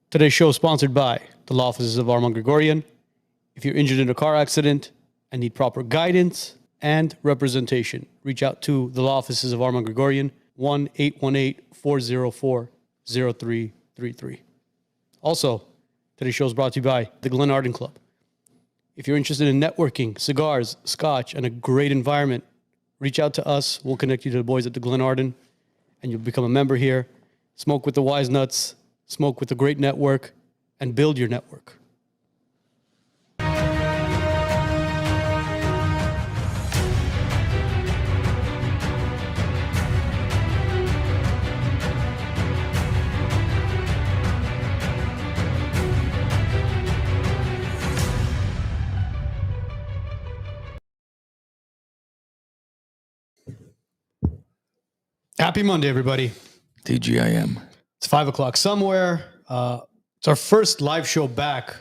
Today's show is sponsored by the law offices of Armand Gregorian. If you're injured in a car accident and need proper guidance and representation, reach out to the law offices of Armand Gregorian, 1-818-404-0333. Also, today's show is brought to you by the Glen Arden Club. If you're interested in networking, cigars, scotch, and a great environment, reach out to us. We'll connect you to the boys at the Glen Arden, and you'll become a member here. Smoke with the WiseNuts, smoke with a great network, and build your network. Happy Monday, everybody. TGIM. It's 5 o'clock somewhere. It's our first live show back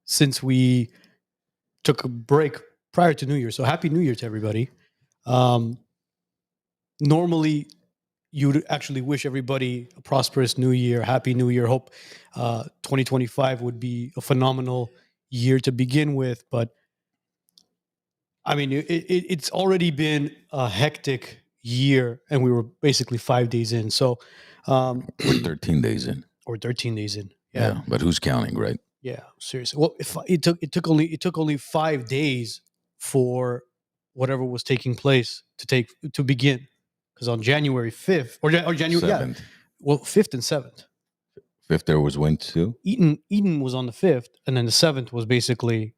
since we took a break prior to New Year. So happy New Year to everybody. Normally, you'd actually wish everybody a prosperous New Year, happy New Year. Hope 2025 would be a phenomenal year to begin with. But I mean, it's already been a hectic year, and we were basically 5 days in. So we're 13 days in. Or 13 days in. Yeah, but who's counting, right? Yeah, seriously. Well, if it took only 5 days for whatever was taking place to begin, because on January 5th or January 7th. Yeah, well, 5th and 7th. 5th there was wind too. Eden was on the 5th, and then the 7th was basically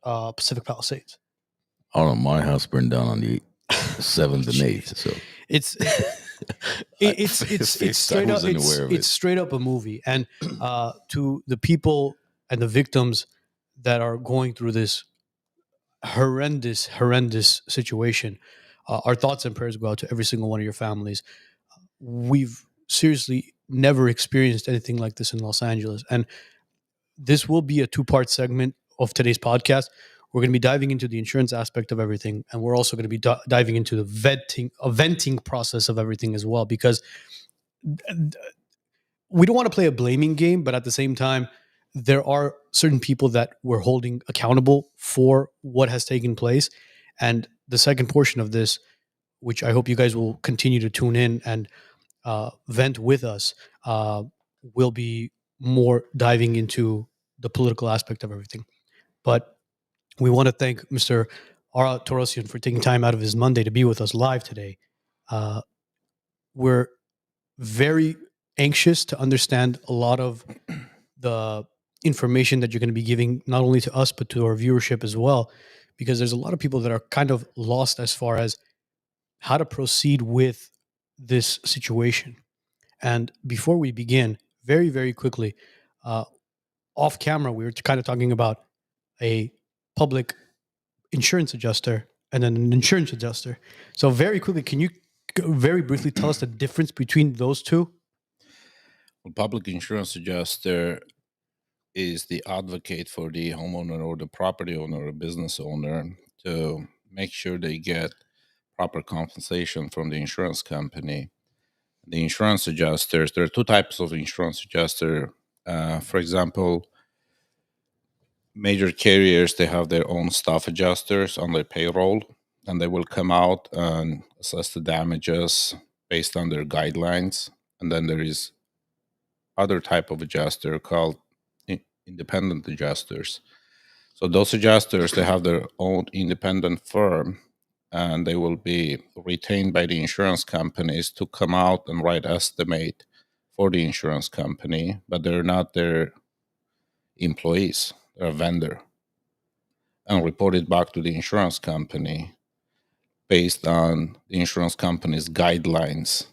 Pacific Palisades. Oh, my house burned down on the 7th and 8th. So it's straight up. It's straight up a movie, and to the people and the victims that are going through this horrendous situation, our thoughts and prayers go out to every single one of your families. We've seriously never experienced anything like this in Los Angeles, and this will be a 2-part segment of today's podcast. We're going to be diving into the insurance aspect of everything, and we're also going to be diving into the venting process of everything as well, because we don't want to play a blaming game, but at the same time, there are certain people that we're holding accountable for what has taken place. And the second portion of this, which I hope you guys will continue to tune in and vent with us, will be more diving into the political aspect of everything. But we want to thank Mr. Ararat Torosyan for taking time out of his Monday to be with us live today. We're very anxious to understand a lot of the information that you're going to be giving, not only to us, but to our viewership as well, because there's a lot of people that are kind of lost as far as how to proceed with this situation. And before we begin, very, very quickly, off camera, we were kind of talking about a public insurance adjuster and then an insurance adjuster. So very quickly, can you very briefly tell us the difference between those two? Well, public insurance adjuster is the advocate for the homeowner or the property owner or business owner to make sure they get proper compensation from the insurance company. The insurance adjusters, there are 2 types of insurance adjuster. For example, major carriers, they have their own staff adjusters on their payroll, and they will come out and assess the damages based on their guidelines. And then there is other type of adjuster called independent adjusters. So those adjusters, they have their own independent firm, and they will be retained by the insurance companies to come out and write estimate for the insurance company, but they're not their employees. They're a vendor, and report it back to the insurance company based on the insurance company's guidelines.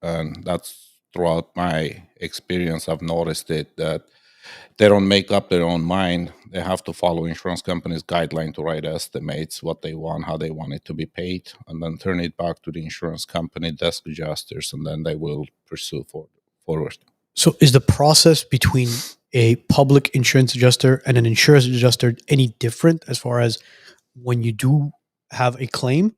And that's throughout my experience, I've noticed it that they don't make up their own mind. They have to follow insurance company's guideline to write estimates, what they want, how they want it to be paid, and then turn it back to the insurance company desk adjusters, and then they will pursue forward. So is the process between a public insurance adjuster and an insurance adjuster any different as far as when you do have a claim?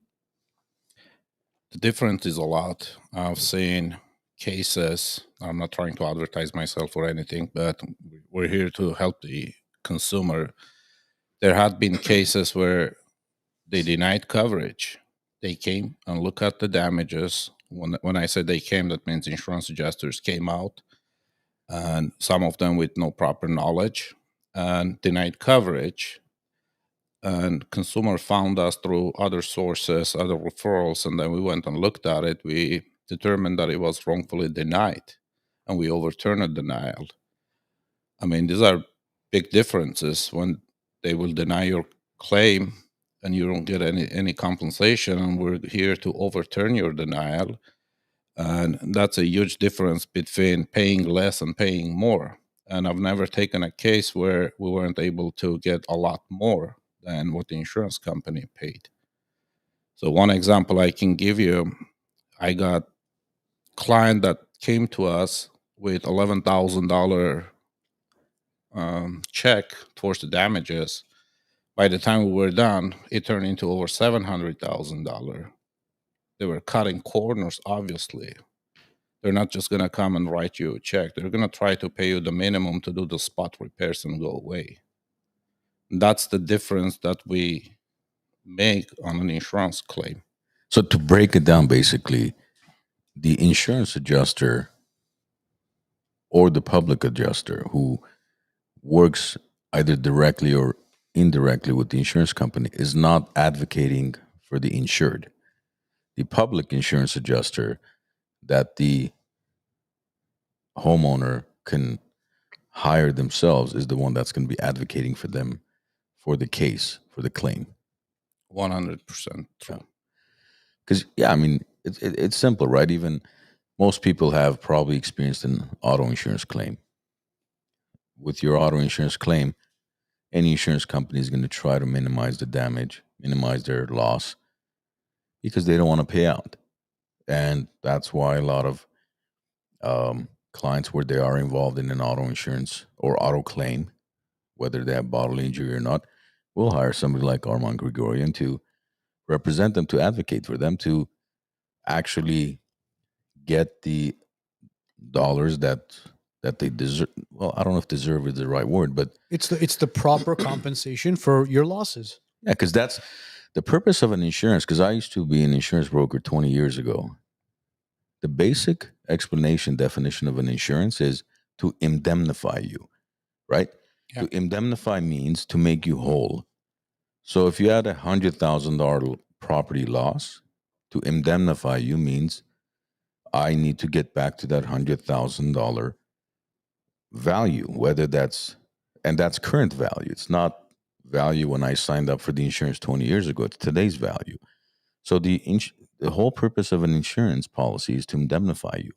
The difference is a lot. I've seen cases. I'm not trying to advertise myself or anything, but we're here to help the consumer. There had been cases where they denied coverage. They came and looked at the damages. When I said they came, that means insurance adjusters came out, and some of them with no proper knowledge, and denied coverage. And consumer found us through other sources, other referrals, and then we went and looked at it. We determined that it was wrongfully denied, and we overturned the denial. I mean, these are big differences when they will deny your claim and you don't get any compensation, and we're here to overturn your denial. And that's a huge difference between paying less and paying more. And I've never taken a case where we weren't able to get a lot more than what the insurance company paid. So one example I can give you, I got client that came to us with $11,000 check towards the damages. By the time we were done, it turned into over $700,000. They were cutting corners, obviously. They're not just going to come and write you a check. They're going to try to pay you the minimum to do the spot repairs and go away. That's the difference that we make on an insurance claim. So to break it down, basically, the insurance adjuster or the public adjuster who works either directly or indirectly with the insurance company is not advocating for the insured. The public insurance adjuster that the homeowner can hire themselves is the one that's going to be advocating for them for the case, for the claim. 100% true. Because, yeah, I mean, it's simple, right? Even most people have probably experienced an auto insurance claim. With your auto insurance claim, any insurance company is going to try to minimize the damage, minimize their loss, because they don't want to pay out. And that's why a lot of clients, where they are involved in an auto insurance or auto claim, whether they have bodily injury or not, will hire somebody like Armand Grigorian to represent them, to advocate for them, to actually get the dollars that they deserve. Well, I don't know if deserve is the right word, but It's the proper compensation for your losses. yeah, because that's the purpose of an insurance. Because I used to be an insurance broker 20 years ago. The basic explanation definition of an insurance is to indemnify you, right? Yeah. To indemnify means to make you whole. So if you had $100,000 property loss, to indemnify you means I need to get back to that $100,000 value, whether that's current value. It's not value when I signed up for the insurance 20 years ago. It's today's value. So the whole purpose of an insurance policy is to indemnify you.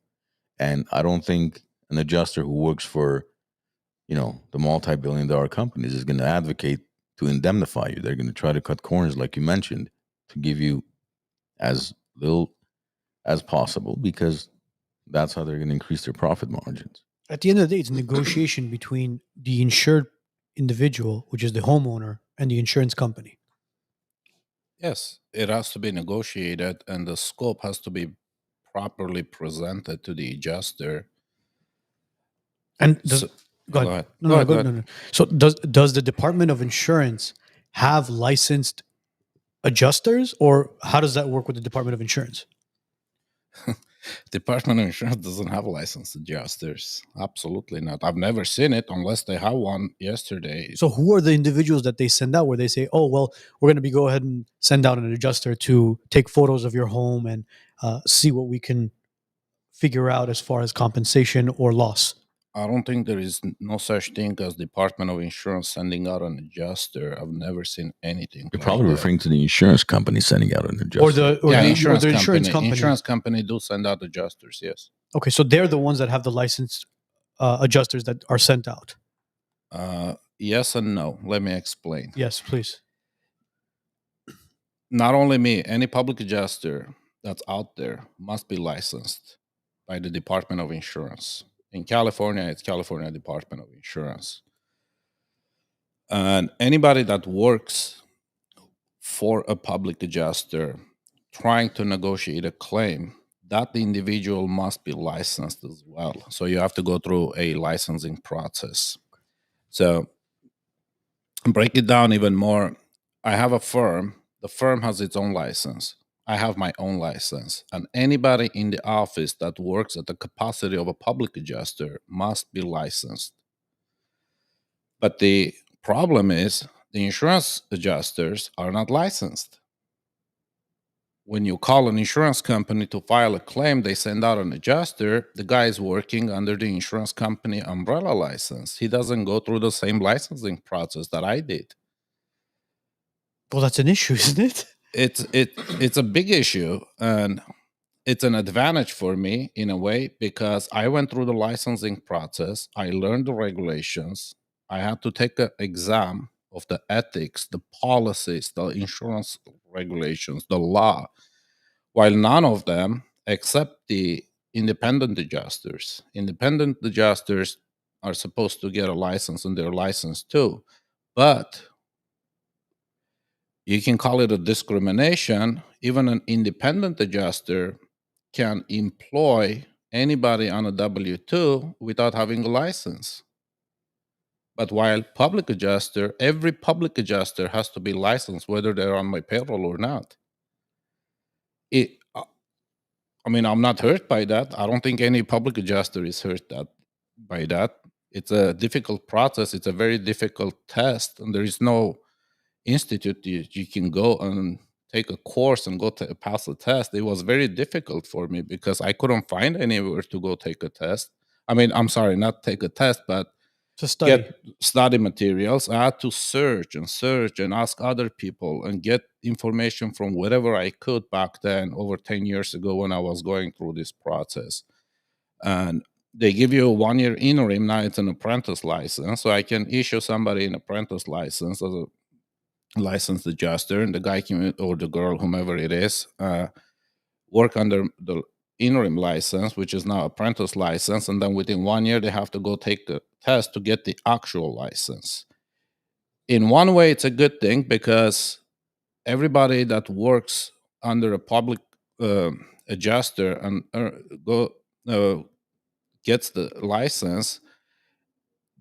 And I don't think an adjuster who works for, the multi-billion-dollar companies is going to advocate to indemnify you. They're going to try to cut corners, like you mentioned, to give you as little as possible, because that's how they're going to increase their profit margins. At the end of the day, it's a negotiation between the insured individual, which is the homeowner, and the insurance company. Yes, it has to be negotiated, and the scope has to be properly presented to the adjuster. And So- go go ahead. ahead. No, Go no, ahead, go, go no, no. So does the Department of Insurance have licensed adjusters, or how does that work with the Department of Insurance? Department of Insurance doesn't have licensed adjusters. Absolutely not. I've never seen it unless they have one yesterday. So who are the individuals that they send out where they say, oh, well, we're going to go ahead and send out an adjuster to take photos of your home and see what we can figure out as far as compensation or loss? I don't think there is no such thing as Department of Insurance sending out an adjuster. I've never seen anything. You're like probably that. referring to the insurance company sending out an adjuster. Or the insurance company. Insurance company do send out adjusters. Yes. Okay, so they're the ones that have the licensed adjusters that are sent out. Yes and no. Let me explain. Yes, please. Not only me, any public adjuster that's out there must be licensed by the Department of Insurance. In California, it's California Department of Insurance. And anybody that works for a public adjuster trying to negotiate a claim, that individual must be licensed as well. So you have to go through a licensing process. So break it down even more. I have a firm. The firm has its own license. I have my own license. And anybody in the office that works at the capacity of a public adjuster must be licensed. But the problem is the insurance adjusters are not licensed. When you call an insurance company to file a claim, they send out an adjuster. The guy is working under the insurance company umbrella license. He doesn't go through the same licensing process that I did. Well, that's an issue, isn't it? It's a big issue, and it's an advantage for me in a way because I went through the licensing process. I learned the regulations. I had to take an exam of the ethics, the policies, the insurance regulations, the law, while none of them, except the independent adjusters. Independent adjusters are supposed to get a license, and they're licensed too. But you can call it a discrimination. Even an independent adjuster can employ anybody on a W-2 without having a license. But while public adjuster, every public adjuster has to be licensed, whether they're on my payroll or not. I'm not hurt by that. I don't think any public adjuster is hurt by that. It's a difficult process. It's a very difficult test, and there is no institute you can go and take a course and go to pass a test. It was very difficult for me because I couldn't find anywhere to go take a test. I'm sorry, not take a test, but To study. get study materials. I had to search and ask other people and get information from wherever I could back then, over 10 years ago when I was going through this process. And they give you a 1-year interim. Now it's an apprentice license. So I can issue somebody an apprentice license as a licensed adjuster, and the guy can, or the girl, whomever it is, work under the interim license, which is now apprentice license, and then within 1 year they have to go take a test to get the actual license. In one way, it's a good thing because everybody that works under a public adjuster and gets the license,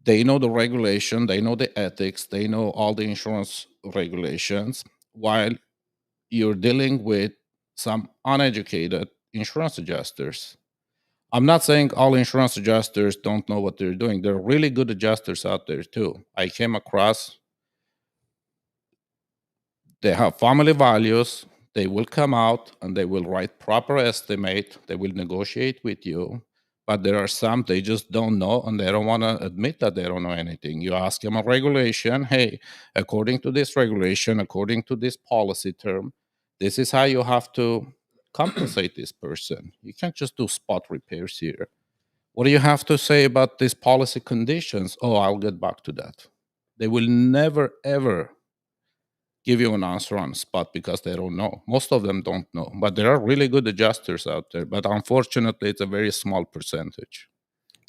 they know the regulation, they know the ethics, they know all the insurance regulations, while you're dealing with some uneducated insurance adjusters. I'm not saying all insurance adjusters don't know what they're doing. There are really good adjusters out there too. I came across, they have family values. They will come out and they will write proper estimate. They will negotiate with you. But there are some, they just don't know, and they don't want to admit that they don't know anything. You ask them a regulation, hey, according to this regulation, according to this policy term, this is how you have to compensate this person. You can't just do spot repairs here. What do you have to say about these policy conditions? Oh, I'll get back to that. They will never, ever give you an answer on the spot because they don't know. Most of them don't know, but there are really good adjusters out there. But unfortunately, it's a very small percentage.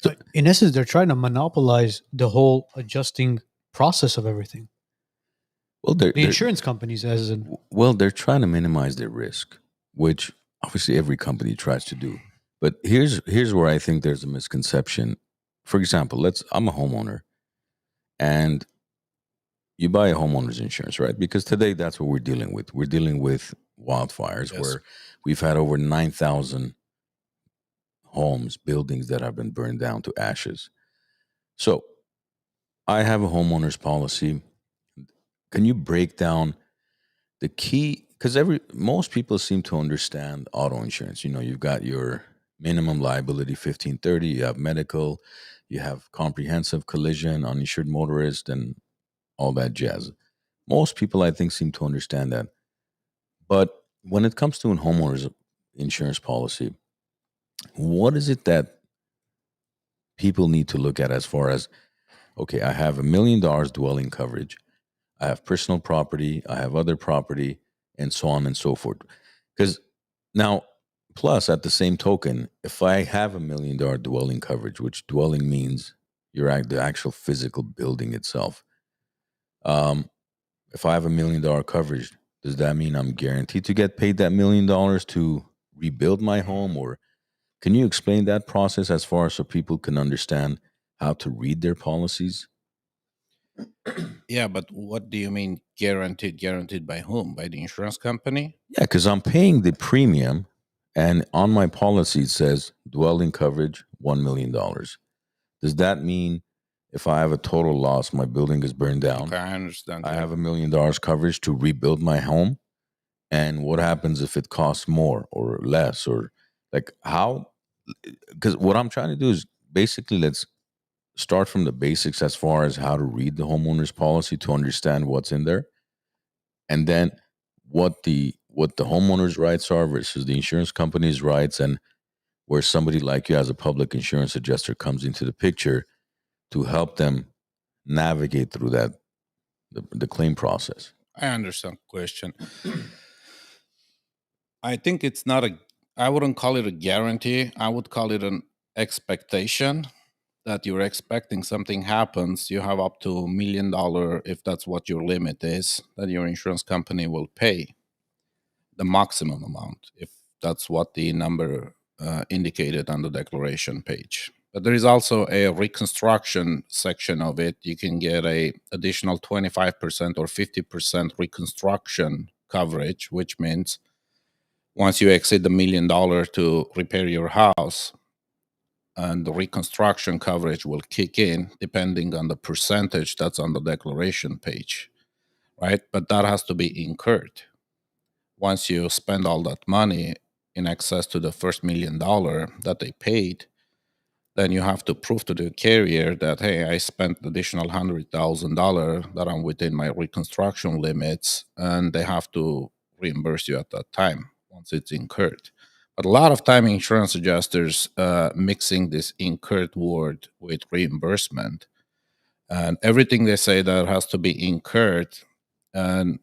So in essence, they're trying to monopolize the whole adjusting process of everything. Well, The insurance companies, as in, they're trying to minimize their risk, which obviously every company tries to do. But here's where I think there's a misconception. For example, I'm a homeowner, and you buy a homeowner's insurance, right? Because today that's what we're dealing with. We're dealing with wildfires, Yes. where we've had over 9,000 homes, buildings that have been burned down to ashes. So I have a homeowner's policy. Can you break down the key? Because most people seem to understand auto insurance. You've got your minimum liability 1530, you have medical, you have comprehensive collision, uninsured motorist, and all that jazz. Most people, I think, seem to understand that. But when it comes to a homeowner's insurance policy, what is it that people need to look at as far as, okay, I have $1 million dwelling coverage, I have personal property, I have other property, and so on and so forth. Because now, plus at the same token, if I have $1 million dwelling coverage, which dwelling means the actual physical building itself, if I have $1 million coverage, does that mean I'm guaranteed to get paid that $1 million to rebuild my home? Or can you explain that process as far as so people can understand how to read their policies? Yeah, but what do you mean guaranteed? Guaranteed by whom? By the insurance company? Yeah, because I'm paying the premium, and on my policy it says dwelling coverage $1 million. Does that mean if I have a total loss, my building is burned down, Okay, I understand. I Yeah. have $1 million coverage to rebuild my home? And what happens if it costs more or less? Or like how? Because what I'm trying to do is basically let's start from the basics as far as how to read the homeowner's policy to understand what's in there, and then what the homeowner's rights are versus the insurance company's rights, and where somebody like you as a public insurance adjuster comes into the picture to help them navigate through the claim process. I understand the question. I think it's not I wouldn't call it a guarantee. I would call it an expectation that you're expecting something happens. You have up to $1 million, if that's what your limit is, that your insurance company will pay the maximum amount, if that's what the number indicated on the declaration page. But there is also a reconstruction section of it. You can get a additional 25% or 50% reconstruction coverage, which means once you exceed the $1 million to repair your house, and the reconstruction coverage will kick in depending on the percentage that's on the declaration page, right? But that has to be incurred. Once you spend all that money in excess to the first $1 million that they paid, then you have to prove to the carrier that, hey, I spent additional $100,000, that I'm within my reconstruction limits, and they have to reimburse you at that time once it's incurred. But a lot of time, insurance adjusters mixing this incurred word with reimbursement, and everything they say that has to be incurred, and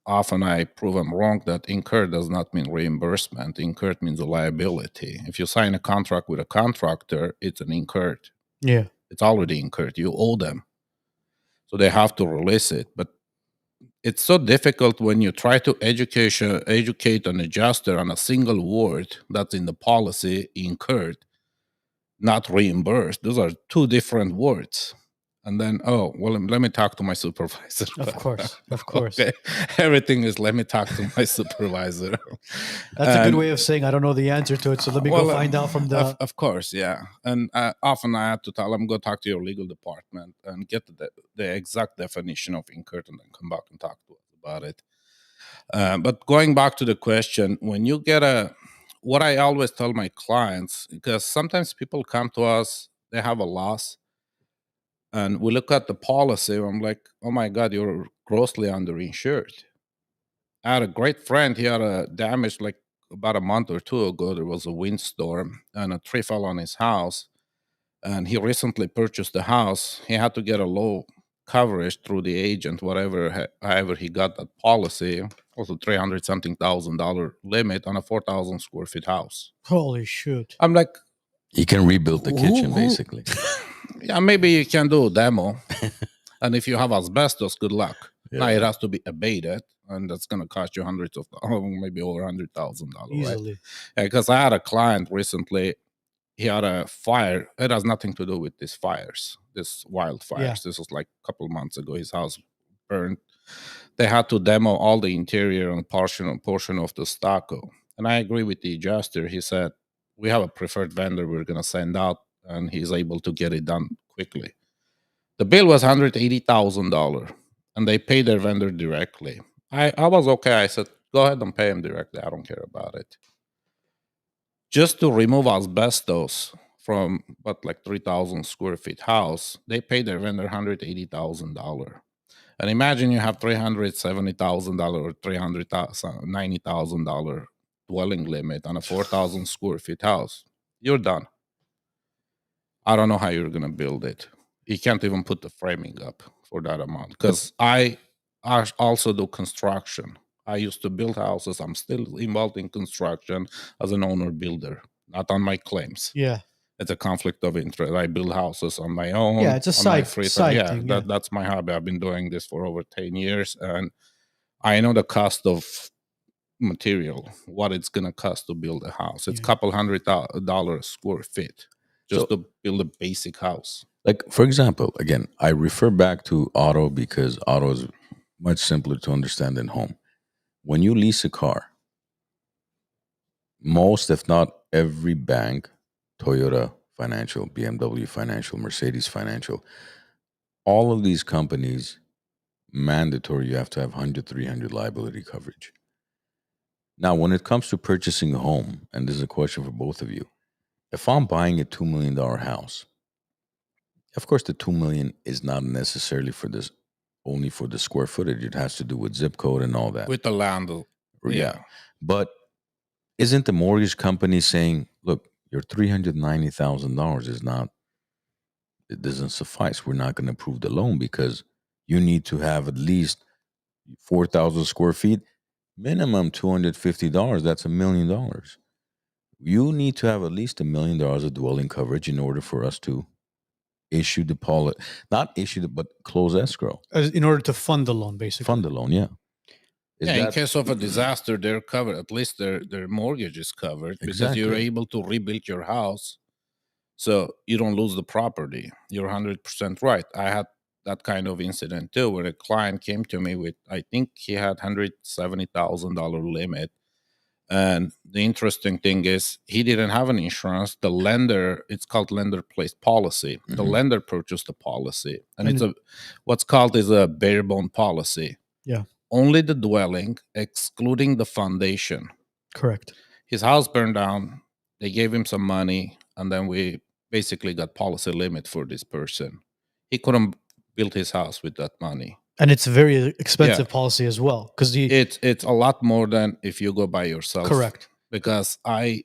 often I prove them wrong, that incurred does not mean reimbursement. Incurred means a liability. If you sign a contract with a contractor, it's an incurred. Yeah. It's already incurred. You owe them. So they have to release it. But it's so difficult when you try to educate an adjuster on a single word that's in the policy, incurred, not reimbursed. Those are two different words. And then, oh, well, let me talk to my supervisor. Of course. Of course. Okay. Everything is, let me talk to my supervisor. That's a good way of saying I don't know the answer to it. So let me go find out from the. Of course, yeah. And often I have to tell them, go talk to your legal department and get the exact definition of incurred, and then come back and talk to us about it. But going back to the question, when you get what I always tell my clients, because sometimes people come to us, they have a loss, and we look at the policy, I'm like, oh my God, you're grossly underinsured. I had a great friend, he had a damage like about a month or two ago. There was a windstorm and a tree fell on his house. And he recently purchased the house. He had to get a low coverage through the agent, however he got that policy. Also $300 something thousand limit on a 4,000 square feet house. Holy shoot. I'm like, You can rebuild the kitchen, Who- basically. yeah, maybe you can do a demo. And if you have asbestos, good luck. Now it has to be abated, and that's going to cost you hundreds of, maybe over $100,000, right? Easily. Because I had a client recently. He had a fire. It has nothing to do with these fires, this wildfires. Yeah. This was like a couple of months ago. His house burned. They had to demo all the interior and portion of the stucco. And I agree with the adjuster. He said, we have a preferred vendor we're going to send out, and he's able to get it done quickly. The bill was $180,000, and they paid their vendor directly. I was okay. I said, go ahead and pay him directly. I don't care about it. Just to remove asbestos from like 3,000 square feet house, they paid their vendor $180,000. And imagine you have $370,000 or $390,000 dwelling limit on a 4,000 square feet house. You're done. I don't know how you're going to build it. You can't even put the framing up for that amount, because I also do construction. I used to build houses. I'm still involved in construction as an owner builder, not on my claims. Yeah. It's a conflict of interest. I build houses on my own. Yeah, it's a on my side free time. Yeah, thing. Yeah. that's my hobby. I've been doing this for over 10 years, and I know the cost of material, what it's going to cost to build a house. It's Yeah. a couple $100 square feet just to build a basic house. Like, for example, again, I refer back to auto because auto is much simpler to understand than home. When you lease a car, most, if not every bank, Toyota Financial, BMW Financial, Mercedes Financial, all of these companies, mandatory, you have to have 100, 300 liability coverage. Now, when it comes to purchasing a home, and this is a question for both of you, if I'm buying a $2 million house, of course, the 2 million is not necessarily for this, only for the square footage. It has to do with zip code and all that. With the land. Yeah. But isn't the mortgage company saying, look, your $390,000 is not, it doesn't suffice. We're not going to approve the loan because you need to have at least 4,000 square feet, minimum $250. That's $1 million. You need to have at least $1 million of dwelling coverage in order for us to issue the policy, not issue it, but close escrow. In order to fund the loan, basically. Fund the loan, yeah. In case of a disaster, they're covered. At least their mortgage is covered because you're able to rebuild your house, so you don't lose the property. You're 100% right. I had that kind of incident too, where a client came to me with, I think he had $170,000 limit. And the interesting thing is he didn't have an insurance. The lender, it's called lender-placed policy. The lender purchased the policy, and it's what's called is a bare bone policy. Yeah. Only the dwelling, excluding the foundation. Correct. His house burned down. They gave him some money, and then we basically got policy limit for this person. He couldn't build his house with that money. And it's a very expensive policy as well, because it's a lot more than if you go by yourself. Correct. Because I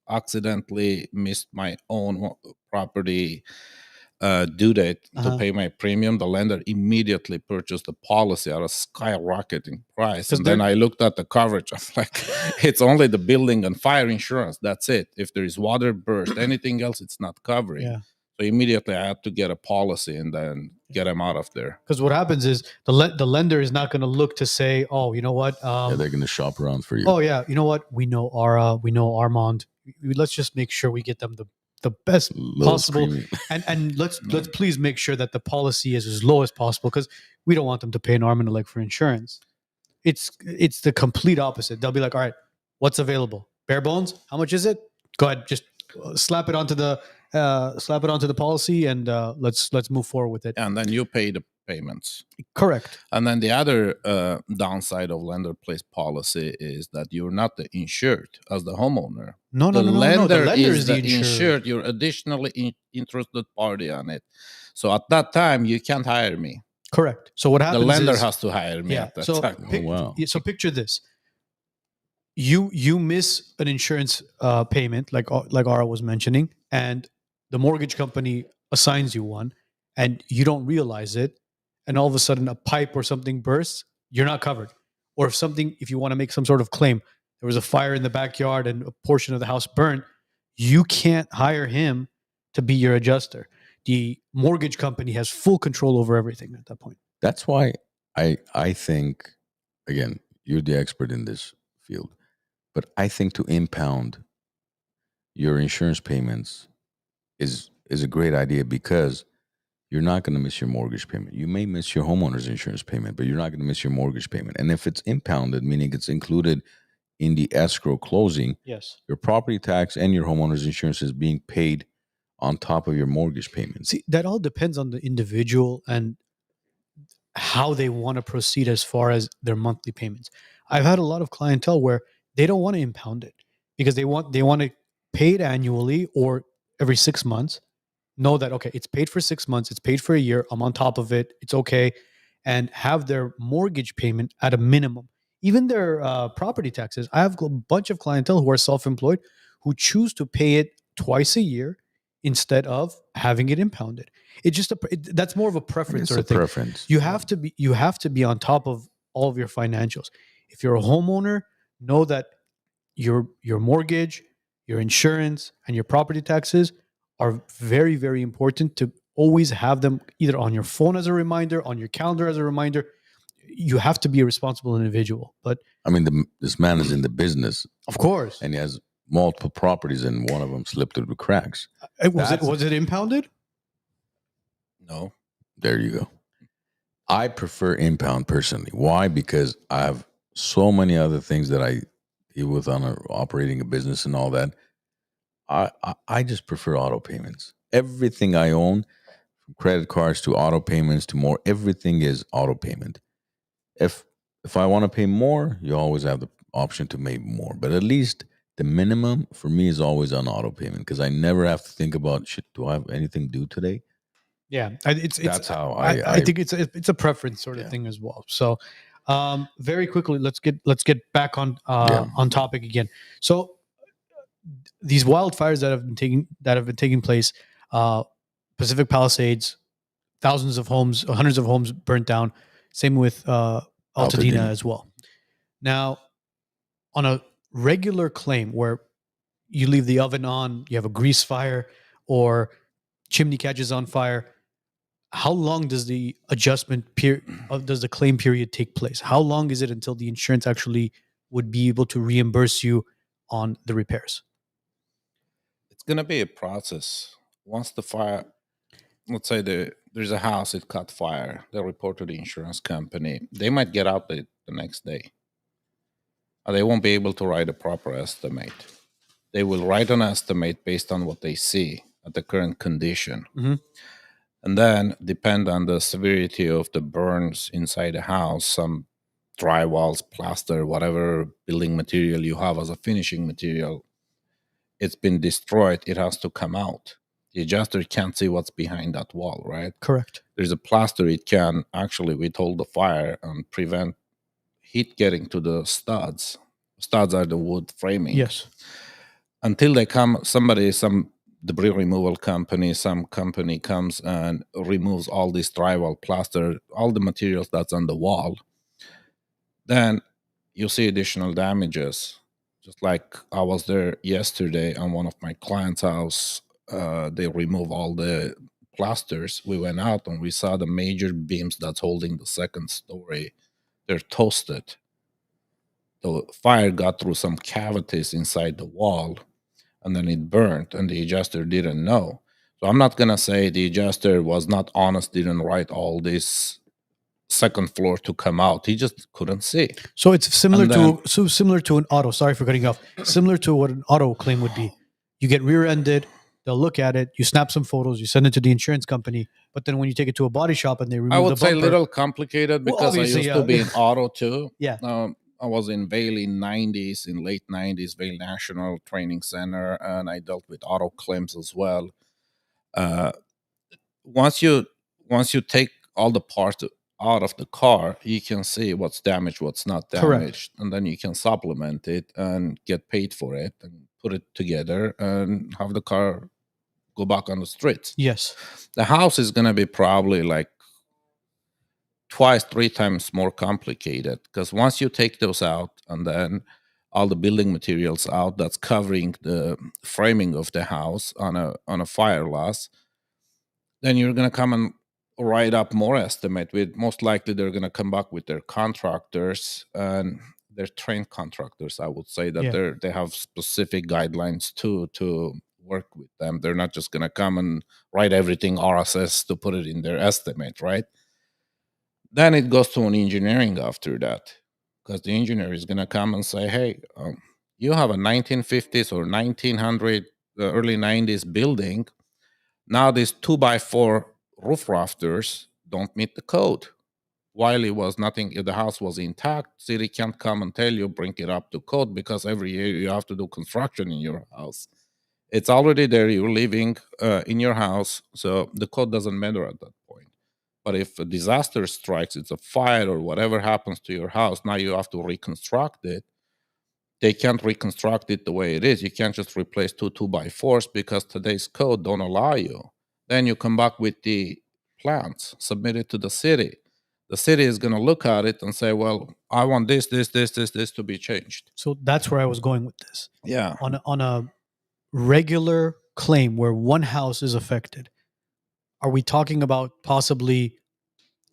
accidentally missed my own property due date to pay my premium. The lender immediately purchased the policy at a skyrocketing price, and then I looked at the coverage. I'm like, it's only the building and fire insurance. That's it. If there is water burst, anything else, it's not covering. Yeah. So immediately I had to get a policy and then get him out of there. Because what happens is the lender is not going to look to say, oh, you know what? They're going to shop around for you. Oh, yeah. You know what? We know Ara. We know Armand. Let's just make sure we get them the best possible. And let's please make sure that the policy is as low as possible, because we don't want them to pay an arm and a leg for insurance. It's the complete opposite. They'll be like, all right, what's available? Bare bones? How much is it? Go ahead. Just slap it onto the policy, and let's move forward with it. And then you pay the payments. Correct. And then the other downside of lender-placed policy is that you're not the insured as the homeowner. No. The lender is the insured. You're additionally interested party on it. So at that time, you can't hire me. Correct. So what happens? The lender has to hire me at that time. So picture this. You miss an insurance payment, like Ara was mentioning, and the mortgage company assigns you one, and you don't realize it, and all of a sudden a pipe or something bursts, you're not covered. Or if you want to make some sort of claim, there was a fire in the backyard and a portion of the house burned, you can't hire him to be your adjuster. The mortgage company has full control over everything at that point. That's why I think, again, you're the expert in this field, but I think to impound your insurance payments is a great idea, because you're not going to miss your mortgage payment. You may miss your homeowner's insurance payment, but you're not going to miss your mortgage payment. And if it's impounded, meaning it's included in the escrow closing, yes, your property tax and your homeowner's insurance is being paid on top of your mortgage payment. See, that all depends on the individual and how they want to proceed as far as their monthly payments. I've had a lot of clientele where they don't want to impound it because they want to pay it annually or every 6 months. Know that, okay, it's paid for 6 months, it's paid for a year, I'm on top of it, it's okay, and have their mortgage payment at a minimum. Even their property taxes. I have a bunch of clientele who are self-employed who choose to pay it twice a year instead of having it impounded. It's just that's more of a preference sort of thing. Preference. You have to be on top of all of your financials. If you're a homeowner, know that your mortgage, your insurance, and your property taxes are very, very important to always have them either on your phone as a reminder, on your calendar as a reminder. you have to be a responsible individual. But I mean, this man is in the business, of course, and he has multiple properties, and one of them slipped through the cracks. was it impounded? No. There you go. I prefer impound personally. Why? Because I have so many other things that I deal with on operating a business and all that. I just prefer auto payments. Everything I own, from credit cards to auto payments to more, everything is auto payment. If I want to pay more, you always have the option to pay more. But at least the minimum for me is always on auto payment because I never have to think about shit. Do I have anything due today? Yeah, That's how I think it's a preference sort of Yeah. thing as well. So, very quickly, let's get back on on topic again. So, these wildfires that have been taking place, Pacific Palisades, thousands of homes, hundreds of homes burnt down. Same with Altadena Altadena. as well. Now, on a regular claim where you leave the oven on, you have a grease fire, or chimney catches on fire, how long does the adjustment period, does the claim period take place? How long is it until the insurance actually would be able to reimburse you on the repairs? It's going to be a process. Once the fire, let's say there's a house, it caught fire, they report to the insurance company. They might get out the next day. They won't be able to write a proper estimate. They will write an estimate based on what they see at the current condition. Mhm. And then, depend on the severity of the burns inside the house, some drywalls, plaster, whatever building material you have as a finishing material, it's been destroyed, it has to come out. The adjuster can't see what's behind that wall, right? Correct. There's a plaster, it can actually withhold the fire and prevent heat getting to the studs. Studs are the wood framing. Yes. Until they come, some debris removal company, some company comes and removes all this drywall, plaster, all the materials that's on the wall, then you see additional damages. Just like I was there yesterday on one of my clients' house, they remove all the plasters. We went out and we saw the major beams that's holding the second story. They're toasted. The fire got through some cavities inside the wall, and then it burned, and the adjuster didn't know. So I'm not going to say the adjuster was not honest, didn't write all this second floor to come out. He just couldn't see. So it's similar And similar to an auto. Sorry for cutting you off. Similar to what an auto claim would be. You get rear-ended. They'll look at it. You snap some photos. You send it to the insurance company. But then when you take it to a body shop and they remove I would the say a bumper, little complicated Well, because I obviously, used to be in auto too. Yeah. I was in Vail in late 90s, Vail National Training Center, and I dealt with auto claims as well. Once you take all the parts out of the car, you can see what's damaged, what's not Correct. damaged, and then you can supplement it and get paid for it and put it together and have the car go back on the streets. yes. The house is going to be probably like twice, 3 times more complicated, because once you take those out and then all the building materials out that's covering the framing of the house on a fire loss, then you're going to come and write up more estimate. With most likely they're going to come back with their contractors, and they're trained contractors. I would say that Yeah. they have specific guidelines to work with them. They're not just going to come and write everything RSS to put it in their estimate, right? Then it goes to an engineering after that, because the engineer is going to come and say, hey, you have a 1950s or 1900, early 90s building. Now these 2x4 roof rafters don't meet the code. While it was nothing, if the house was intact, city can't come and tell you, bring it up to code, because every year you have to do construction in your house. It's already there. You're living in your house, so the code doesn't matter at that point. But if a disaster strikes, it's a fire or whatever happens to your house, now you have to reconstruct it. They can't reconstruct it the way it is. You can't just replace 2x4s because today's code don't allow you. Then you come back with the plans, submit it to the city. The city is going to look at it and say, well, I want this to be changed. So that's where I was going with this. Yeah. On a regular claim where one house is affected, are we talking about possibly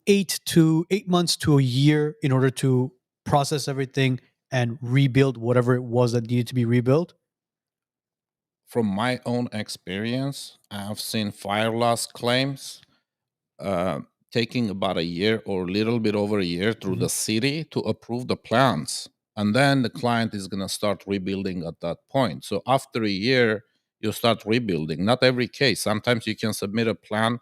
8 months to a year in order to process everything and rebuild whatever it was that needed to be rebuilt? From my own experience, I've seen fire loss claims uh, taking about a year or a little bit over a year through the city to approve the plans. And then the client is going to start rebuilding at that point. So after a year, you start rebuilding. Not every case. Sometimes you can submit a plan.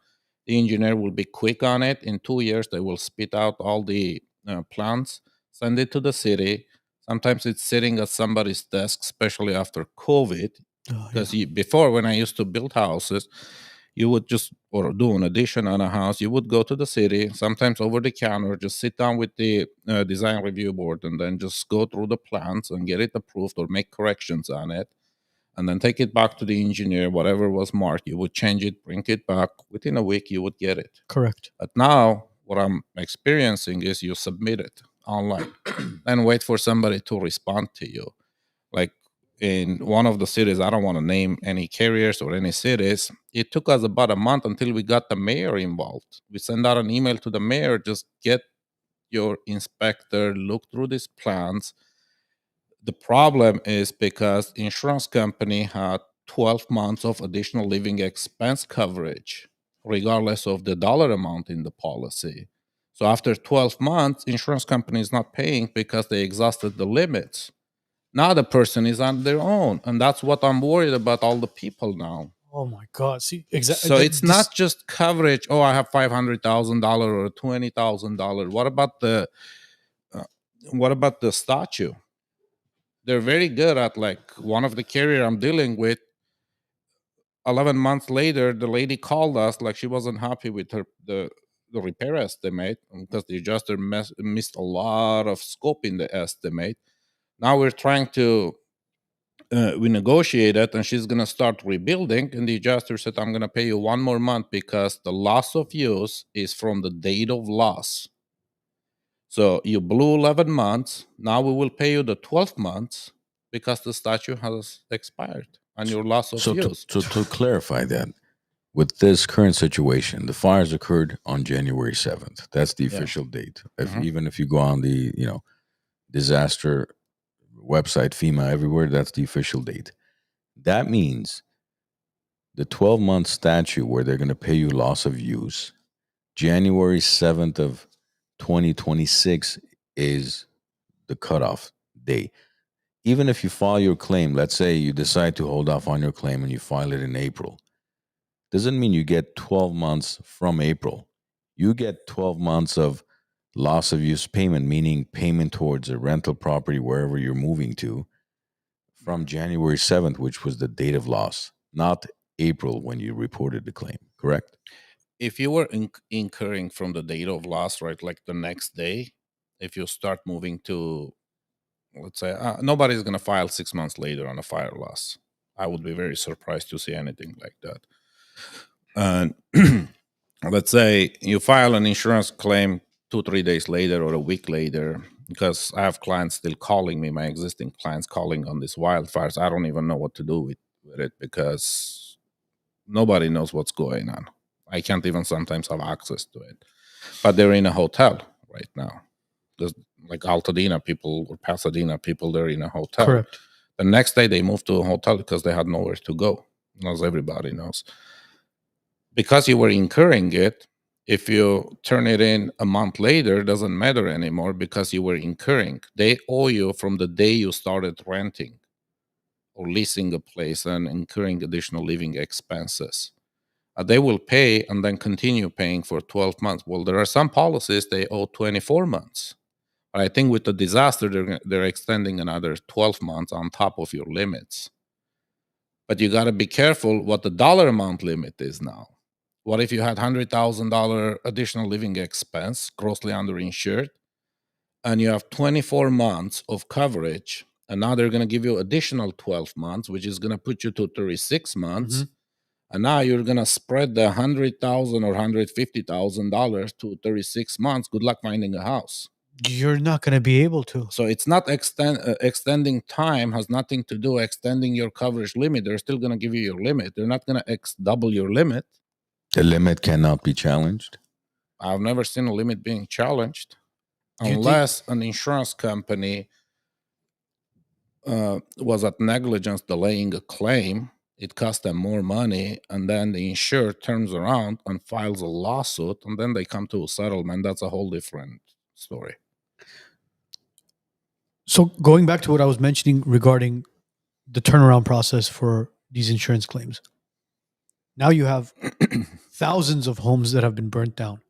The engineer will be quick on it. In 2 years, they will spit out all the plans, send it to the city. Sometimes it's sitting at somebody's desk, especially after COVID. Because before, when I used to build houses, you would just, or do an addition on a house, you would go to the city, sometimes over the counter, just sit down with the design review board and then just go through the plans and get it approved or make corrections on it. And then take it back to the engineer, whatever was marked, you would change it, bring it back. Within a week, you would get it. Correct. But now, what I'm experiencing is you submit it online and wait for somebody to respond to you. Like in one of the cities, I don't want to name any carriers or any cities, it took us about a month until we got the mayor involved. We sent out an email to the mayor, just get your inspector, look through these plans. The problem is because the insurance company had 12 months of additional living expense coverage, regardless of the dollar amount in the policy. So after 12 months, insurance company is not paying because they exhausted the limits. Now the person is on their own, and that's what I'm worried about. All the people now. Oh my God! See, exactly. So it's not just coverage. Oh, I have $500,000 or $20,000. What about the statue? They're very good at, like, one of the carrier I'm dealing with. 11 months later, the lady called us like she wasn't happy with the repair estimate because the adjuster missed a lot of scope in the estimate. Now we're trying to we negotiated, and she's going to start rebuilding. And the adjuster said, I'm going to pay you 1 more month because the loss of use is from the date of loss. So you blew 11 months. Now we will pay you the 12 months because the statute has expired on your loss of use. To clarify that, with this current situation, the fires occurred on January 7th. That's the official date. Even if you go on the disaster website, FEMA, everywhere, that's the official date. That means the 12-month statute where they're going to pay you loss of use, January 7th of 2026 is the cutoff date. Even if you file your claim, let's say you decide to hold off on your claim and you file it in April, doesn't mean you get 12 months from April. You get 12 months of loss of use payment, meaning payment towards a rental property wherever you're moving to, from January 7th, which was the date of loss, not April when you reported the claim, correct? If you were incurring from the date of loss, right, like the next day, if you start moving to, let's say, nobody's going to file 6 months later on a fire loss. I would be very surprised to see anything like that. And let's say you file an insurance claim 2-3 days later or a week later, because I have clients still calling me, my existing clients calling on these wildfires. I don't even know what to do with it because nobody knows what's going on. I can't even sometimes have access to it. But they're in a hotel right now. There's like Altadena people or Pasadena people, they're in a hotel. Correct. The next day they moved to a hotel because they had nowhere to go, as everybody knows. Because you were incurring it, if you turn it in a month later, it doesn't matter anymore because you were incurring. They owe you from the day you started renting or leasing a place and incurring additional living expenses. They will pay and then continue paying for 12 months. Well, there are some policies they owe 24 months. But I think with the disaster, they're extending another 12 months on top of your limits. But you got to be careful what the dollar amount limit is now. What if you had $100,000 additional living expense, grossly underinsured, and you have 24 months of coverage, and now they're going to give you additional 12 months, which is going to put you to 36 months. And now you're going to spread the $100,000 or $150,000 to 36 months. Good luck finding a house. You're not going to be able to. So it's not extending time has nothing to do extending your coverage limit. They're still going to give you your limit. They're not going to double your limit. The limit cannot be challenged? I've never seen a limit being challenged Do you think- unless an insurance company was at negligence delaying a claim. It cost them more money, and then the insurer turns around and files a lawsuit, and then they come to a settlement. That's a whole different story. So going back to what I was mentioning regarding the turnaround process for these insurance claims. Now you have thousands of homes that have been burnt down.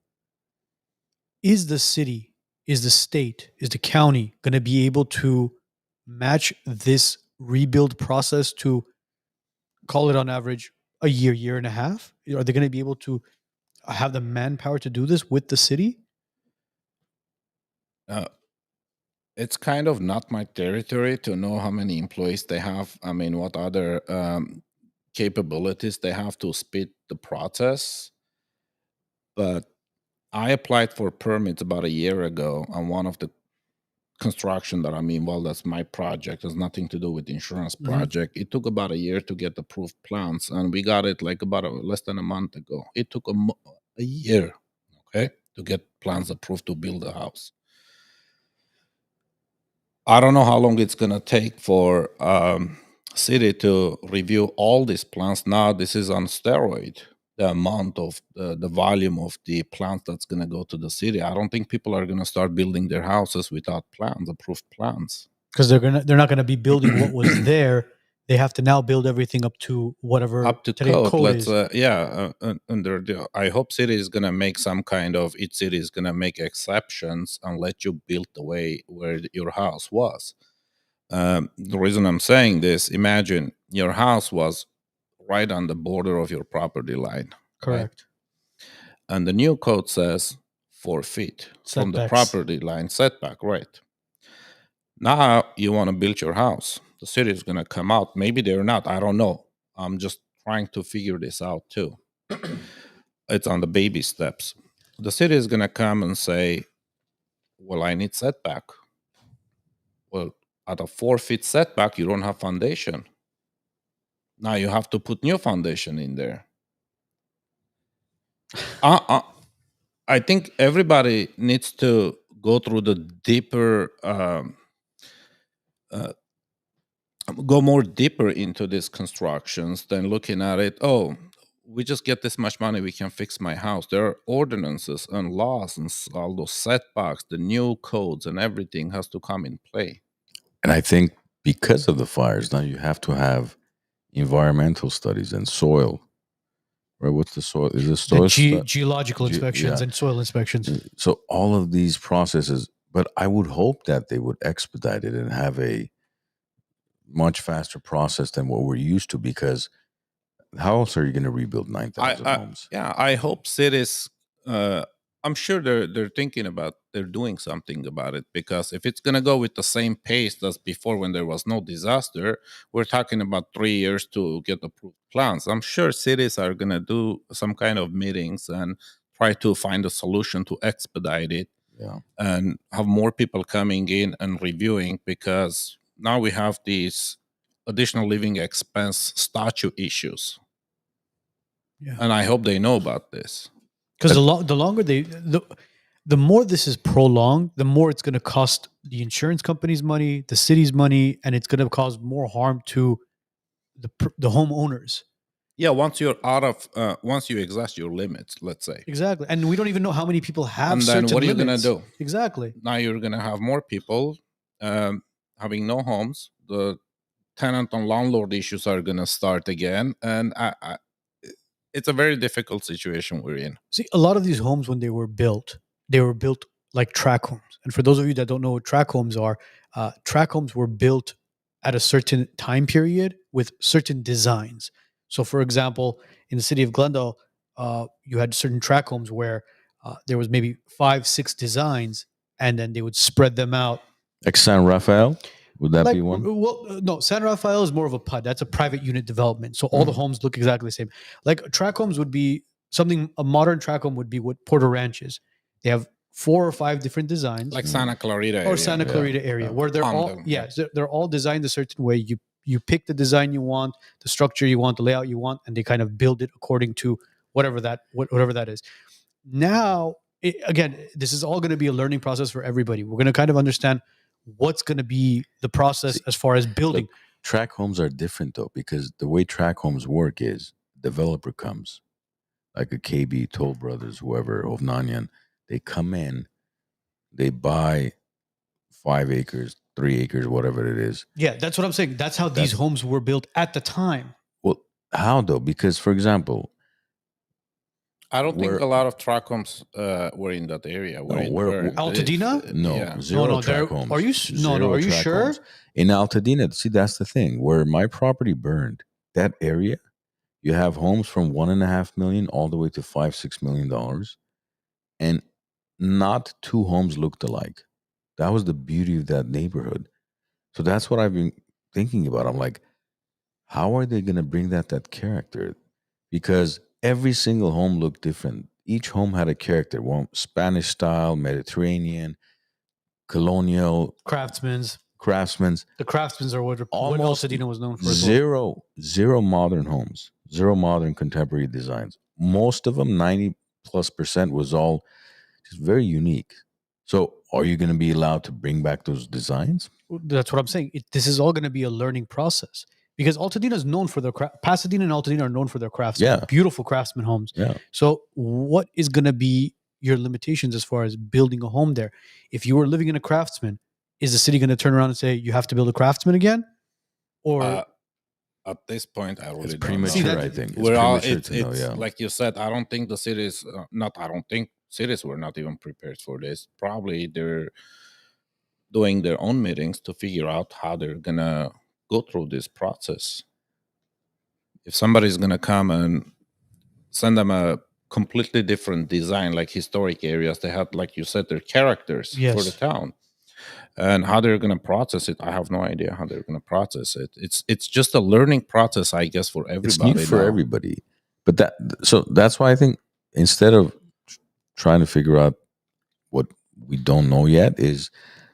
Is the city, is the state, is the county going to be able to match this rebuild process to, call it on average, a year, year and a half? Are they going to be able to have the manpower to do this with the city? It's kind of not my territory to know how many employees they have. I mean, what other capabilities they have to speed the process. But I applied for permits about a year ago on one of the construction that I'm involved. That's my project. It has nothing to do with the insurance project. It took about a year to get approved plans, and we got it like about less than a month ago. It took a year, okay, to get plans approved to build a house. I don't know how long it's going to take for city to review all these plans. Now this is on steroid. The amount of the volume of the plans that's going to go to the city. I don't think people are going to start building their houses without plans, approved plans. Because they're not going to be building what was there. They have to now build everything up to whatever Up to today code. is. Under I hope city is going to make some kind of, each city is going to make exceptions and let you build the way where your house was. The reason I'm saying this, imagine your house was right on the border of your property line. Correct. Right? And the new code says 4 feet from the property line setback, right? Now you want to build your house. The city is going to come out. Maybe they're not. I don't know. I'm just trying to figure this out too. It's on the baby steps. The city is going to come and say, well, I need setback. Well, at a 4 feet setback, you don't have foundation. Now you have to put new foundation in there. I think everybody needs to go through the deeper, go more deeper into these constructions than looking at it. Oh, we just get this much money, we can fix my house. There are ordinances and laws and all those setbacks, the new codes and everything has to come in play. And I think because of the fires, now you have to have environmental studies and soil. Right? What's the soil? Is it soil? Geological inspections and soil inspections. So all of these processes, but I would hope that they would expedite it and have a much faster process than what we're used to, because how else are you going to rebuild 9,000 homes? Yeah, I hope cities, I'm sure they're thinking about, they're doing something about it, because if it's going to go with the same pace as before when there was no disaster, we're talking about 3 years to get approved plans. I'm sure cities are going to do some kind of meetings and try to find a solution to expedite it, and have more people coming in and reviewing, because now we have these additional living expense statute issues. Yeah. And I hope they know about this. Because the longer the more this is prolonged, the more it's going to cost the insurance company's money, the city's money, and it's going to cause more harm to the homeowners. Yeah, once you're out of, once you exhaust your limits, let's say. Exactly. And we don't even know how many people have and certain then what are you going to do? Exactly. Now you're going to have more people having no homes. The tenant and landlord issues are going to start again. And it's a very difficult situation we're in. See, a lot of these homes, when they were built like tract homes. And for those of you that don't know what tract homes are, tract homes were built at a certain time period with certain designs. So, for example, in the city of Glendale, you had certain tract homes where there was maybe 5-6 designs, and then they would spread them out. Like San Rafael? Would that be one? Well, no, San Rafael is more of a PUD. That's a private unit development. So all the homes look exactly the same. Like tract homes would be something, a modern tract home would be what Porter Ranch is. They have 4 or 5 different designs. Like Santa Clarita area. Or Santa Clarita area, where they're they're all designed a certain way. You pick the design you want, the structure you want, the layout you want, and they kind of build it according to whatever that is. Now, again, this is all going to be a learning process for everybody. We're going to kind of understand what's going to be the process See, as far as building. Look, track homes are different though, because the way track homes work is developer comes, like a KB, Toll Brothers, whoever, Ovnanian, they come in, they buy 5 acres, 3 acres, whatever it is. Yeah, that's what I'm saying. That's how these That's- homes were built at the time. Well, how though? Because, for example, I don't think Where- a lot of track homes were in that area. No, where- Altadena? no, Yeah. zero No, track there- homes. are you s- no, Zero are you track sure? homes. In Altadena, see, that's the thing. Where my property burned, that area, you have homes from 1.5 million all the way to $5-6 million, and not two homes looked alike. That was the beauty of that neighborhood. So that's what I've been thinking about. I'm like, how are they going to bring that character? Because every single home looked different. Each home had a character. One Spanish style, Mediterranean, colonial, Craftsman's. craftsman's. The Craftsman's are what Almost Altadena was known for. as well. zero modern homes, zero modern contemporary designs. Most of them, 90+% was all just very unique. So are you going to be allowed to bring back those designs? That's what I'm saying. This is all going to be a learning process because Altadena is known for their Pasadena and Altadena are known for their crafts. Yeah. Beautiful craftsman homes. Yeah. So what is going to be your limitations as far as building a home there? If you were living in a craftsman, is the city going to turn around and say you have to build a craftsman again? Or At this point, I really It's don't premature, know. that- I think. It's We're all, premature to know, it's yeah. like you said. I don't think the cities. I don't think cities were not even prepared for this. Probably they're doing their own meetings to figure out how they're gonna go through this process. If somebody's gonna come and send them a completely different design, like historic areas, they had, like you said, their characters for the Yes. town, and how they're gonna process it, I have no idea how they're gonna process it. It's just a learning process, I guess, for everybody. It's new for now. everybody. But that's why I think instead of trying to figure out what we don't know yet, is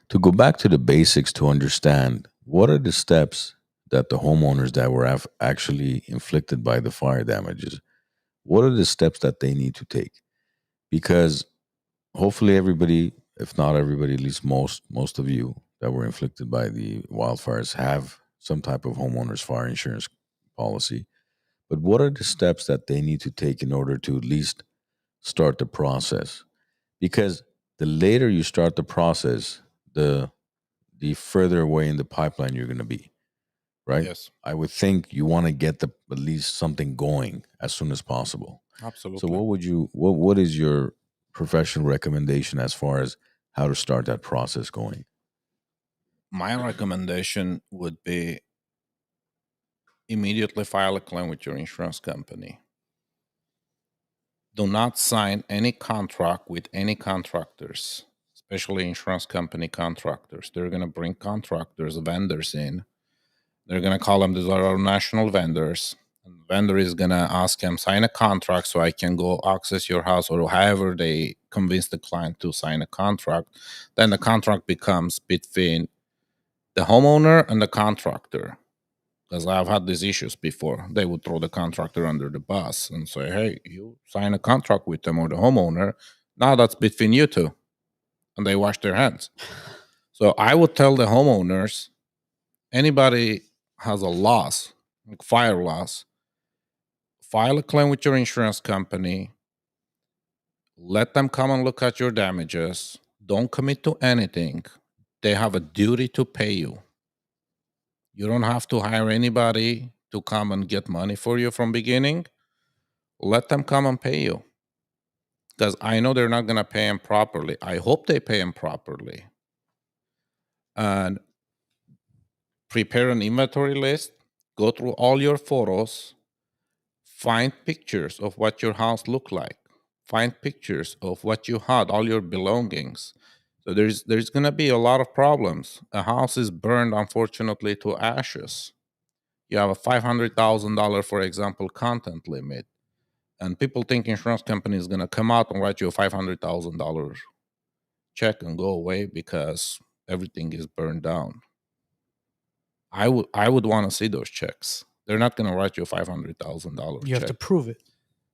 to go back to the basics to understand what are the steps that the homeowners that were actually inflicted by the fire damages, what are the steps that they need to take? Because hopefully everybody, if not everybody, at least most of you that were inflicted by the wildfires have some type of homeowners fire insurance policy. But what are the steps that they need to take in order to at least start the process? Because the later you start the process, the further away in the pipeline you're going to be, right? Yes, I would think you want to get at least something going as soon as possible. absolutely. So what is your professional recommendation as far as how to start that process going? My recommendation would be immediately file a claim with your insurance company. Do not sign any contract with any contractors, especially insurance company contractors. They're going to bring contractors, vendors in. They're going to call them, these are our national vendors. And the vendor is going to ask him, sign a contract so I can go access your house, or however they convince the client to sign a contract. Then the contract becomes between the homeowner and the contractor. Because I've had these issues before. They would throw the contractor under the bus and say, hey, you sign a contract with them or the homeowner. Now that's between you two. And they wash their hands. So I would tell the homeowners, anybody has a loss, like fire loss, file a claim with your insurance company. Let them come and look at your damages. Don't commit to anything. They have a duty to pay you. You don't have to hire anybody to come and get money for you from beginning. Let them come and pay you. Because I know they're not going to pay him properly. I hope they pay him properly. And prepare an inventory list. Go through all your photos. Find pictures of what your house looked like. Find pictures of what you had, all your belongings. So there's going to be a lot of problems. A house is burned, unfortunately, to ashes. You have a $500,000, for example, content limit. And people think insurance company is going to come out and write you a $500,000 check and go away because everything is burned down. I would want to see those checks. They're not going to write you a $500,000 you have check. to prove it.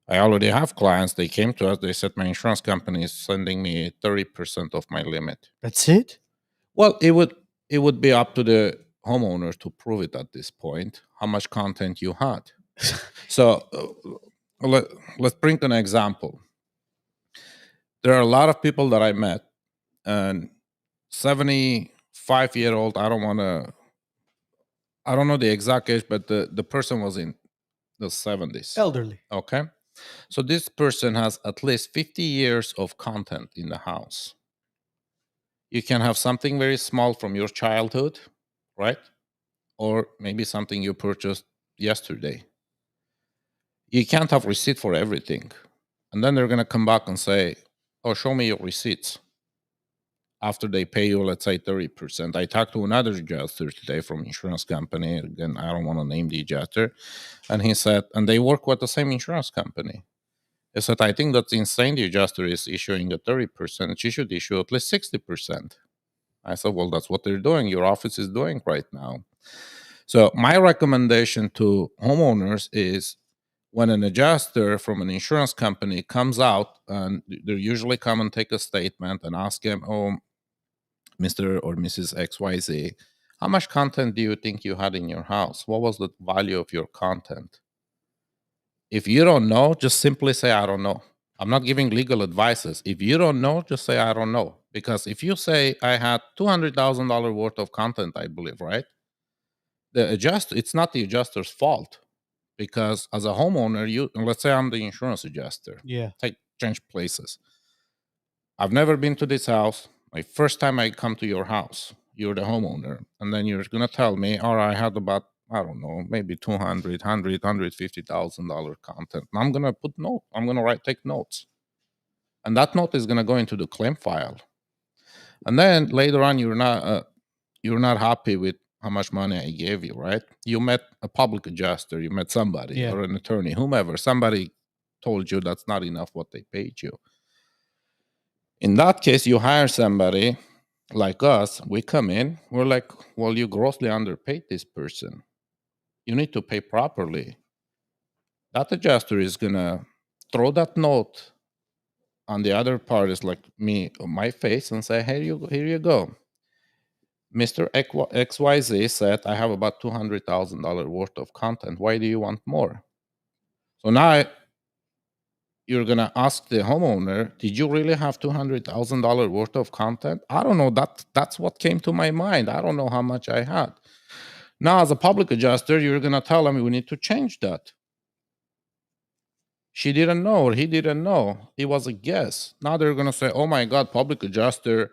I already have clients. They came to us. They said my insurance company is sending me 30% of my limit. That's it? Well, it would be up to the homeowner to prove it at this point, how much content you had. So let's bring an example. There are a lot of people that I met, and 75-year-old, I don't know the exact age, but the person was in the 70s. Elderly. Okay. So this person has at least 50 years of content in the house. You can have something very small from your childhood, right? Or maybe something you purchased yesterday. You can't have receipt for everything. And then they're going to come back and say, oh, show me your receipts. After they pay you, let's say 30%. I talked to another adjuster today from insurance company. Again, I don't want to name the adjuster. And he said, and they work with the same insurance company. He said, I think that's insane. The adjuster is issuing a 30%. She should issue at least 60%. I said, well, that's what they're doing. Your office is doing right now. So my recommendation to homeowners is when an adjuster from an insurance company comes out, and they usually come and take a statement and ask him, oh, Mr. or Mrs. XYZ, how much content do you think you had in your house? What was the value of your content? If you don't know, just simply say, I don't know. I'm not giving legal advices. If you don't know, just say, I don't know. Because if you say, I had $200,000 worth of content, I believe, right? It's not the adjuster's fault. Because as a homeowner, let's say I'm the insurance adjuster. Yeah. Change places. I've never been to this house. My first time I come to your house, you're the homeowner. And then you're going to tell me, all right, I had about, I don't know, maybe $150,000 content. And I'm going to put note. I'm going to take notes. And that note is going to go into the claim file. And then later on, you're not happy with how much money I gave you, right? You met a public adjuster, you met somebody or an attorney, whomever. Somebody told you that's not enough what they paid you. In that case, you hire somebody like us. We come in, we're like, well, you grossly underpaid this person. You need to pay properly. That adjuster is going to throw that note on the other parties like me on my face and say, here you go. Mr. XYZ said, I have about $200,000 worth of content. Why do you want more? So now you're going to ask the homeowner, did you really have $200,000 worth of content? I don't know. That's what came to my mind. I don't know how much I had. Now, as a public adjuster, you're going to tell them we need to change that. She didn't know or he didn't know. It was a guess. Now they're going to say, oh my God, public adjuster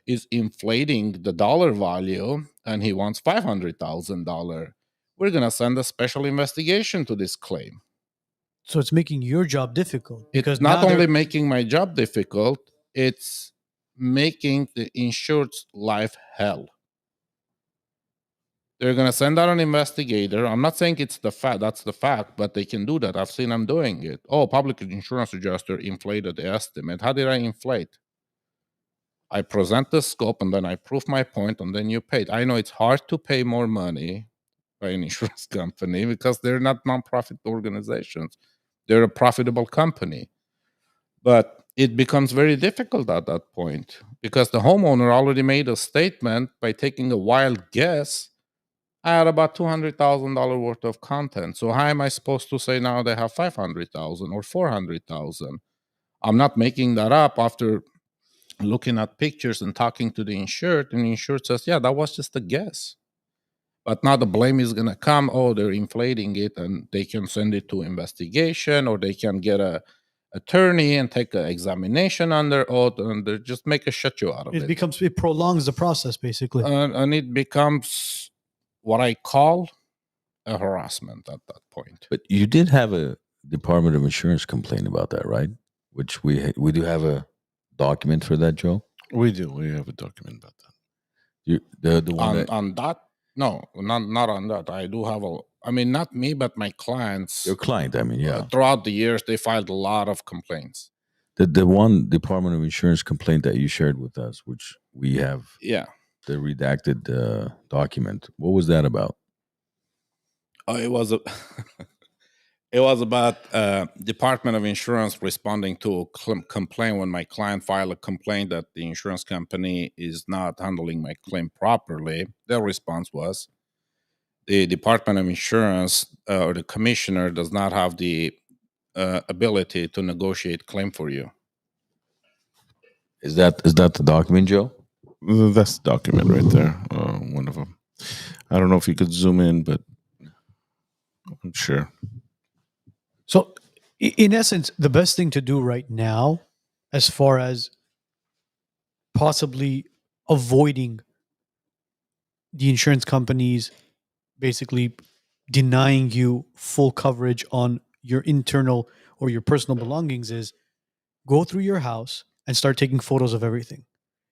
is inflating the dollar value and he wants $500,000. We're going to send a special investigation to this claim. So it's making your job difficult. It's not only making my job difficult, it's making the insured's life hell. They're going to send out an investigator. I'm not saying it's that's the fact, but they can do that. I've seen them doing it. Oh, public insurance adjuster inflated the estimate. How did I inflate? I present the scope and then I prove my point and then you paid. I know it's hard to pay more money by an insurance company because they're not nonprofit organizations. They're a profitable company. But it becomes very difficult at that point because the homeowner already made a statement by taking a wild guess. I had about $200,000 worth of content. So how am I supposed to say now they have 500,000 or 400,000? I'm not making that up after looking at pictures and talking to the insured, and the insured says, yeah, that was just a guess. But now the blame is going to come, oh, they're inflating it, and they can send it to investigation, or they can get a attorney and take an examination under oath, and they just make a shut you out of it. It prolongs the process, basically. And it becomes what I call a harassment at that point. But you did have a Department of Insurance complaint about that, right? Which we do have a document for that, Joe? We do. We have a document about that. The one on that? No, not on that. I do have not me, but my clients. Your client, yeah. Throughout the years, they filed a lot of complaints. The one Department of Insurance complaint that you shared with us, which we have the redacted document. What was that about? It was It was about Department of Insurance responding to a complaint when my client filed a complaint that the insurance company is not handling my claim properly. Their response was the Department of Insurance or the commissioner does not have the ability to negotiate claim for you. Is that the document, Joe? That's the document right there. One of them. I don't know if you could zoom in, but I'm sure. So, in essence, the best thing to do right now, as far as possibly avoiding the insurance companies basically denying you full coverage on your internal or your personal belongings, is go through your house and start taking photos of everything.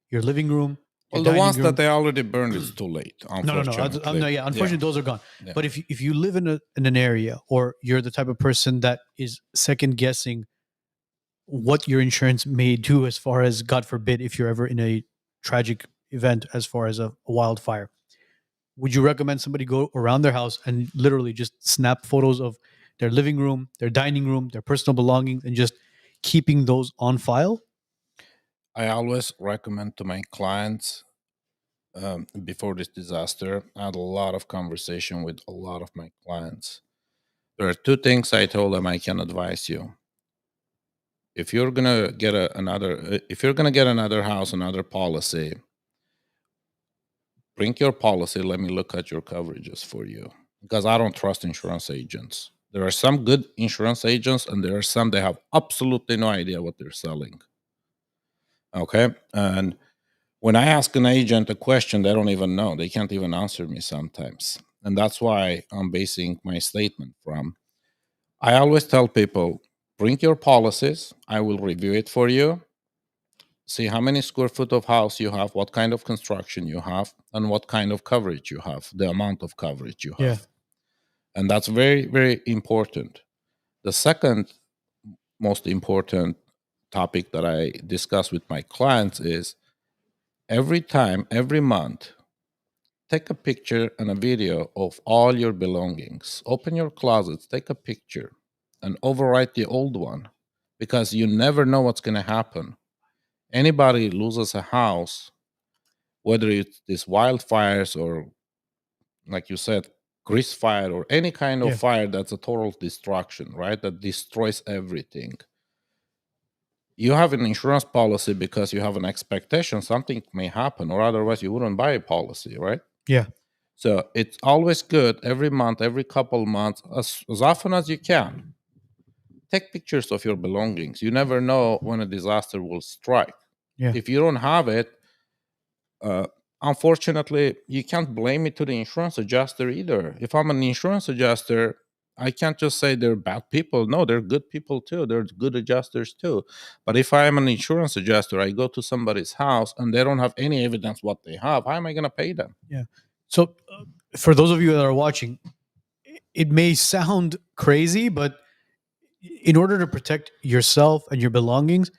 Your living room. Well, your the dining ones room. that they already burned is too late. No. Unfortunately. Yeah, unfortunately, those are gone. Yeah. But if you live in an area, or you're the type of person that is second guessing what your insurance may do, as far as, God forbid, if you're ever in a tragic event as far as a wildfire, would you recommend somebody go around their house and literally just snap photos of their living room, their dining room, their personal belongings, and just keeping those on file? I always recommend to my clients before this disaster. I had a lot of conversation with a lot of my clients. There are two things I told them I can advise you. If you're gonna get another house, another policy, bring your policy. Let me look at your coverages for you, because I don't trust insurance agents. There are some good insurance agents, and there are some that have absolutely no idea what they're selling. Okay, and when I ask an agent a question, they don't even know. They can't even answer me sometimes. And that's why I'm basing my statement from. I always tell people, bring your policies. I will review it for you. See how many square foot of house you have, what kind of construction you have, and what kind of coverage you have, the amount of coverage you have. Yeah. And that's very, very important. The second most important topic that I discuss with my clients is every month, take a picture and a video of all your belongings. Open your closets, take a picture, and overwrite the old one, because you never know what's going to happen. Anybody loses a house, whether it's these wildfires or, like you said, grease fire or any kind of fire that's a total destruction, right? That destroys everything. You have an insurance policy because you have an expectation something may happen, or otherwise you wouldn't buy a policy, right? Yeah. So it's always good every month, every couple months, as often as you can, take pictures of your belongings. You never know when a disaster will strike. Yeah. If you don't have it, unfortunately, you can't blame it to the insurance adjuster either. If I'm an insurance adjuster, I can't just say they're bad people. No, they're good people too. They're good adjusters too. But if I am an insurance adjuster, I go to somebody's house and they don't have any evidence what they have, how am I going to pay them? Yeah. So, for those of you that are watching, it may sound crazy, but in order to protect yourself and your belongings,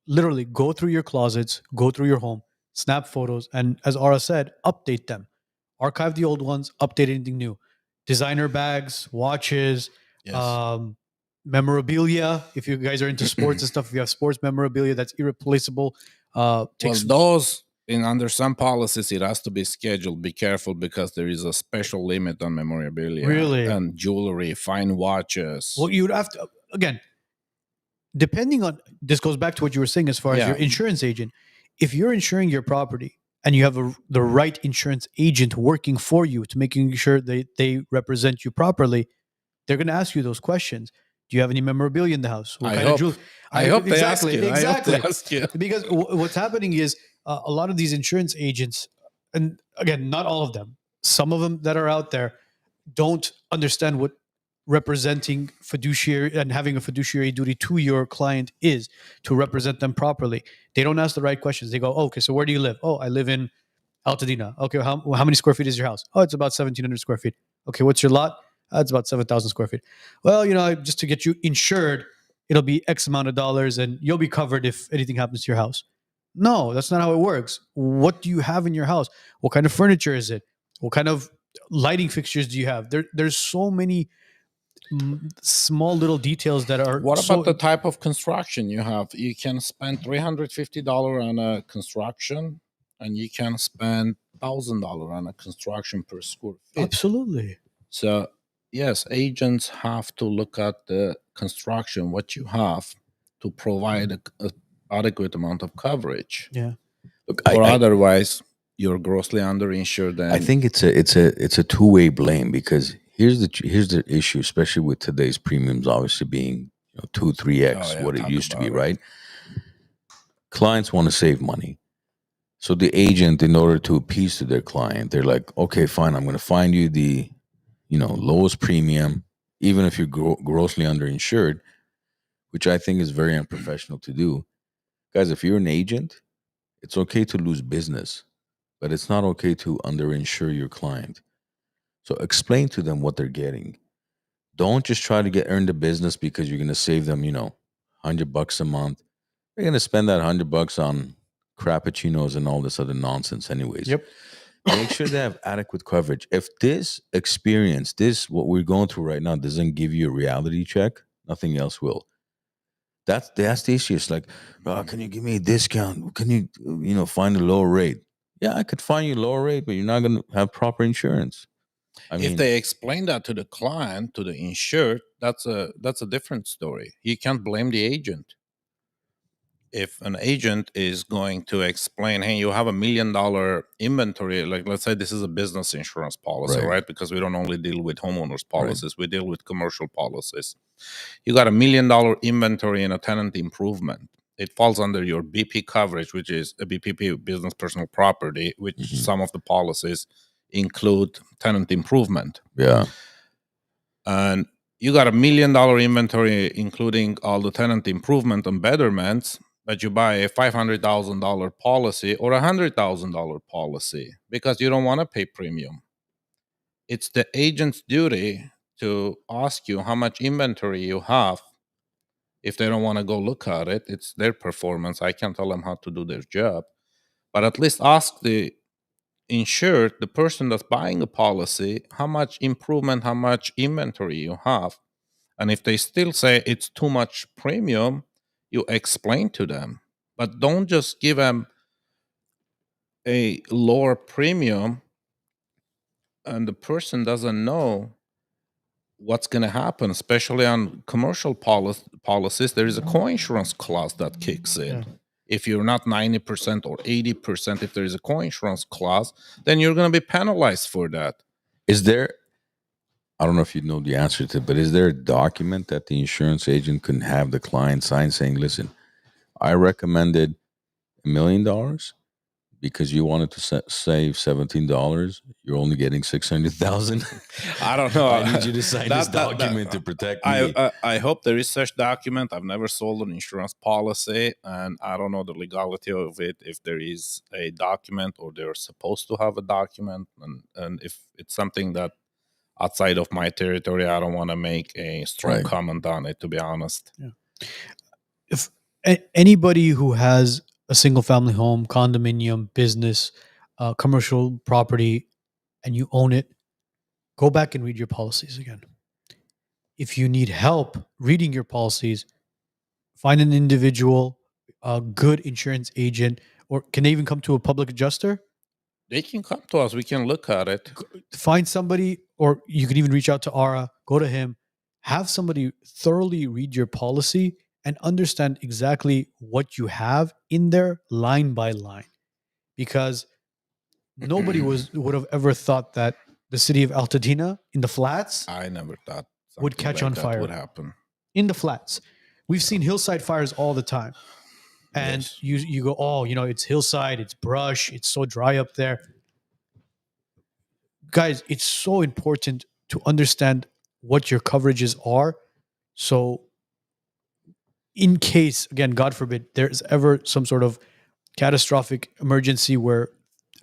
literally go through your closets, go through your home, snap photos, and, as Ara said, update them. Archive the old ones, update anything new. Designer bags, watches, memorabilia. If you guys are into sports and stuff, if you have sports memorabilia that's irreplaceable, those under some policies it has to be scheduled. Be careful, because there is a special limit on memorabilia. Really? And jewelry, fine watches. Well, you would have to, again, depending on, this goes back to what you were saying as far as your insurance agent. If you're insuring your property and you have the right insurance agent working for you to making sure they represent you properly, they're going to ask you those questions. Do you have any memorabilia in the house? I hope they ask you. Exactly. Because what's happening is a lot of these insurance agents, and again, not all of them, some of them that are out there don't understand what representing fiduciary and having a fiduciary duty to your client is, to represent them properly. They don't ask the right questions. They go, okay, so where do you live? Oh, I live in Altadena. Okay, how many square feet is your house? Oh, it's about 1,700 square feet. Okay, what's your lot? It's about 7,000 square feet. Well, just to get you insured, it'll be X amount of dollars and you'll be covered if anything happens to your house. No, that's not how it works. What do you have in your house? What kind of furniture is it? What kind of lighting fixtures do you have? There's so many small little details that are What so about the type of construction you have? You can spend $350 on a construction, and you can spend $1,000 on a construction per square feet. absolutely. So yes, agents have to look at the construction, what you have, to provide a adequate amount of coverage. Yeah. Look, Or otherwise, you're grossly underinsured. I think it's a two-way blame, because here's the issue, especially with today's premiums obviously being 2-3x what it used to be, right? Clients want to save money. So the agent, in order to appease to their client, they're like, okay, fine, I'm going to find you the lowest premium, even if you're grossly underinsured, which I think is very unprofessional to do. Guys, if you're an agent, it's okay to lose business, but it's not okay to underinsure your client. So explain to them what they're getting. Don't just try to earn the business because you're going to save them, $100 a month. They're going to spend that $100 on crappuccinos and all this other nonsense anyways. Yep. Make sure they have adequate coverage. If this experience, what we're going through right now, doesn't give you a reality check, nothing else will. That's the issue. It's like, can you give me a discount? Can you, find a lower rate? Yeah, I could find you a lower rate, but you're not going to have proper insurance. If they explain that to the client, to the insured, that's a different story. You can't blame the agent. If an agent is going to explain, hey, you have $1 million inventory, like let's say this is a business insurance policy, right? Because we don't only deal with homeowners policies, we deal with commercial policies. You got $1 million inventory in a tenant improvement. It falls under your BP coverage, which is a BPP, business personal property, which some of the policies include tenant improvement. Yeah. And you got $1 million inventory, including all the tenant improvement and betterments, but you buy a $500,000 policy or a $100,000 policy because you don't want to pay premium. It's the agent's duty to ask you how much inventory you have. If they don't want to go look at it, it's their performance. I can't tell them how to do their job. But at least ask the insured, the person that's buying a policy, how much improvement, how much inventory you have. And if they still say it's too much premium, you explain to them. But don't just give them a lower premium and the person doesn't know what's going to happen, especially on commercial policies. There is a co-insurance clause that kicks in. Yeah. If you're not 90% or 80%, if there is a co-insurance clause, then you're going to be penalized for that. Is there, I don't know if you know the answer to it, but is there a document that the insurance agent can have the client sign saying, listen, I recommended $1 million because you wanted to save $17, you're only getting $600,000. I don't know. I need you to sign this document to protect me. I hope there is such document. I've never sold an insurance policy, and I don't know the legality of it. If there is a document, or they're supposed to have a document, and if it's something that outside of my territory, I don't want to make a strong comment on it. To be honest, if anybody who has a single family home, condominium, business, commercial property, and you own it, go back and read your policies again. If you need help reading your policies, find an individual, a good insurance agent, or can they even come to a public adjuster? They can come to us. We can look at it. Find somebody, or you can even reach out to Ara, go to him, have somebody thoroughly read your policy and understand exactly what you have in there line by line. Because nobody would have ever thought that the city of Altadena in the flats, I never thought would catch on fire. Would happen in the flats. We've seen hillside fires all the time. And you go, oh, it's hillside, it's brush, it's so dry up there. Guys, it's so important to understand what your coverages are. So in case, again, God forbid, there's ever some sort of catastrophic emergency where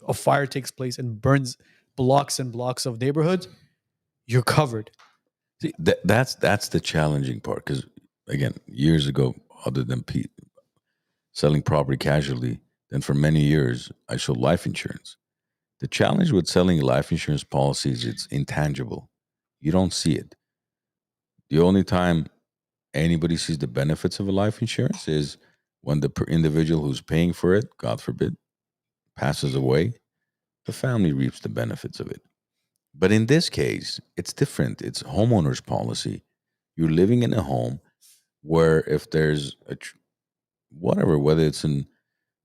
a fire takes place and burns blocks and blocks of neighborhoods, you're covered. See, that's the challenging part. Because, again, years ago, other than selling property casualty, then for many years, I sold life insurance. The challenge with selling life insurance policies, it's intangible. You don't see it. The only time anybody sees the benefits of a life insurance is when the individual who's paying for it, God forbid, passes away. The family reaps the benefits of it. But in this case, it's different. It's homeowners policy. You're living in a home where if there's whatever, whether it's in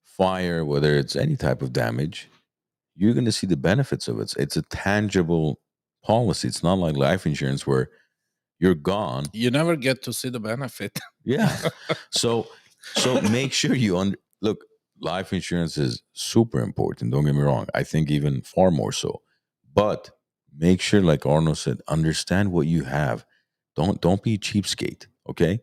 fire, whether it's any type of damage, you're going to see the benefits of it. It's a tangible policy. It's not like life insurance where you're gone. You never get to see the benefit. Yeah. So make sure you look. Life insurance is super important. Don't get me wrong. I think even far more so. But make sure, like Arno said, understand what you have. Don't be a cheapskate. Okay.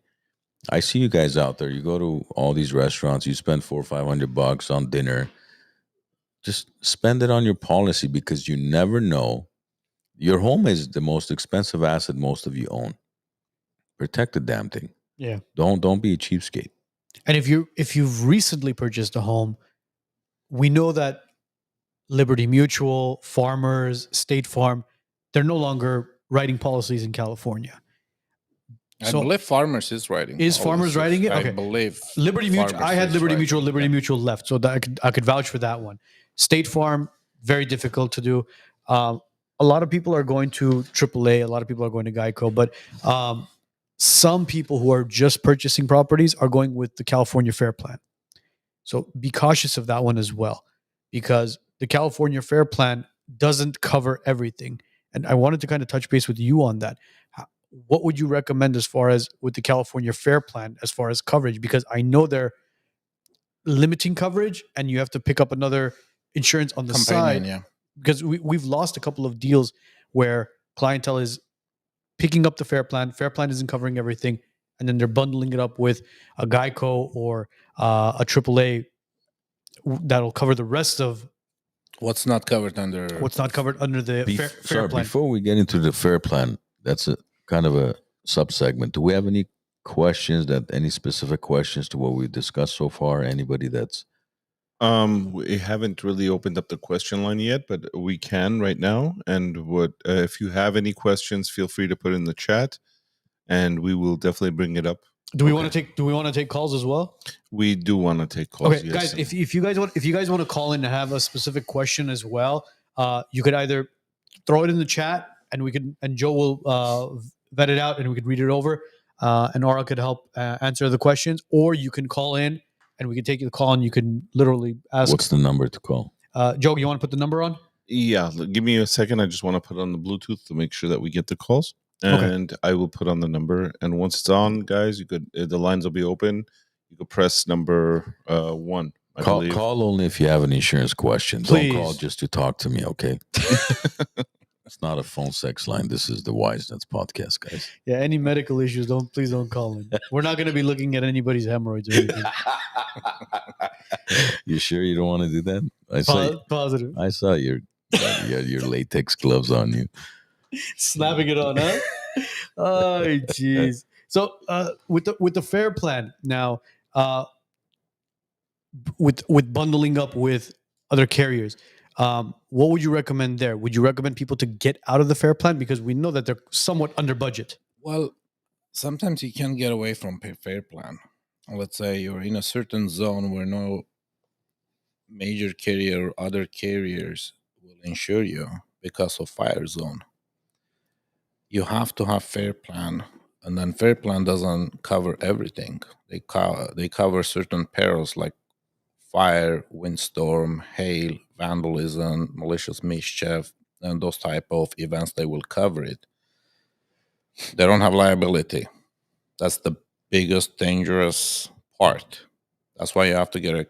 I see you guys out there. You go to all these restaurants. You spend $400-500 on dinner. Just spend it on your policy because you never know. Your home is the most expensive asset most of you own. Protect the damn thing. Yeah. Don't be a cheapskate. And if you've recently purchased a home, we know that Liberty Mutual, Farmers, State Farm, they're no longer writing policies in California. I believe Farmers is writing. Is Farmers writing it? Okay. I believe Liberty Mutual. I had Liberty Mutual. Liberty Mutual left, so that I could vouch for that one. State Farm, very difficult to do. A lot of people are going to AAA. A lot of people are going to Geico, but some people who are just purchasing properties are going with the California Fair Plan. So be cautious of that one as well, because the California Fair Plan doesn't cover everything. And I wanted to kind of touch base with you on that. What would you recommend as far as with the California Fair Plan, as far as coverage? Because I know they're limiting coverage and you have to pick up another insurance on the side. Yeah. Because we've lost a couple of deals where clientele is picking up the Fair Plan. Fair Plan isn't covering everything. And then they're bundling it up with a Geico or a AAA that'll cover the rest of what's not covered under the fair plan. Before we get into the Fair Plan, that's a kind of a sub-segment. Do we have any any specific questions to what we've discussed so far? Anybody that's we haven't really opened up the question line yet, but we can right now. And if you have any questions, feel free to put in the chat, and we will definitely bring it up. Do we want to take calls as well? We do want to take calls. Okay, yes. Guys, if you guys want to call in and have a specific question as well, you could either throw it in the chat, and Joe will vet it out, and we could read it over, and Aura could help answer the questions, or you can call in, and we can take the call, and you can literally ask. What's the number to call? Joe, you want to put the number on? Yeah, give me a second. I just want to put on the Bluetooth to make sure that we get the calls. And I will put on the number. And once it's on, guys, you could the lines will be open. You could press number 1. Call only if you have an insurance question. Please. Don't call just to talk to me, okay? It's not a phone sex line. This is the WiseNuts Podcast, guys. Yeah, any medical issues, please don't call in. We're not going to be looking at anybody's hemorrhoids or anything. You sure you don't want to do that? Positive. I saw your latex gloves on you. Snapping it on, huh? Oh, jeez. So, with the Fair Plan now, with bundling up with other carriers, what would you recommend there? Would you recommend people to get out of the Fair Plan because we know that they're somewhat under budget? Well, sometimes you can get away from Fair Plan. Let's say you're in a certain zone where no major carrier or other carriers will insure you because of fire zone. You have to have Fair Plan, and then Fair Plan doesn't cover everything. They cover certain perils like fire, windstorm, hail, vandalism, malicious mischief, and those type of events. They will cover it. They don't have liability. That's the biggest dangerous part. That's why you have to get a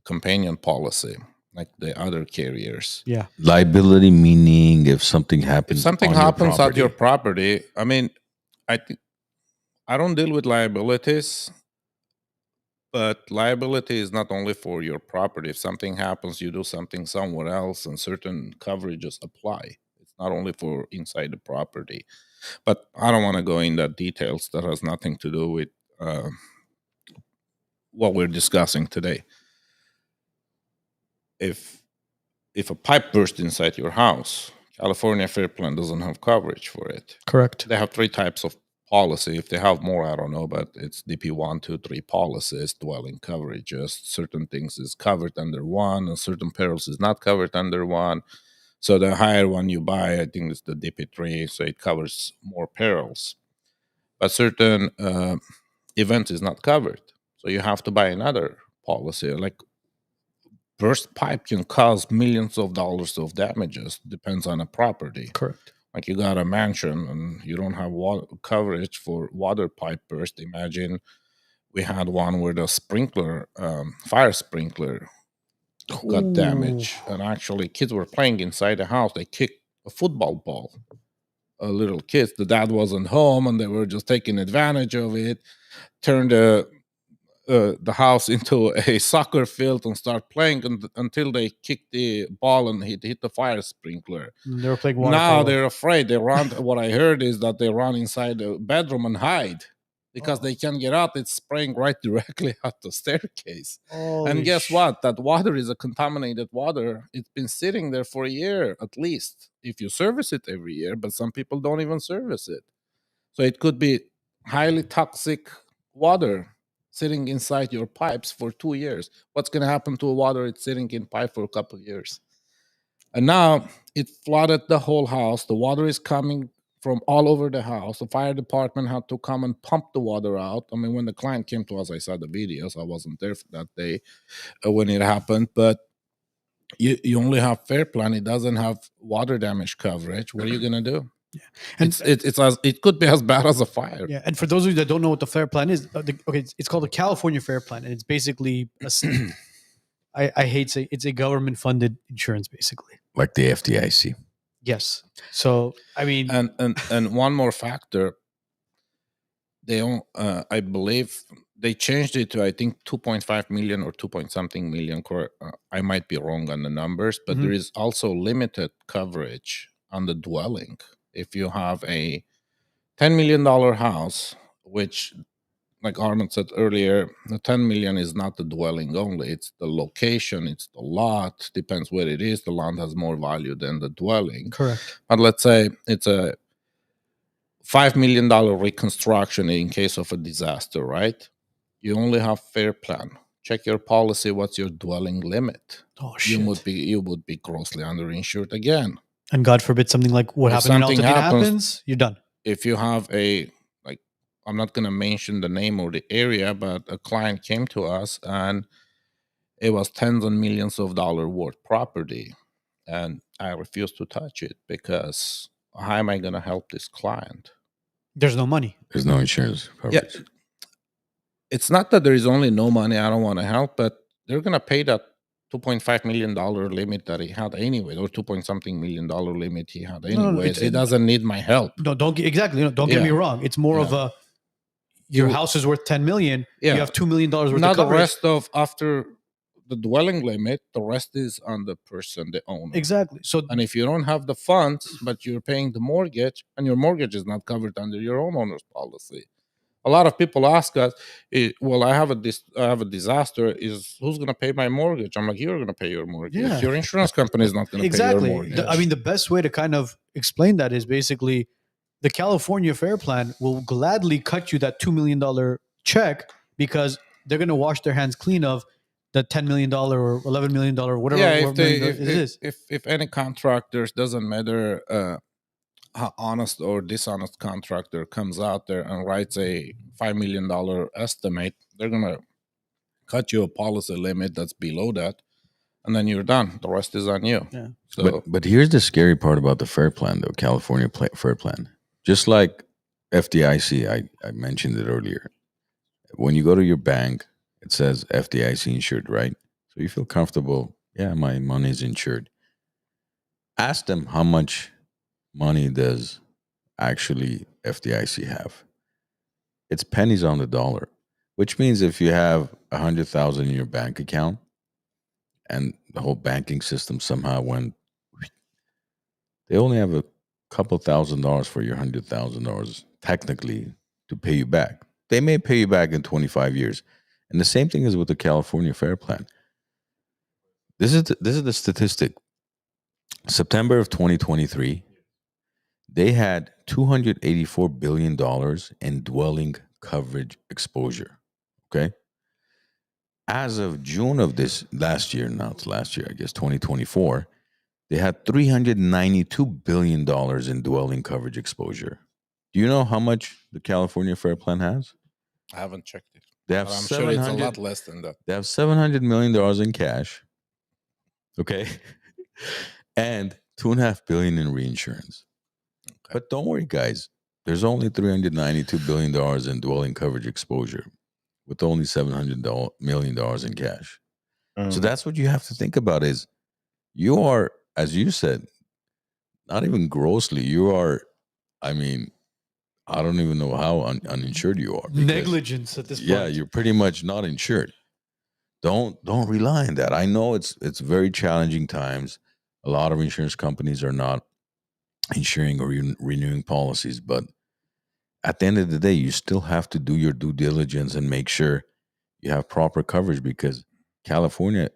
companion policy like the other carriers. Yeah. Liability meaning if something happens at your property. I mean, I don't deal with liabilities, but liability is not only for your property. If something happens, you do something somewhere else, and certain coverages apply. It's not only for inside the property. But I don't want to go into details. That has nothing to do with what we're discussing today. If a pipe bursts inside your house, California Fair Plan doesn't have coverage for it. Correct. They have 3 types of policy. If they have more, I don't know, but it's DP 1, 2, 3 policies, dwelling coverages. Certain things is covered under one, and certain perils is not covered under one. So the higher one you buy, I think it's the DP3, so it covers more perils. But certain events is not covered, so you have to buy another policy. Like burst pipe can cause millions of dollars of damages. Depends on a property. Correct. Like you got a mansion and you don't have water coverage for water pipe burst. Imagine we had one where the sprinkler, fire sprinkler, got damaged, and actually kids were playing inside the house. They kicked a football ball. Little kids. The dad wasn't home, and they were just taking advantage of it. Turned the house into a soccer field and start playing until they kicked the ball and hit the fire sprinkler. They were playing water Now polo. they're afraid. They run. What I heard is that they run inside the bedroom and hide because they can't get out. It's spraying right directly at the staircase. And guess what? That water is a contaminated water. It's been sitting there for a year at least, if you service it every year, but some people don't even service it. So it could be highly toxic water sitting inside your pipes for 2 years. What's going to happen to water it's sitting in pipe for a couple of years? And now it flooded the whole house. The water is coming from all over the house. The fire department had to come and pump the water out. I mean, when the client came to us, I saw the videos. I wasn't there for that day when it happened. But you only have fair plan. It doesn't have water damage coverage. What are you going to do? Yeah. And it could be as bad as a fire. Yeah, and for those of you that don't know what the FAIR plan is, it's called the California FAIR plan, and it's basically I hate say it's a government funded insurance, basically. Like the FDIC. Yes. So I mean, and one more factor, they don't. I believe they changed it to I think 2.5 million or 2 point something million. I might be wrong on the numbers, but there is also limited coverage on the dwelling. If you have a $10 million house, which, like Armand said earlier, the 10 million is not the dwelling only. It's the location, it's the lot, depends where it is. The land has more value than the dwelling. correct. But let's say it's a $5 million reconstruction in case of a disaster, right? You only have fair plan. Check your policy. What's your dwelling limit? Oh shit! You would be grossly underinsured again. And God forbid something like what If happened in something Altadena happens- happens, you're done. If you have I'm not going to mention the name or the area, but a client came to us and it was tens of millions of dollars worth property. And I refused to touch it because how am I going to help this client? There's no money. There's no insurance coverage. Yeah. It's not that there is only no money. I don't want to help, but they're going to pay that $2.5 million limit that he had anyway, or $2 million limit he had anyways. He doesn't need my help. No, don't get me wrong. It's more of a your house is worth 10 million. Yeah. You have $2 million worth Now of the coverage. rest of after the dwelling limit, the rest is on the person, the owner. Exactly. So And if you don't have the funds, but you're paying the mortgage, and your mortgage is not covered under your homeowner's policy. A lot of people ask us, "Well, I have a disaster. Is who's going to pay my mortgage?" I'm like, "You're going to pay your mortgage. Yeah. Your insurance company is not going to exactly. pay your mortgage." I mean, the best way to kind of explain that is basically the California FAIR plan will gladly cut you that $2 million check because they're going to wash their hands clean of the $10 million or $11 million or whatever. Yeah, whatever it is. if any contractors, doesn't matter how honest or dishonest contractor comes out there and writes a $5 million estimate, they're gonna cut you a policy limit that's below that, and then you're done. The rest is on you. Yeah. So But here's the scary part about the FAIR plan, though, California FAIR plan. Just like FDIC, I mentioned it earlier. When you go to your bank, it says FDIC insured, right? So you feel comfortable. Yeah, my money is insured. Ask them how much money does actually FDIC have. It's pennies on the dollar, which means if you have 100,000 in your bank account and the whole banking system somehow went, they only have a couple $1,000s for your $100,000 technically to pay you back. They may pay you back in 25 years. And the same thing is with the California FAIR plan. This is the statistic. September of 2023, They had $284 billion in dwelling coverage exposure. Okay. As of June of this last year, now it's last year, I guess 2024, they had $392 billion in dwelling coverage exposure. Do you know how much the California Fair Plan has? I haven't checked it. They have But I'm sure it's a 700 lot less than that. They have $700 million in cash. Okay. And $2.5 billion in reinsurance. Okay. But don't worry, guys. There's only $392 billion in dwelling coverage exposure with only $700 million in cash. So that's what you have to think about is you are, as you said, not even grossly, you are, I mean, I don't even know how uninsured you are. because- Negligence at this point. Yeah, you're pretty much not insured. Don't rely on that. I know it's very challenging times. A lot of insurance companies are not insuring or renewing policies, but at the end of the day, you still have to do your due diligence and make sure you have proper coverage because California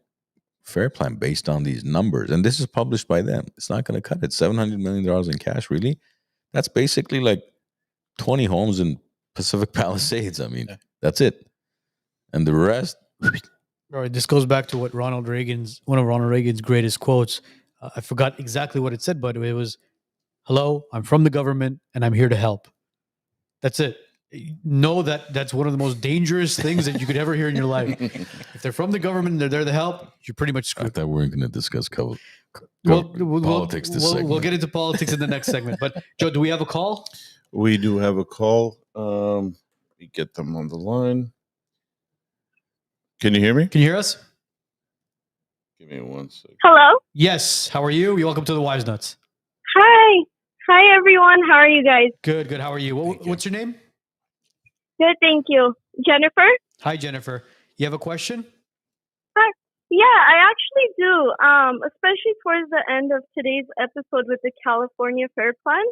Fair Plan based on these numbers, and this is published by them. It's not going to cut it. $700 million in cash, really? That's basically like 20 homes in Pacific Palisades. I mean, Yeah. that's it. And the rest, All right, this goes back to what one of Ronald Reagan's greatest quotes. I forgot exactly what it said, but it was, "Hello, I'm from the government and I'm here to help." That's it. Know that that's one of the most dangerous things that you could ever hear in your life. If they're from the government and they're there to help, you're pretty much I screwed. thought we weren't going to discuss politics this We'll segment. get into politics in the next segment. But Joe, do we have a call? We do have a call. We get them on the line. Can you hear me? Can you hear us? Give me 1 second. Hello. Yes. How are you? You're welcome to the WiseNuts. Hi. Hi, everyone. How are you guys? Good. How are you? Thank you. What's your name? Good, thank you. Jennifer? Hi, Jennifer. You have a question? Yeah, I actually do. Especially towards the end of today's episode with the California Fair Plan.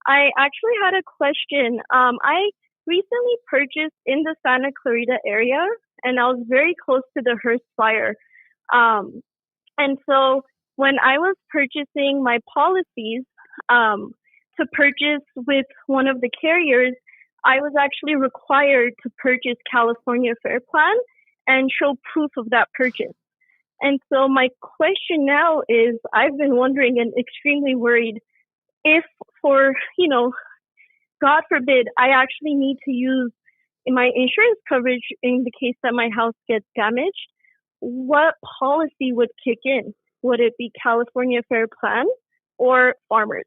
I actually had a question. I recently purchased in the Santa Clarita area, and I was very close to the Hearst fire. And so when I was purchasing my policies to purchase with one of the carriers, I was actually required to purchase California Fair Plan and show proof of that purchase. And so my question now is, I've been wondering and extremely worried if for, God forbid, I actually need to use my insurance coverage in the case that my house gets damaged, what policy would kick in? Would it be California Fair Plan or Farmers?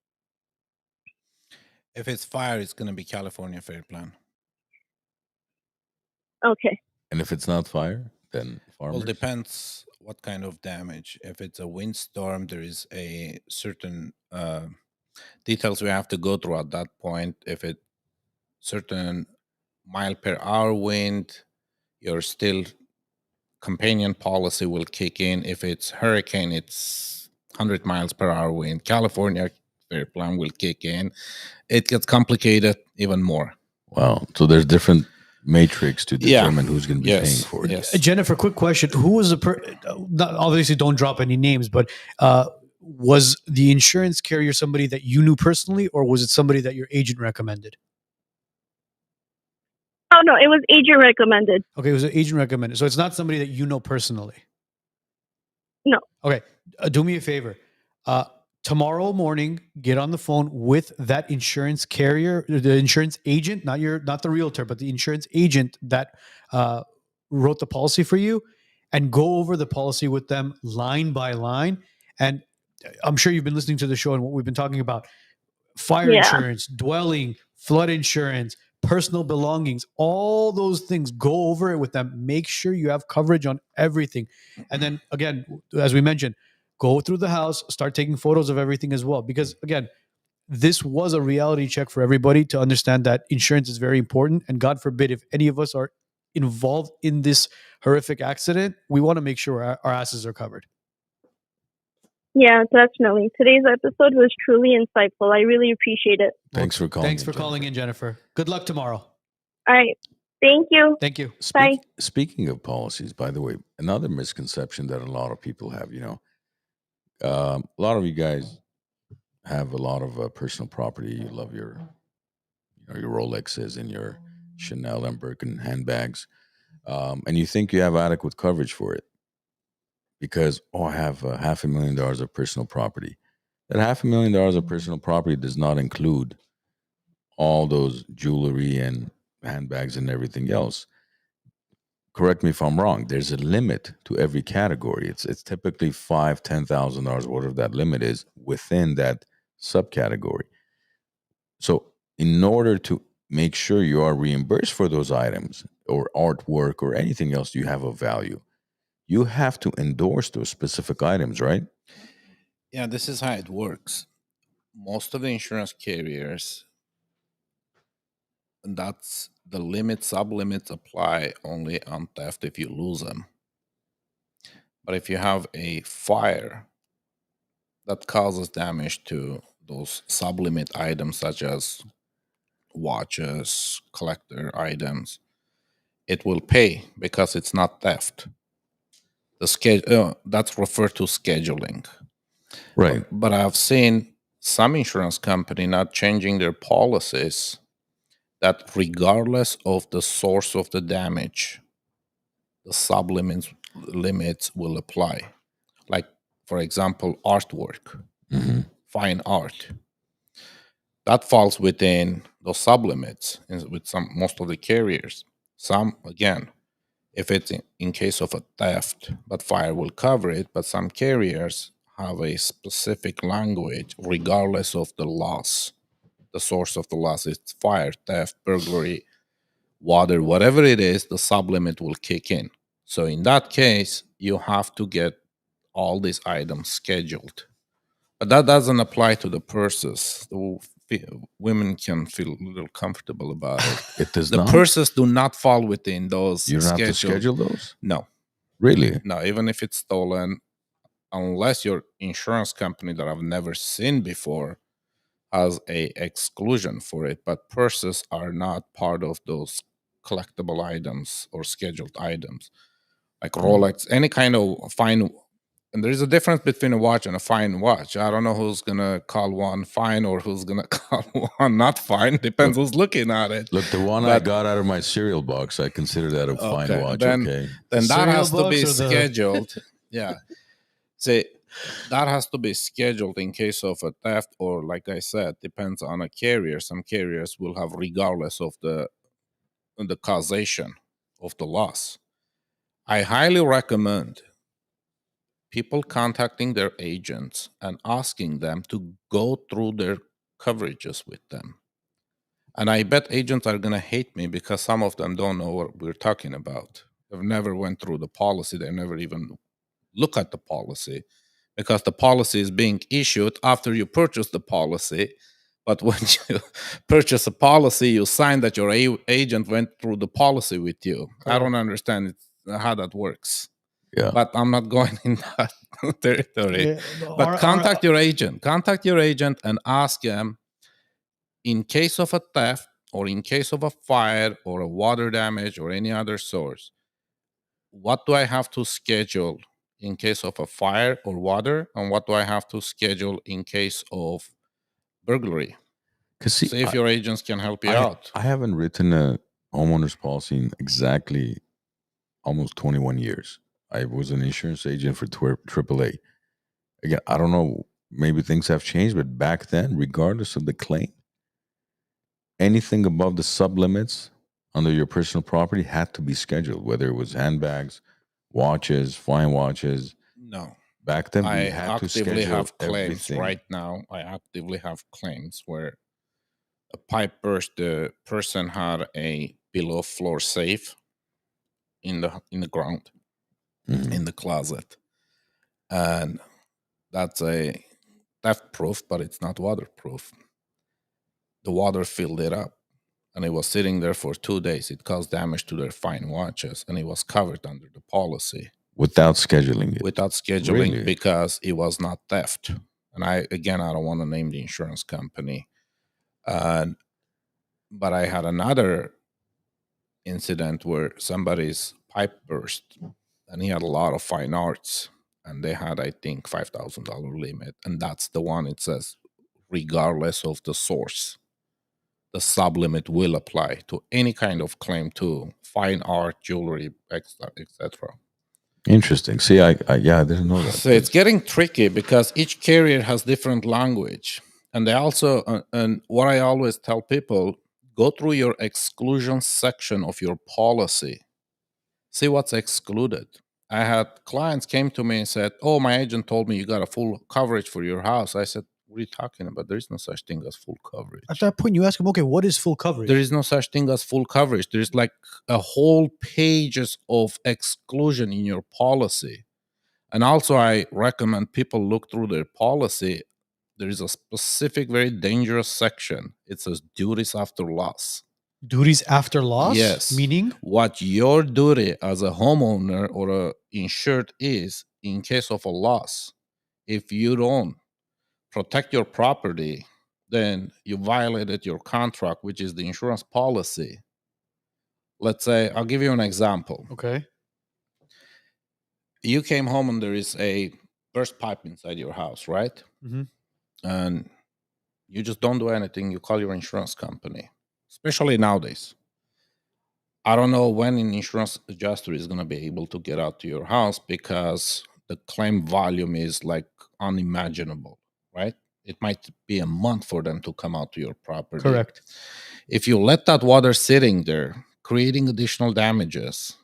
If it's fire, it's going to be California Fair Plan. Okay. And if it's not fire, then farmers. Well, depends what kind of damage. If it's a windstorm, there is a certain details we have to go through at that point. If it certain mile per hour wind, your still companion policy will kick in. If it's hurricane, it's 100 miles per hour wind. California Fair Plan will kick in. It gets complicated even more. Wow. So there's different matrix to determine who's going to be paying for it. Yes. Jennifer, quick question. Who was obviously don't drop any names, but was the insurance carrier somebody that you knew personally, or was it somebody that your agent recommended? Oh, no, it was agent recommended. Okay, it was an agent recommended. So it's not somebody that you know personally? No. Okay, do me a favor. Tomorrow morning, get on the phone with that insurance carrier, the insurance agent, not the realtor, but the insurance agent that wrote the policy for you, and go over the policy with them line by line. And I'm sure you've been listening to the show and what we've been talking about: fire insurance, dwelling, flood insurance, personal belongings, all those things. Go over it with them. Make sure you have coverage on everything. And then again, as we mentioned, go through the house, start taking photos of everything as well. Because again, this was a reality check for everybody to understand that insurance is very important. And God forbid, if any of us are involved in this horrific accident, we want to make sure our asses are covered. Yeah, definitely. Today's episode was truly insightful. I really appreciate it. Thanks for calling. Thanks for calling in, Jennifer. Good luck tomorrow. All right. Thank you. Thank you. Bye. Speaking of policies, by the way, another misconception that a lot of people have, a lot of you guys have a lot of personal property. You love your Rolexes and your Chanel and Birkin handbags, and you think you have adequate coverage for it because I have $500,000 of personal property. That $500,000 of personal property does not include all those jewelry and handbags and everything else. Correct me if I'm wrong. There's a limit to every category. It's typically $5,000, $10,000, whatever that limit is within that subcategory. So, in order to make sure you are reimbursed for those items or artwork or anything else you have of value, you have to endorse those specific items, right? Yeah, this is how it works. Most of the insurance carriers, and that's the limit, sublimits apply only on theft if you lose them. But if you have a fire that causes damage to those sublimit items, such as watches, collector items, it will pay because it's not theft. That's referred to scheduling. Right. But I've seen some insurance company not changing their policies that regardless of the source of the damage, the limits will apply. Like, for example, artwork, fine art. That falls within those sublimits with most of the carriers. Some, again, if it's in case of a theft, but fire will cover it. But some carriers have a specific language regardless of the loss. The source of the loss is fire, theft, burglary, water, whatever it is, the sublimit will kick in. So in that case, you have to get all these items scheduled. But that doesn't apply to the purses. Women can feel a little comfortable about it. It does The not. purses do not fall within those. You don't have to schedule those? No, Really? no. Even if it's stolen, unless your insurance company that I've never seen before has a exclusion for it. But purses are not part of those collectible items or scheduled items, like Rolex, any kind of fine. And there's a difference between a watch and a fine watch. I don't know who's gonna call one fine or who's gonna call one not fine. Depends who's looking at it. Look, the one I got out of my cereal box, I consider that a fine watch. Then that Cereal has to be box or the- scheduled. Yeah. See, that has to be scheduled in case of a theft, or like I said, depends on a carrier. Some carriers will have regardless of the causation of the loss. I highly recommend people contacting their agents and asking them to go through their coverages with them. And I bet agents are going to hate me because some of them don't know what we're talking about. They've never went through the policy. They never even look at the policy, because the policy is being issued after you purchase the policy. But when you purchase a policy, you sign that your agent went through the policy with you. I don't understand how that works. Yeah. But I'm not going in that territory. Yeah, But contact your agent. Contact your agent and ask them, in case of a theft or in case of a fire or a water damage or any other source, what do I have to schedule in case of a fire or water, and what do I have to schedule in case of burglary? See if your agents can help you out. I haven't written a homeowner's policy in exactly almost 21 years. I was an insurance agent for AAA. Again, I don't know, maybe things have changed, but back then, regardless of the claim, anything above the sublimits under your personal property had to be scheduled, whether it was handbags, watches, fine watches. No. Back then, I we had to schedule actively have claims everything. right now. I actively have claims where a pipe burst, the person had a below floor safe in the ground, in the closet, and that's a theft proof, but it's not waterproof. The water filled it up, and it was sitting there for 2 days. It caused damage to their fine watches, and it was covered under the policy Without scheduling it. without scheduling. Really? Because it was not theft. And I don't want to name the insurance company, but I had another incident where somebody's pipe burst, and he had a lot of fine arts, and they had, I think, $5,000 limit, and that's the one it says regardless of the source. The sublimit will apply to any kind of claim to fine art, jewelry, etc. Interesting. See, I didn't know that. So it's getting tricky because each carrier has different language. And they also, and what I always tell people, go through your exclusion section of your policy. See what's excluded. I had clients came to me and said, oh, my agent told me you got a full coverage for your house. I said, what are you talking about? There is no such thing as full coverage. At that point, you ask him, okay, what is full coverage? There is no such thing as full coverage. There's like a whole pages of exclusion in your policy. And also I recommend people look through their policy. There is a specific, very dangerous section. It says duties after loss. Duties after loss? Yes. Meaning? What your duty as a homeowner or a insured is in case of a loss. If you don't protect your property, then you violated your contract, which is the insurance policy. Let's say, I'll give you an example. Okay. You came home and there is a burst pipe inside your house, right? Mm-hmm. And you just don't do anything. You call your insurance company, especially nowadays. I don't know when an insurance adjuster is going to be able to get out to your house because the claim volume is like unimaginable, right? It might be a month for them to come out to your property. Correct. If you let that water sitting there, creating additional damages,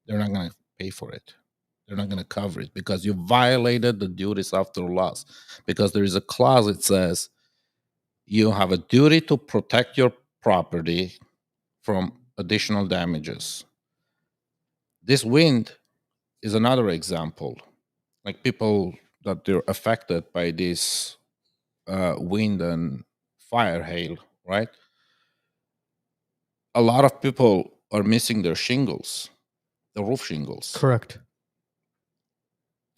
they're not going to pay for it. They're not going to cover it because you violated the duties after loss. Because there is a clause that says you have a duty to protect your property from additional damages. This wind is another example. Like people that they're affected by this wind and fire, hail, right? A lot of people are missing their shingles, the roof shingles. Correct.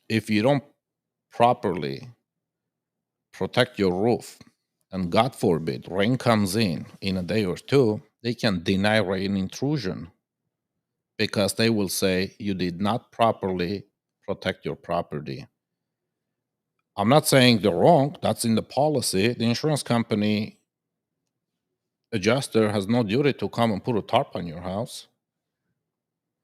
If you don't properly protect your roof, and God forbid, rain comes in a day or two, they can deny rain intrusion because they will say you did not properly protect your property. I'm not saying they're wrong. That's in the policy. The insurance company adjuster has no duty to come and put a tarp on your house.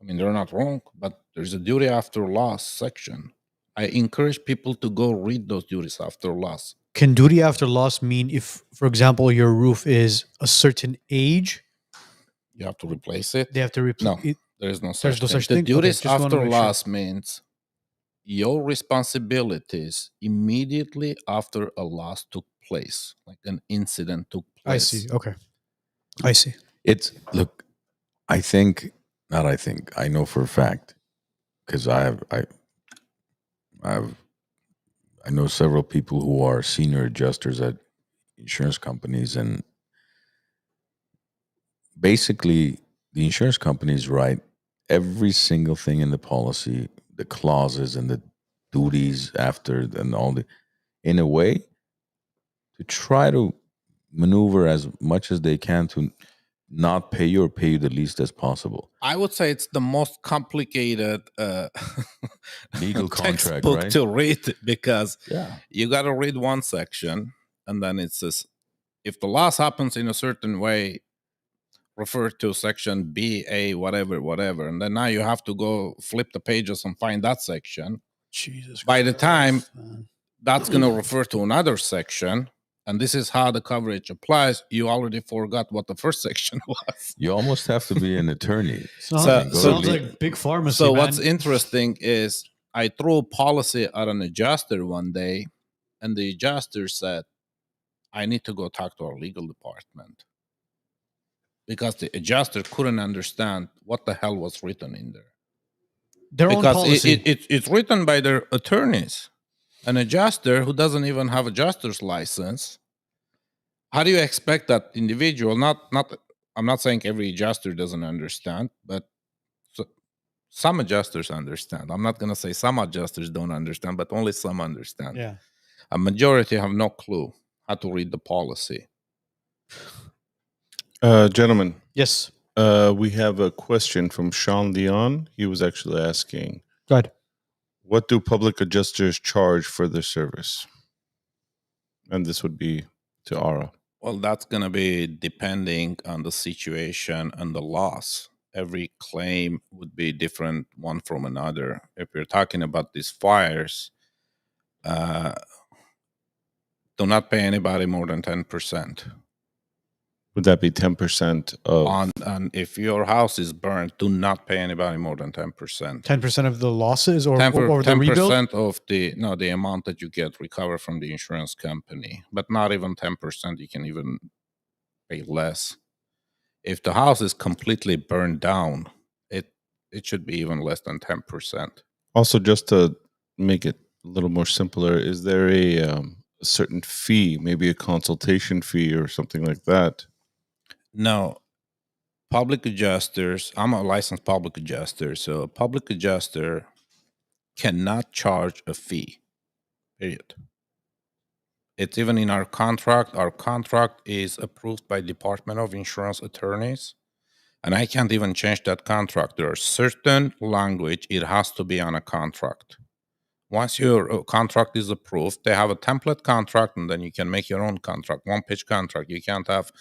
I mean, they're not wrong, but there's a duty after loss section. I encourage people to go read those duties after loss. Can duty after loss mean if, for example, your roof is a certain age, You have to replace it? they have to replace No, it? there is no such There's no thing. such The thing? Okay, duties just wanna after make sure. loss means your responsibilities immediately after a loss took place, like an incident took place. I see. Okay. I see. Look, I know for a fact, because I know several people who are senior adjusters at insurance companies, and basically the insurance companies write every single thing in the policy, the clauses and the duties after, and all in a way to try to maneuver as much as they can to not pay you or pay you the least as possible. I would say it's the most complicated Legal contract, textbook right? to read because Yeah. you got to read one section and then it says if the loss happens in a certain way, refer to section B, A, whatever. And then now you have to go flip the pages and find that section. Jesus By the time Christ, man. that's going to refer to another section, and this is how the coverage applies, you already forgot what the first section was. You almost have to be an attorney. Sounds like big pharmacy. So man. what's interesting is I threw a policy at an adjuster one day, and the adjuster said, I need to go talk to our legal department. Because the adjuster couldn't understand what the hell was written in there. their own Because policy? it's written by their attorneys. An adjuster who doesn't even have adjuster's license, how do you expect that individual, I'm not saying every adjuster doesn't understand, but some adjusters understand. I'm not going to say some adjusters don't understand, but only some understand. Yeah. A majority have no clue how to read the policy. Gentlemen, Yes. we have a question from Sean Leon. He was actually asking, Go ahead. what do public adjusters charge for their service? And this would be to Ara. Well, that's going to be depending on the situation and the loss. Every claim would be different one from another. If you're talking about these fires, do not pay anybody more than 10%. Would that be 10% of? On if your house is burned, do not pay anybody more than 10%. 10% of the losses, or 10%, the rebuild? 10% of the amount that you get recovered from the insurance company, but not even 10%. You can even pay less. If the house is completely burned down, it should be even less than 10%. Also, just to make it a little more simpler, is there a certain fee, maybe a consultation fee or something like that? No. Public adjusters, I'm a licensed public adjuster, so a public adjuster cannot charge a fee, period. It's even in our contract. Our contract is approved by Department of Insurance attorneys, and I can't even change that contract. There are certain language, it has to be on a contract. Once your contract is approved, they have a template contract, and then you can make your own contract, one-page contract. You can't have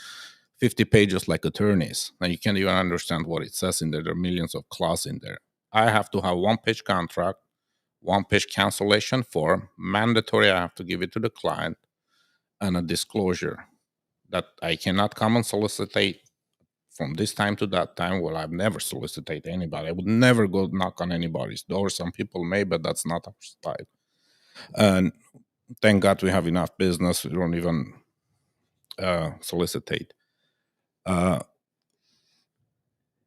50 pages like attorneys. And you can't even understand what it says in there. There are millions of clauses in there. I have to have one-page contract, one-page cancellation form, mandatory. I have to give it to the client, and a disclosure that I cannot come and solicitate from this time to that time. Well, I've never solicited anybody. I would never go knock on anybody's door. Some people may, but that's not our style. And thank God we have enough business. We don't even solicitate.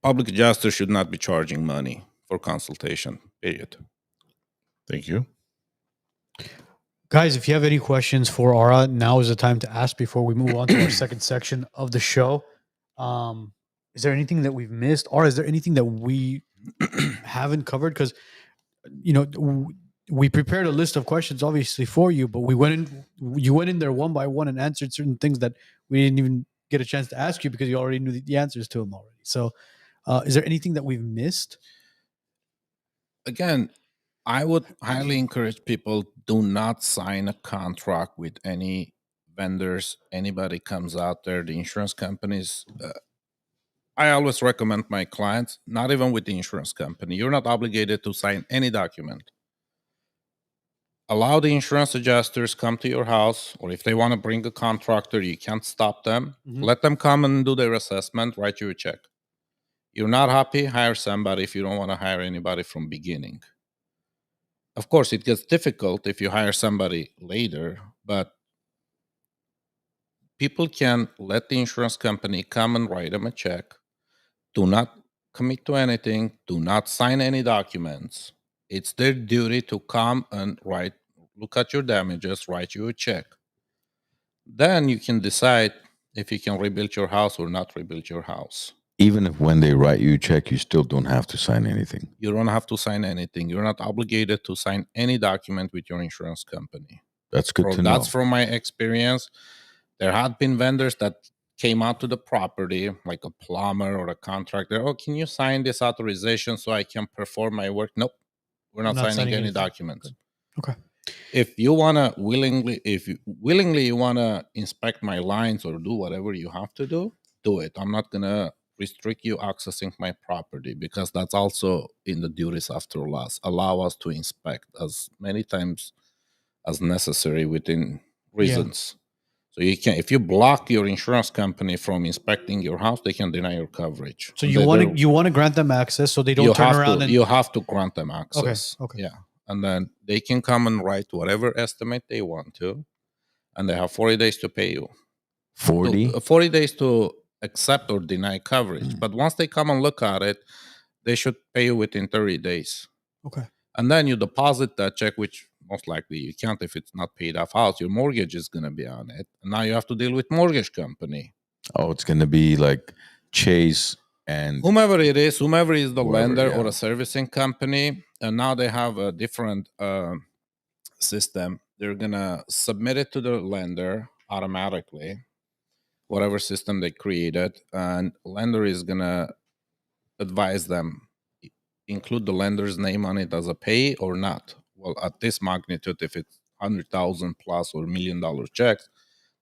Public adjuster should not be charging money for consultation, period. Thank you. Guys, if you have any questions for Ara, now is the time to ask before we move on to our second section of the show. Is there anything that we've missed? Or is there anything that we haven't covered? Because, we prepared a list of questions, obviously, for you, but you went in there one by one and answered certain things that we didn't even get a chance to ask you because you already knew the answers to them already. So is there anything that we've missed? Again, I would highly encourage people, do not sign a contract with any vendors. Anybody comes out there, the insurance companies. I always recommend my clients, not even with the insurance company, you're not obligated to sign any document. Allow the insurance adjusters come to your house, or if they want to bring a contractor, you can't stop them. Mhm. Let them come and do their assessment, write you a check. You're not happy, hire somebody if you don't want to hire anybody from beginning. Of course, it gets difficult if you hire somebody later, but people can let the insurance company come and write them a check. Do not commit to anything. Do not sign any documents. It's their duty to come and look at your damages, write you a check. Then you can decide if you can rebuild your house or not rebuild your house. Even if when they write you a check, you still don't have to sign anything. You don't have to sign anything. You're not obligated to sign any document with your insurance company. That's good to know. That's from my experience. There had been vendors that came out to the property, like a plumber or a contractor. Oh, can you sign this authorization so I can perform my work? Nope. We're not signing any anything. documents. Okay. If you want to willingly you want to inspect my lines or do whatever you have to do it. I'm not going to restrict you accessing my property, because that's also in the duties after loss. Allow us to inspect as many times as necessary within reasons. So you can, if you block your insurance company from inspecting your house, they can deny your coverage. So you want to grant them access so they don't turn around and you have to grant them access. Okay. Yeah. And then they can come and write whatever estimate they want to, and they have 40 days to pay you. 40 days to accept or deny coverage. But once they come and look at it, they should pay you within 30 days. Okay. And then you deposit that check, which most likely you can't if it's not paid off house. Your mortgage is going to be on it. And now you have to deal with mortgage company. Oh, it's going to be like Chase and whomever it is, whomever is the Whoever, lender yeah. or a servicing company. And now they have a different system. They're going to submit it to the lender automatically, whatever system they created. And lender is going to advise them, include the lender's name on it as a pay or not. Well, at this magnitude, if it's 100,000 plus or $1 million checks,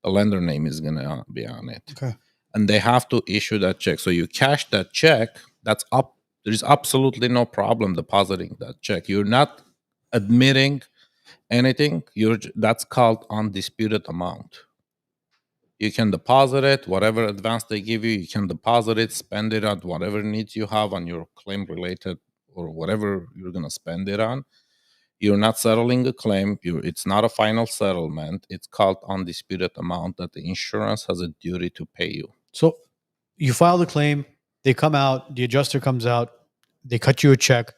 The lender name is going to be on it. Okay. And they have to issue that check. So you cash that check, that's up. There's absolutely no problem depositing that check. You're not admitting anything. That's called undisputed amount. You can deposit it, whatever advance they give you can deposit it, spend it on whatever needs you have on your claim related or whatever you're going to spend it on. You're not settling a claim. It's not a final settlement. It's called undisputed amount that the insurance has a duty to pay you. So you file the claim, they come out, the adjuster comes out, they cut you a check.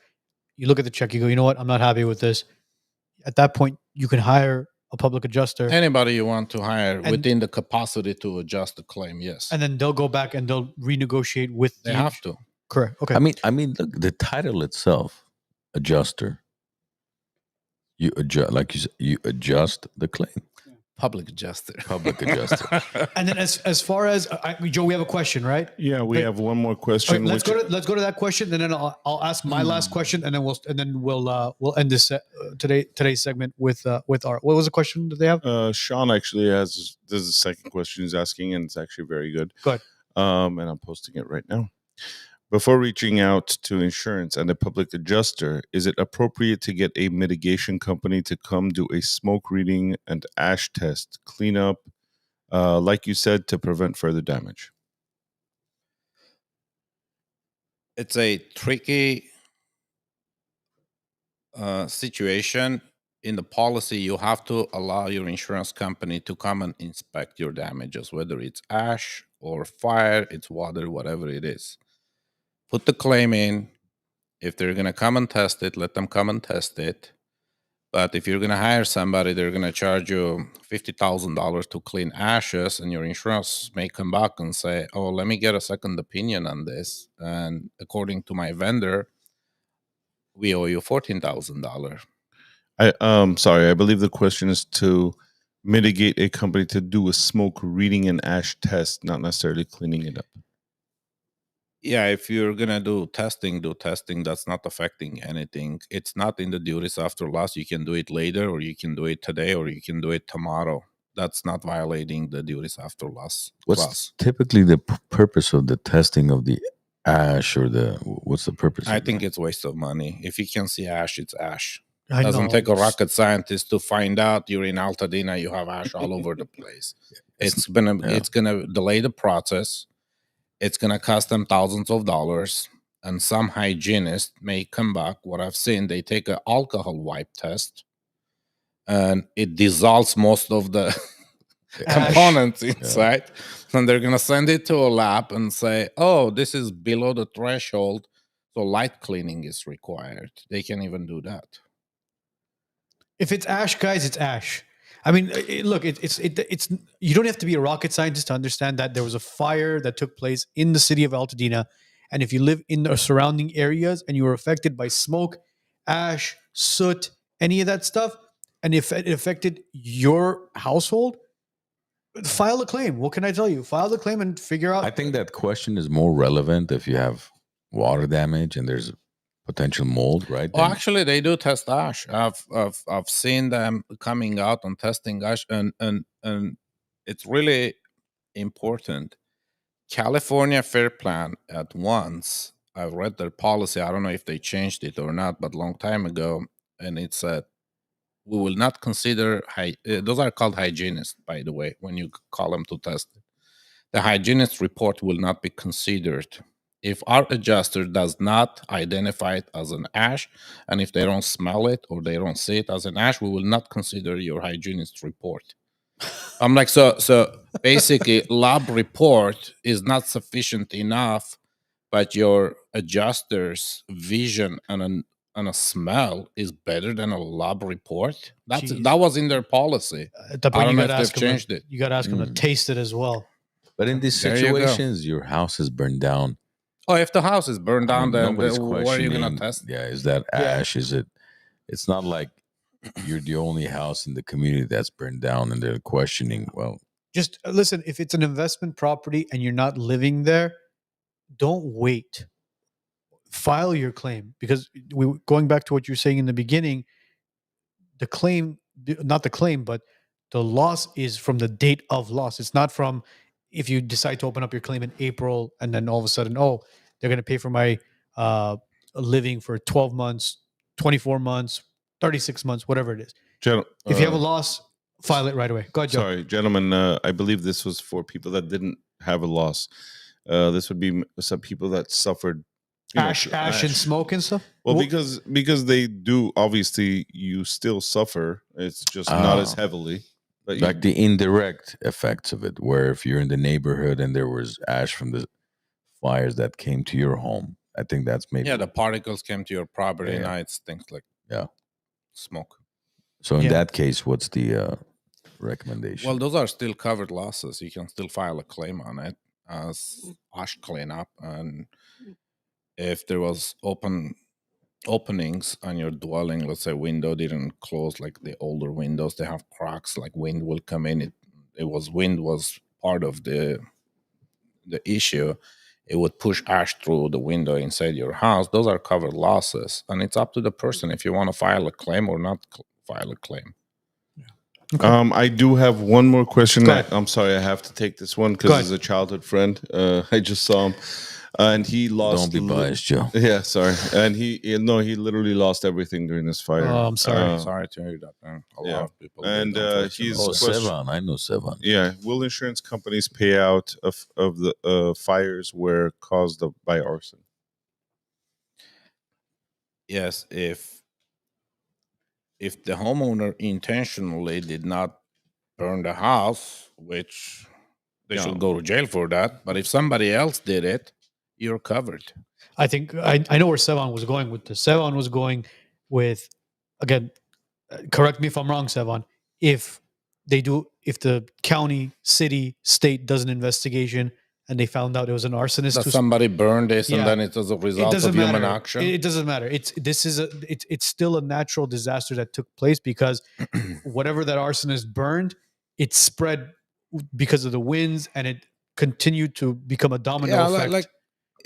You look at the check, you go, you know what? I'm not happy with this. At that point, you can hire a public adjuster. Anybody you want to hire within the capacity to adjust the claim, yes. And then they'll go back and they'll renegotiate with They have to. Correct. Okay. I mean, look, the title itself, adjuster. You adjust, like you said, you adjust the claim. Public adjuster. Public adjuster. And then as far as Joe, we have a question, right? Yeah, we have one more Okay, question. let's go to that question, and then I'll ask my last question, and then we'll end this today's segment with our what was the question that they have? Sean actually has this is the second question he's asking, and it's actually very good. Go ahead. And I'm posting it right now. Before reaching out to insurance and a public adjuster, is it appropriate to get a mitigation company to come do a smoke reading and ash test cleanup, like you said, to prevent further damage? It's a tricky situation. In the policy, you have to allow your insurance company to come and inspect your damages, whether it's ash or fire, it's water, whatever it is. Put the claim in. If they're going to come and test it, let them come and test it. But if you're going to hire somebody, they're going to charge you $50,000 to clean ashes, and your insurance may come back and say, oh, let me get a second opinion on this. And according to my vendor, we owe you $14,000. Sorry, I believe the question is to mitigate a company to do a smoke reading and ash test, not necessarily cleaning it up. Yeah, if you're going to do testing. That's not affecting anything. It's not in the duties after loss. You can do it later, or you can do it today, or you can do it tomorrow. That's not violating the duties after loss. What's typically the purpose of the testing of the ash, or what's the purpose? I think it's waste of money. If you can see ash, it's ash. I Doesn't know. take a rocket scientist to find out you're in Altadena, you have ash all over the place. It's gonna delay the process. It's gonna cost them thousands of dollars. And some hygienist may come back. What I've seen, they take an alcohol wipe test, and it dissolves most of the components inside. And they're gonna send it to a lab and say, "Oh, this is below the threshold, so light cleaning is required." They can even do that. If it's ash, guys, it's ash. I mean, look, it's you don't have to be a rocket scientist to understand that there was a fire that took place in the city of Altadena, and if you live in the surrounding areas and you were affected by smoke, ash, soot, any of that stuff, and if it affected your household, file a claim. What can I tell you? File the claim and figure out. I think that question is more relevant if you have water damage and there's potential mold, right? Well, actually, they do test ash. I've seen them coming out and testing ash, and it's really important. California Fair Plan at once, I read their policy. I don't know if they changed it or not, but a long time ago, and it said we will not consider those are called hygienists, by the way, when you call them to test it. The hygienist report will not be considered if our adjuster does not identify it as an ash, and if they don't smell it or they don't see it as an ash, we will not consider your hygienist report. I'm like, so basically, lab report is not sufficient enough, but your adjuster's vision and a smell is better than a lab report. That was in their policy. At that I point, don't you know got to if ask they've them. changed it. You got to ask them to taste it as well. But in these There you go. situations, your house is burned down. Oh, if the house is burned down, then Nobody's where are you going questioning, to test? yeah, is that ash? Is it? It's not like you're the only house in the community that's burned down, and they're questioning. Well, Just listen, if it's an investment property and you're not living there, don't wait. File your claim, because going back to what you're saying in the beginning, the the loss is from the date of loss. It's not from if you decide to open up your claim in April and then all of a sudden, oh, they're going to pay for my living for 12 months, 24 months, 36 months, whatever it is. If you have a loss, file it right away. Go ahead, Joe. Sorry, gentlemen. I believe this was for people that didn't have a loss. This would be some people that suffered ash and smoke and stuff. Well, because they do. Obviously, you still suffer. It's just not as heavily. But like the indirect effects of it, where if you're in the neighborhood and there was ash from the fires that came to your home, I think that's maybe the particles came to your property. Yeah. Now it's things like smoke. So in that case, what's the recommendation? Well, those are still covered losses. You can still file a claim on it as ash cleanup, and if there was openings on your dwelling, let's say window didn't close, like the older windows, they have cracks, like wind will come in. Wind was part of the issue. It would push ash through the window inside your house. Those are covered losses, and it's up to the person if you want to file a claim or not file a claim. Okay. I do have one more question. I'm sorry, I have to take this one because he's a childhood friend. I just saw him, and he lost. Don't be biased, Joe. Yeah, sorry. And he literally lost everything during this fire. Oh, I'm sorry. Sorry to hear that, man. A lot of people. And he's Sevan. I know Sevan. Yeah, will insurance companies pay out of the fires were caused by arson? Yes, if the homeowner intentionally did not burn the house, which they should go to jail for that. But if somebody else did it, you're covered. I think I know where Sevan was going with this. Sevan was going with, again, correct me if I'm wrong, Sevan. If the county, city, state does an investigation and they found out it was an arsonist, that somebody burned this and then it was a result of human action. It doesn't matter. It's still a natural disaster that took place because whatever that arsonist burned, it spread because of the winds and it continued to become a domino effect. Like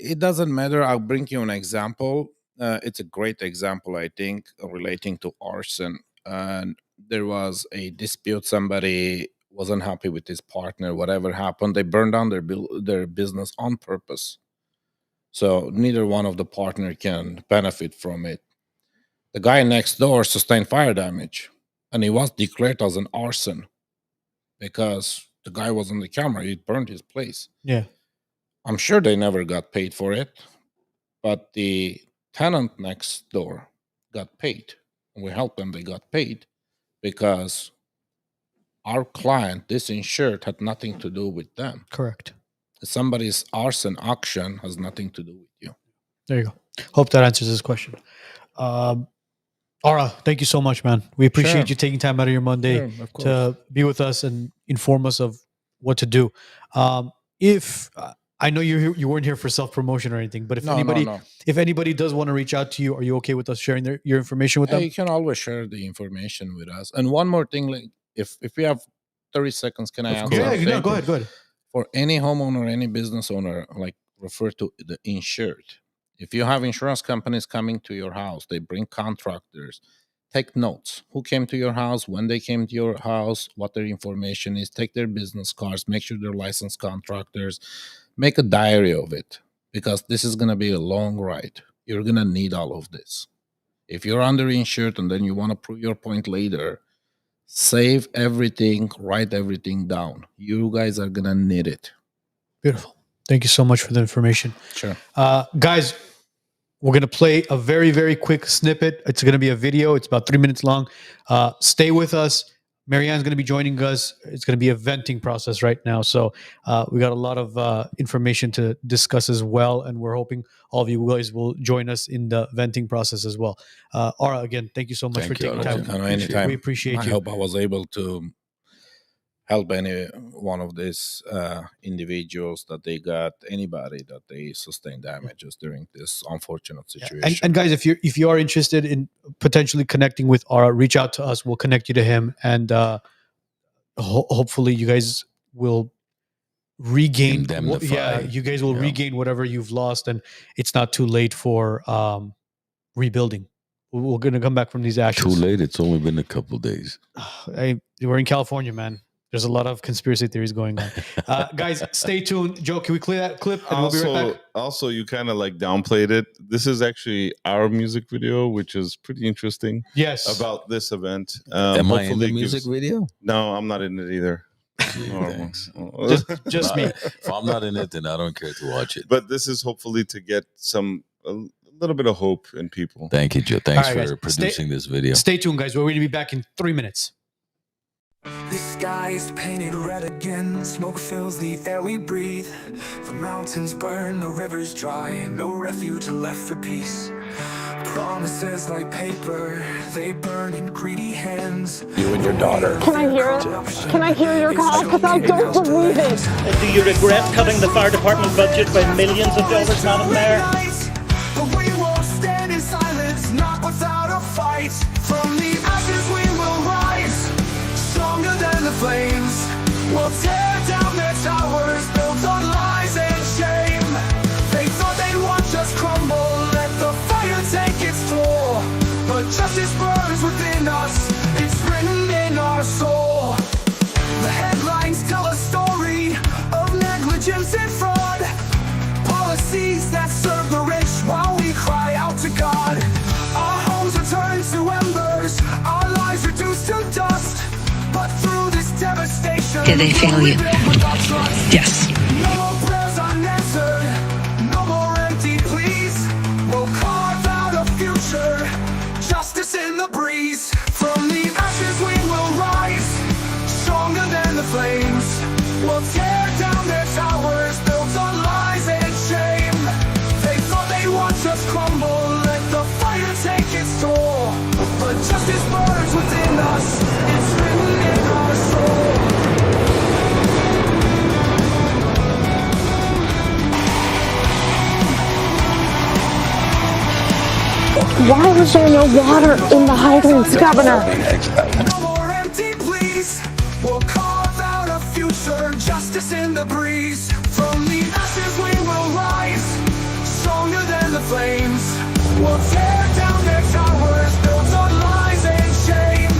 it doesn't matter. I'll bring you an example. It's a great example, I think, relating to arson. And there was a dispute. Somebody wasn't happy with his partner. Whatever happened, they burned down their business on purpose. So neither one of the partner can benefit from it. The guy next door sustained fire damage, and he was declared as an arson because the guy was on the camera. He burned his place. Yeah. I'm sure they never got paid for it, but the tenant next door got paid. And we helped them. They got paid because our client, this insured, had nothing to do with them. Correct. Somebody's arson action has nothing to do with you. There you go. Hope that answers this question. Ara, thank you so much, man. We appreciate you taking time out of your Monday to be with us and inform us of what to do. If I know you weren't here for self-promotion or anything, but if anybody does want to reach out to you, are you okay with us sharing your information with them? You can always share the information with us. And one more thing, like if we have 30 seconds, can I answer? Yeah, go ahead. For any homeowner, any business owner, like refer to the insured. If you have insurance companies coming to your house, they bring contractors. Take notes. Who came to your house, when they came to your house, what their information is. Take their business cards. Make sure they're licensed contractors. Make a diary of it because this is going to be a long ride. You're going to need all of this. If you're underinsured and then you want to prove your point later, save everything, write everything down. You guys are going to need it. Beautiful. Thank you so much for the information. Sure. Guys, we're going to play a very, very quick snippet. It's going to be a video. It's about 3 minutes long. Stay with us. Marie-Anne's going to be joining us. It's going to be a venting process right now. So we got a lot of information to discuss as well. And we're hoping all of you guys will join us in the venting process as well. Ara, again, thank you so much for taking time. Anytime. We appreciate you. I hope I was able to help any one of these individuals that they got, anybody that they sustained damages during this unfortunate situation. And guys, if you are interested in potentially connecting with Ara, reach out to us. We'll connect you to him, and hopefully you guys will regain. You guys will regain whatever you've lost, and it's not too late for rebuilding. we're going to come back from these ashes. Too late. It's only been a couple days. We're in California, man. There's a lot of conspiracy theories going on. Guys, stay tuned. Joe, can we clear that clip? And we'll be right back. Also, you kind of like downplayed it. This is actually our music video, which is pretty interesting. Yes. About this event. Am I in the music video? No, I'm not in it either. Thanks. Just me. If I'm not in it, then I don't care to watch it. But this is hopefully to get a little bit of hope in people. Thank you, Joe. Thanks All right, for guys. producing this video. Stay tuned, guys. We're going to be back in 3 minutes. The sky is painted red again. Smoke fills the air we breathe. The mountains burn, the rivers dry. No refuge left for peace. Promises like paper, they burn in greedy hands. You and your daughter. Can I hear it? Can I hear your call? Because I don't believe it. Do you regret cutting the fire department budget by millions of dollars, Madam Mayor? But we won't stand in silence, not without a fight. From the ashes we will rise, stronger than the flames. We'll tear down their towers, built on lies and shame. They thought they'd watch us crumble, let the fire take its toll. But justice burns within us, it's written in our soul. The headlines tell a story of negligence and fraud. Policies that serve the rich while we cry out to God. Our homes are turned to embers, our lives reduced to dust. But through this devastation, did they fail you? Yes. No more prayers unanswered, no more empty pleas. We'll carve out a future, justice in the breeze. From the ashes we will rise, stronger than the flames. We'll tear down their towers, built on lies and shame. They thought they'd watch us crumble, let the fire take its toll. But justice burns within us, it's written in our soul. Why was there no water in the hydrants, Governor? No more empty pleas. We'll carve out a future, justice in the breeze. From the ashes we will rise, stronger than the flames. We'll tear down their towers, built on lies and shame.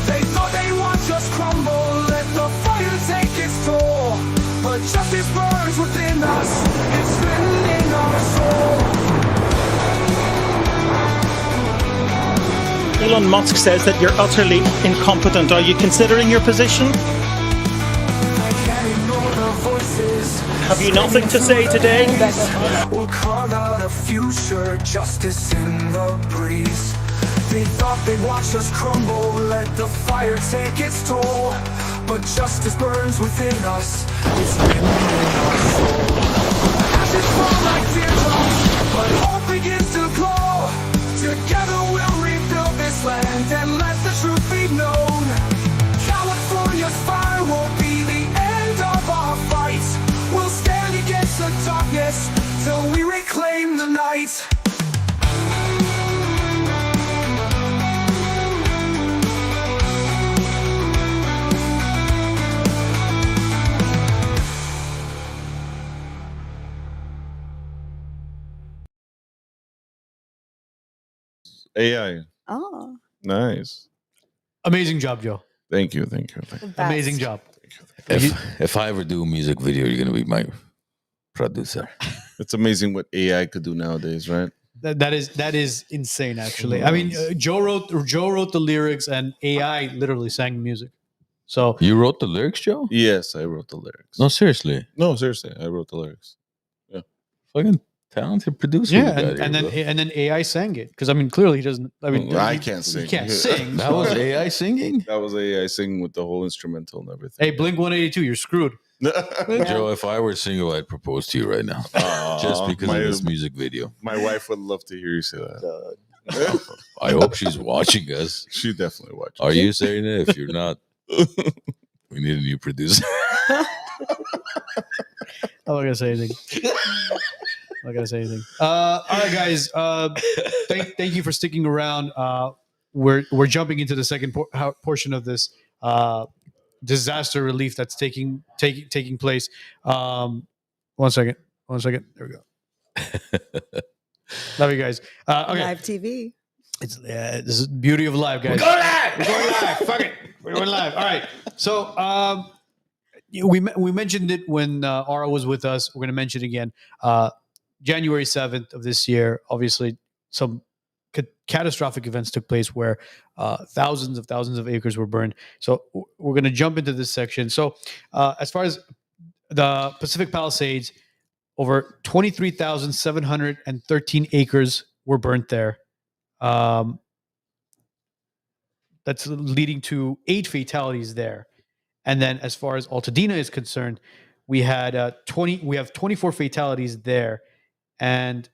They thought they'd watch us crumble, let the fire take its toll. But justice burns within us, it's written in our soul. Elon Musk says that you're utterly incompetent. Are you considering your position? Have you nothing to say today? We'll carve out a future, justice in the breeze. They thought they'd watch us crumble, let the fire take its toll. But justice burns within us, it's written in our soul. Ashes fall like teardrops, but hope begins to glow. Together we'll rebuild this land and let the truth be known. California's fire won't be the end of our fight. We'll stand against the darkness till we reclaim the night. AI. Oh. Nice. Amazing job, Joe. Thank you. Amazing job. If I ever do a music video, you're going to be my producer. It's amazing what AI could do nowadays, right? That is insane, actually. I mean, Joe wrote the lyrics, and AI literally sang the music. So You wrote the lyrics, Joe? Yes, I wrote the lyrics. No, seriously. No, seriously, I wrote the lyrics. Yeah. Fucking talented producer. yeah, and then AI sang it because I mean, clearly he doesn't. I mean, I can't sing. He can't sing. That was AI singing? That was AI singing with the whole instrumental and everything. Hey, Blink 182, you're screwed. Joe, if I were single, I'd propose to you right now. Just because of this music video. My wife would love to hear you say that. I hope she's watching us. She definitely watches. Are you saying it? If you're not, we need a new producer. I'm not gonna say anything. All right, guys. Thank you for sticking around. We're jumping into the second portion of this disaster relief that's taking place. 1 second. There we go. Love you guys. Okay. Live TV. This is the beauty of live, guys. We're going live. Fuck it. We're going live. All right. So we mentioned it when Ara was with us. We're going to mention it again. January 7th of this year, obviously, some catastrophic events took place where thousands of acres were burned. So we're going to jump into this section. So as far as the Pacific Palisades, over 23,713 acres were burnt there. That's leading to 8 fatalities there. And then as far as Altadena is concerned, we had 24 fatalities there. And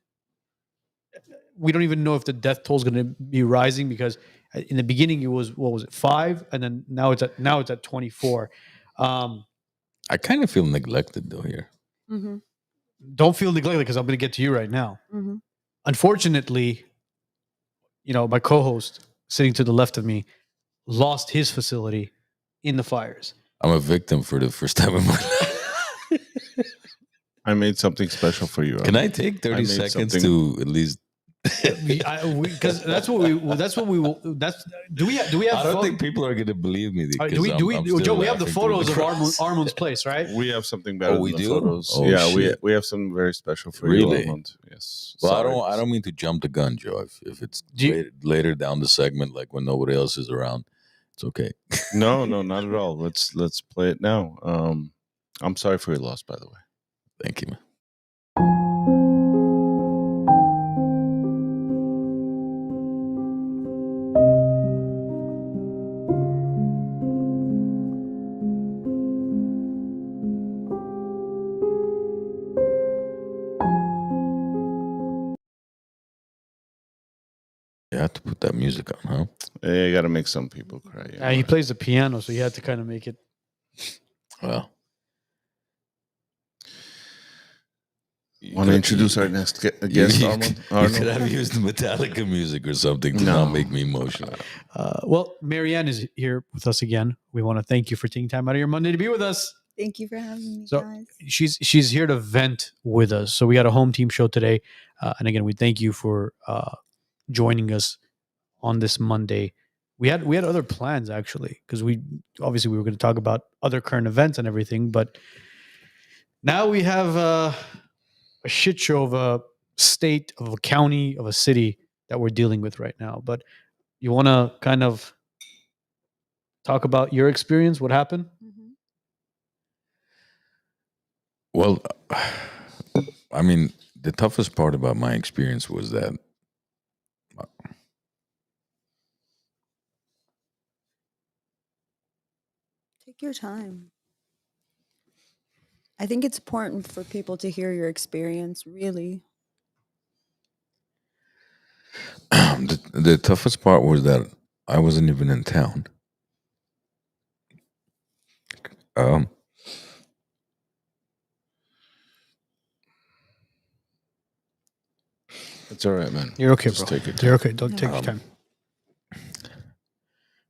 we don't even know if the death toll is going to be rising, because in the beginning it was, 5, and then now it's at 24. I kind of feel neglected though here. Mm-hmm. Don't feel neglected, because I'm going to get to you right now. Mm-hmm. Unfortunately, my co-host sitting to the left of me lost his facility in the fires. I'm a victim for the first time in my life. I made something special for you. Can I take 30 seconds to at least? Because that's what we will. Do we have? I don't think people are going to believe me. Do we, Joe? We have the photos of Armand's place, right? We have something better. We than do. The photos. Oh, yeah, shit. we have something very special for Really? you, Armand. Yes. Well, Sorry. I don't mean to jump the gun, Joe. If it's later down the segment, like when nobody else is around, it's okay. No, not at all. Let's play it now. I'm sorry for your loss, by the way. Thank you, man. You have to put that music on, huh? Yeah, you got to make some people cry. He plays the piano, so you had to kind of make it. Well, want to introduce our next guest, Armand? You could have used Metallica music or something to not make me emotional. Well, Marie-Anne is here with us again. We want to thank you for taking time out of your Monday to be with us. Thank you for having me, So guys. she's here to vent with us. So we got a home team show today, and again, we thank you for joining us on this Monday. We had other plans, actually, because we were going to talk about other current events and everything, but now we have a shit show of a state, of a county, of a city that we're dealing with right now. But you want to kind of talk about your experience, what happened? Mm-hmm. Well, I mean, the toughest part about my experience was that Take your time. I think it's important for people to hear your experience, really. the toughest part was that I wasn't even in town. It's all right, man. You're okay, Just bro. take your time. You're okay. Don't take your time.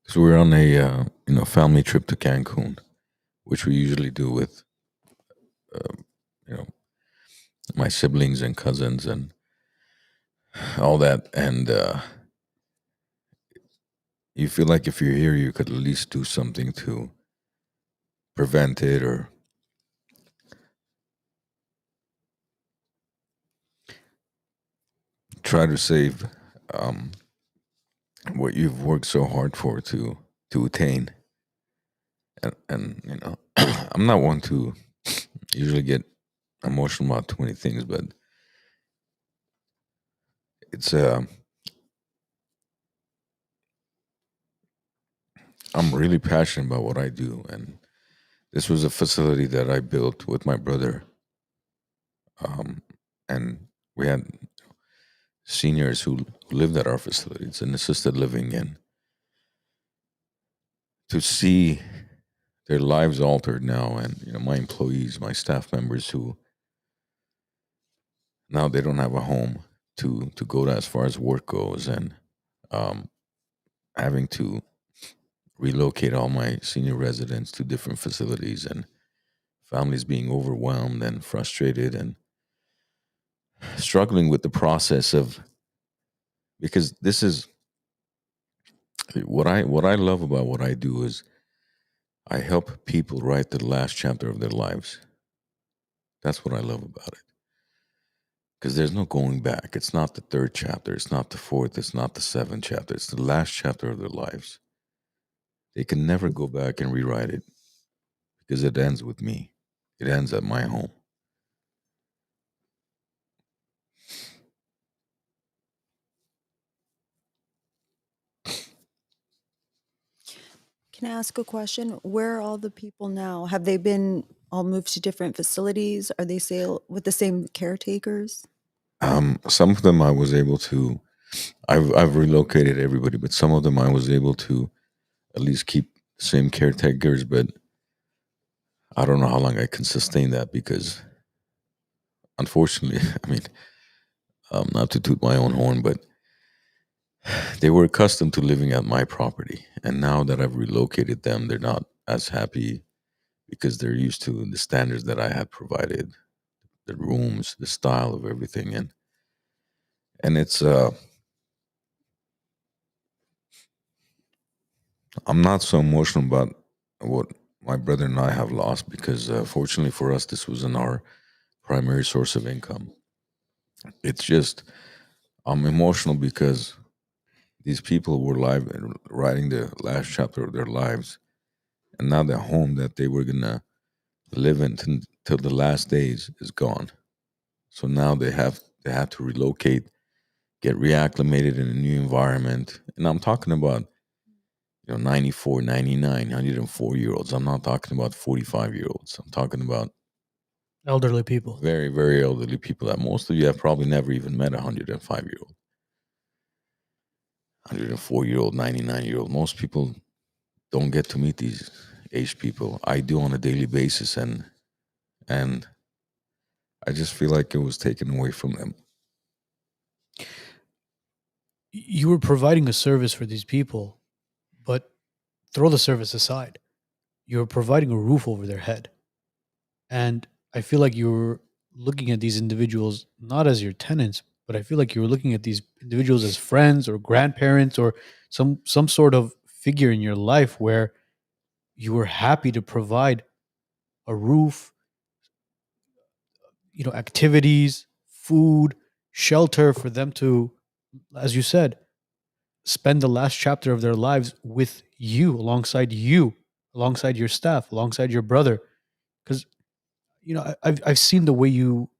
So we were on a family trip to Cancun, which we usually do with my siblings and cousins and all that. And you feel like if you're here, you could at least do something to prevent it or try to save what you've worked so hard for to attain. And I'm not one to usually get emotional about too many things, but it's I'm really passionate about what I do, and this was a facility that I built with my brother, and we had seniors who lived at our facility. It's an assisted living, and to see their lives altered now, and my employees, my staff members who now they don't have a home to go to as far as work goes, and having to relocate all my senior residents to different facilities, and families being overwhelmed and frustrated and struggling with the process of, because this is What I love about what I do is I help people write the last chapter of their lives. That's what I love about it. Because there's no going back. It's not the third chapter. It's not the fourth. It's not the seventh chapter. It's the last chapter of their lives. They can never go back and rewrite it because it ends with me. It ends at my home. Can I ask a question? Where are all the people now? Have they been all moved to different facilities? Are they still with the same caretakers? Some of them I was able to. I've relocated everybody, but some of them I was able to at least keep the same caretakers. But I don't know how long I can sustain that because, unfortunately, I mean, not to toot my own horn, but they were accustomed to living at my property, and now that I've relocated them, they're not as happy because they're used to the standards that I had provided, the rooms, the style of everything, and it's I'm not so emotional about what my brother and I have lost because fortunately for us, this wasn't our primary source of income. It's just I'm emotional because these people were live and writing the last chapter of their lives, and now the home that they were gonna live in till the last days is gone. So now they have to relocate, get reacclimated in a new environment, and I'm talking about 94, 99, 104-year-olds. I'm not talking about 45-year-olds. I'm talking about Elderly people. very, very elderly people that most of you have probably never even met. 105-year-old, 104-year-old, 99-year-old. Most people don't get to meet these aged people. I do on a daily basis, and I just feel like it was taken away from them. You were providing a service for these people, but throw the service aside. You're providing a roof over their head. And I feel like you're looking at these individuals not as your tenants, but I feel like you were looking at these individuals as friends or grandparents or some sort of figure in your life where you were happy to provide a roof, activities, food, shelter for them to, as you said, spend the last chapter of their lives with you, alongside your staff, alongside your brother. Because I've seen the way you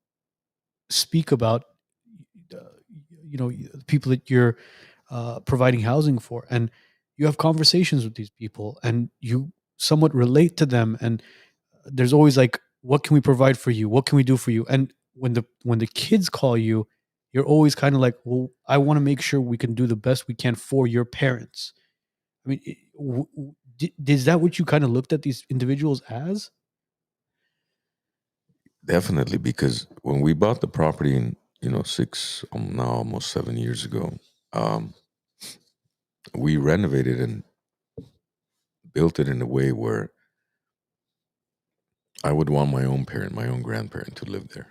speak about people that you're providing housing for, and you have conversations with these people, and you somewhat relate to them, and there's always like, what can we provide for you? What can we do for you? And when the kids call you, you're always kind of like, well, I want to make sure we can do the best we can for your parents. I mean, is that what you kind of looked at these individuals as? Definitely, because when we bought the property in six now almost 7 years ago, we renovated and built it in a way where I would want my own parent, my own grandparent to live there.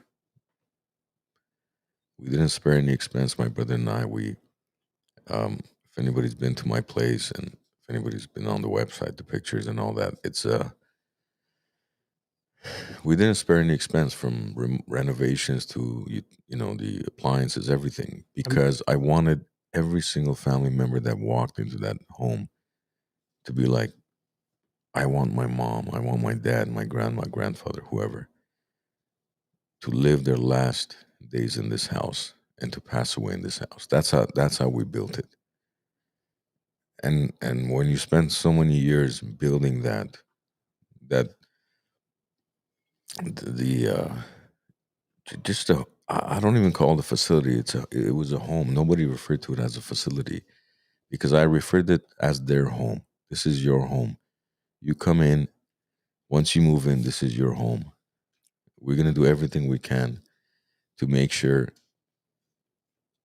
We didn't spare any expense, my brother and I. If anybody's been to my place and if anybody's been on the website, the pictures and all that, it's we didn't spare any expense from renovations to the appliances, everything, because I wanted every single family member that walked into that home to be like, I want my mom, I want my dad, my grandma, grandfather, whoever, to live their last days in this house and to pass away in this house. That's how we built it. And when you spend so many years building that the just a, I don't even call it a facility. It was a home. Nobody referred to it as a facility because I referred it as their home. This is your home. You come in. Once you move in, this is your home. We're gonna do everything we can to make sure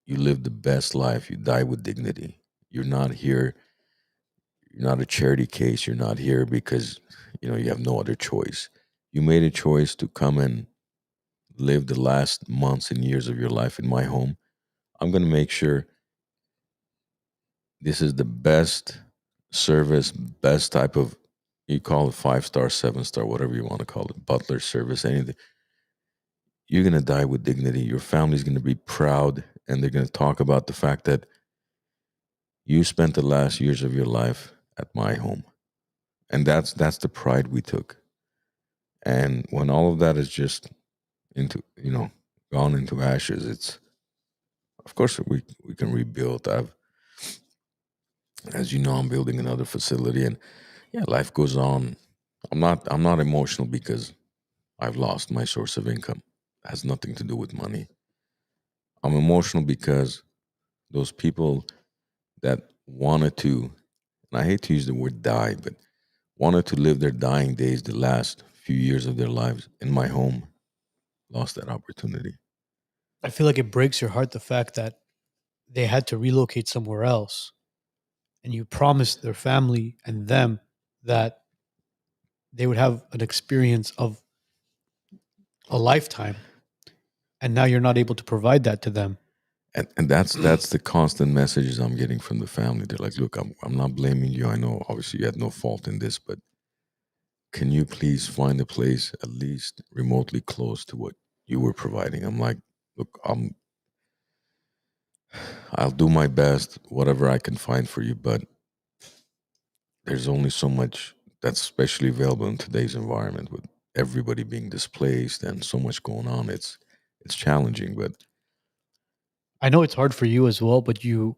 you live the best life. You die with dignity. You're not here. You're not a charity case. You're not here because you have no other choice. You made a choice to come and live the last months and years of your life in my home. I'm going to make sure this is the best service, best type of, you call it 5-star, 7-star, whatever you want to call it, butler service, anything. You're going to die with dignity. Your family's going to be proud, and they're going to talk about the fact that you spent the last years of your life at my home. And that's the pride we took. And when all of that is just into, gone into ashes, it's, of course we can rebuild. As you know, I'm building another facility, and yeah, life goes on. I'm not emotional because I've lost my source of income. It has nothing to do with money. I'm emotional because those people that wanted to, and I hate to use the word die, but wanted to live their dying days, the last few years of their lives in my home, lost that opportunity. I feel like it breaks your heart, the fact that they had to relocate somewhere else, and you promised their family and them that they would have an experience of a lifetime, and now you're not able to provide that to them. And that's the constant messages I'm getting from the family. They're like, look, I'm not blaming you. I know obviously you had no fault in this, but can you please find a place at least remotely close to what you were providing? I'm like, look, I'll do my best, whatever I can find for you, but there's only so much that's especially available in today's environment with everybody being displaced and so much going on. It's challenging, but I know it's hard for you as well, but you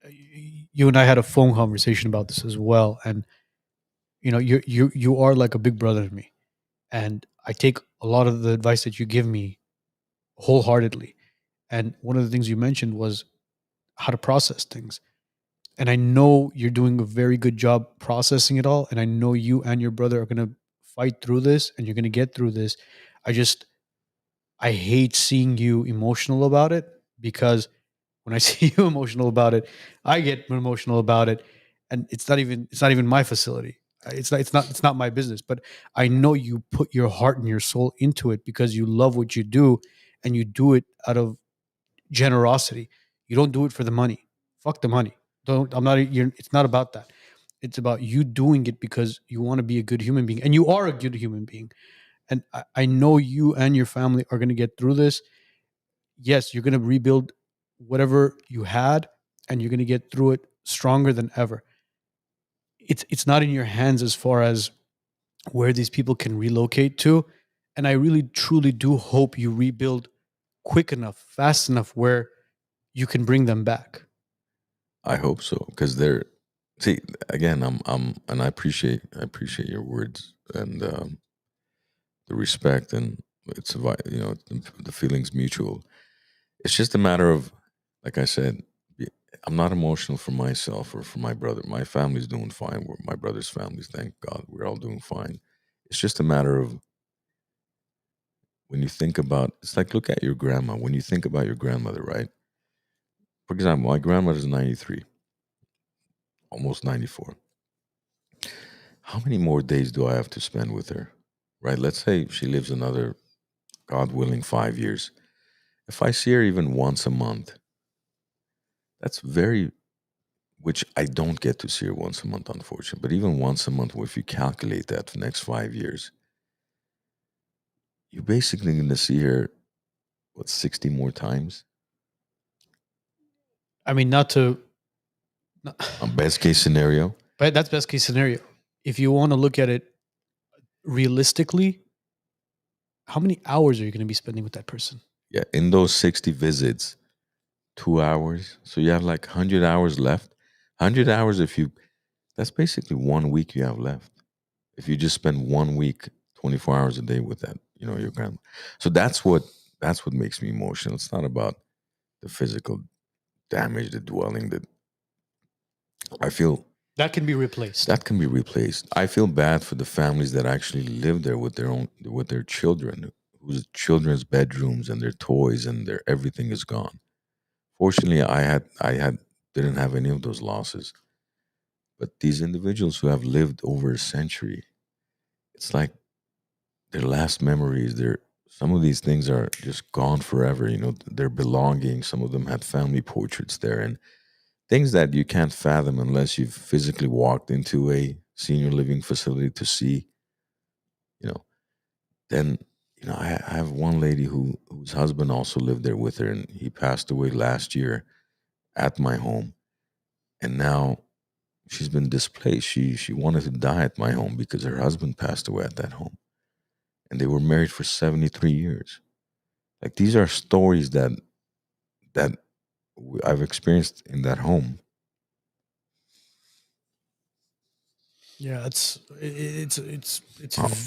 and I had a phone conversation about this as well, and you are like a big brother to me, and I take a lot of the advice that you give me wholeheartedly. And one of the things you mentioned was how to process things. And I know you're doing a very good job processing it all. And I know you and your brother are going to fight through this, and you're going to get through this. I hate seeing you emotional about it, because when I see you emotional about it, I get emotional about it. And it's not even my facility. It's not my business, but I know you put your heart and your soul into it because you love what you do, and you do it out of generosity. You don't do it for the money. Fuck the money. Don't. I'm not. It's not about that. It's about you doing it because you want to be a good human being, and you are a good human being. And I know you and your family are going to get through this. Yes, you're going to rebuild whatever you had, and you're going to get through it stronger than ever. It's not in your hands as far as where these people can relocate to, and I really truly do hope you rebuild quick enough, fast enough, where you can bring them back. I hope so, because they're, see, again, and I appreciate your words and the respect, and it's the feelings mutual. It's just a matter of, like I said, I'm not emotional for myself or for my brother. My family's doing fine. My brother's family's, thank God, we're all doing fine. It's just a matter of, when you think about, it's like, look at your grandma. When you think about your grandmother, right? For example, my grandmother's 93, almost 94. How many more days do I have to spend with her? Right? Let's say she lives another, God willing, 5 years. If I see her even once a month, that's very, which I don't get to see her once a month, unfortunately. But even once a month, if you calculate that for the next 5 years, you're basically going to see her, 60 more times? I mean, not to. Best case scenario. But that's best case scenario. If you want to look at it realistically, how many hours are you going to be spending with that person? Yeah, in those 60 visits, 2 hours. So you have like 100 hours left. 100 hours, that's basically 1 week you have left. If you just spend 1 week, 24 hours a day with that, your grandma. So that's what makes me emotional. It's not about the physical damage, the dwelling, that I feel that can be replaced. That can be replaced. I feel bad for the families that actually live there with their children, whose children's bedrooms and their toys and their everything is gone. Fortunately, I didn't have any of those losses. But these individuals who have lived over a century, it's like their last memories, some of these things are just gone forever. Their belongings. Some of them had family portraits there, and things that you can't fathom unless you've physically walked into a senior living facility to see, then, I have one lady whose husband also lived there with her, and he passed away last year at my home. And now she's been displaced. She wanted to die at my home because her husband passed away at that home. And they were married for 73 years. Like, these are stories that I've experienced in that home. Yeah, it's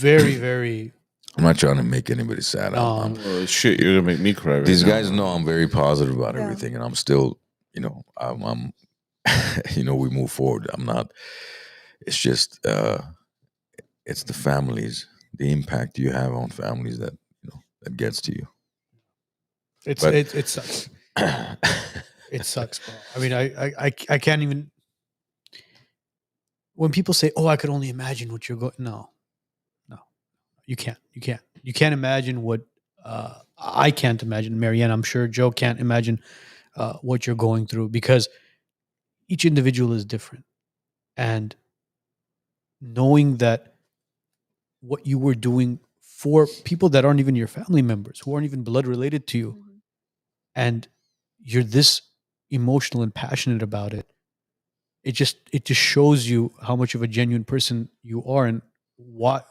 very, very. I'm not trying to make anybody sad. I'm Shit, you're gonna make me cry. Right these now. guys know I'm very positive about Yeah. everything, and I'm still, I'm we move forward. I'm not. It's just, it's the families, the impact you have on families that that gets to you. It sucks. It sucks, bro. I mean, I can't even. When people say, "Oh, I could only imagine what you're going," no, you can't. You can't imagine what I can't imagine. Marie-Anne, I'm sure Joe can't imagine what you're going through, because each individual is different, and knowing that what you were doing for people that aren't even your family members, who aren't even blood related to you, and you're this emotional and passionate about it, it just shows you how much of a genuine person you are, and what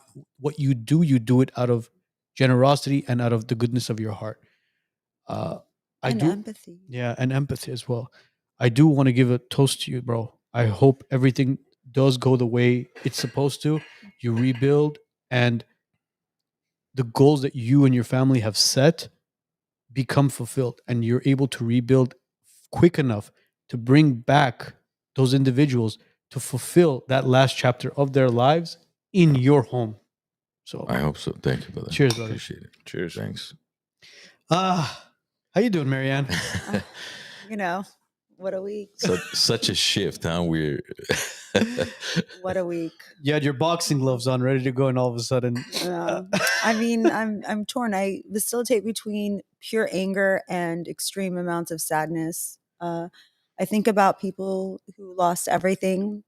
you do it out of generosity and out of the goodness of your heart. Empathy. Yeah, and empathy as well. I do want to give a toast to you, bro. I hope everything does go the way it's supposed to. You rebuild, and the goals that you and your family have set become fulfilled, and you're able to rebuild quick enough to bring back those individuals to fulfill that last chapter of their lives in your home. So I hope so. Thank you, brother. Cheers, brother. Appreciate it. Cheers. Thanks. How you doing, Marie-Anne? What a week. Such a shift, huh? We're What a week. You had your boxing gloves on, ready to go, and all of a sudden, I mean, I'm torn. I facilitate between pure anger and extreme amounts of sadness. I think about people who lost everything.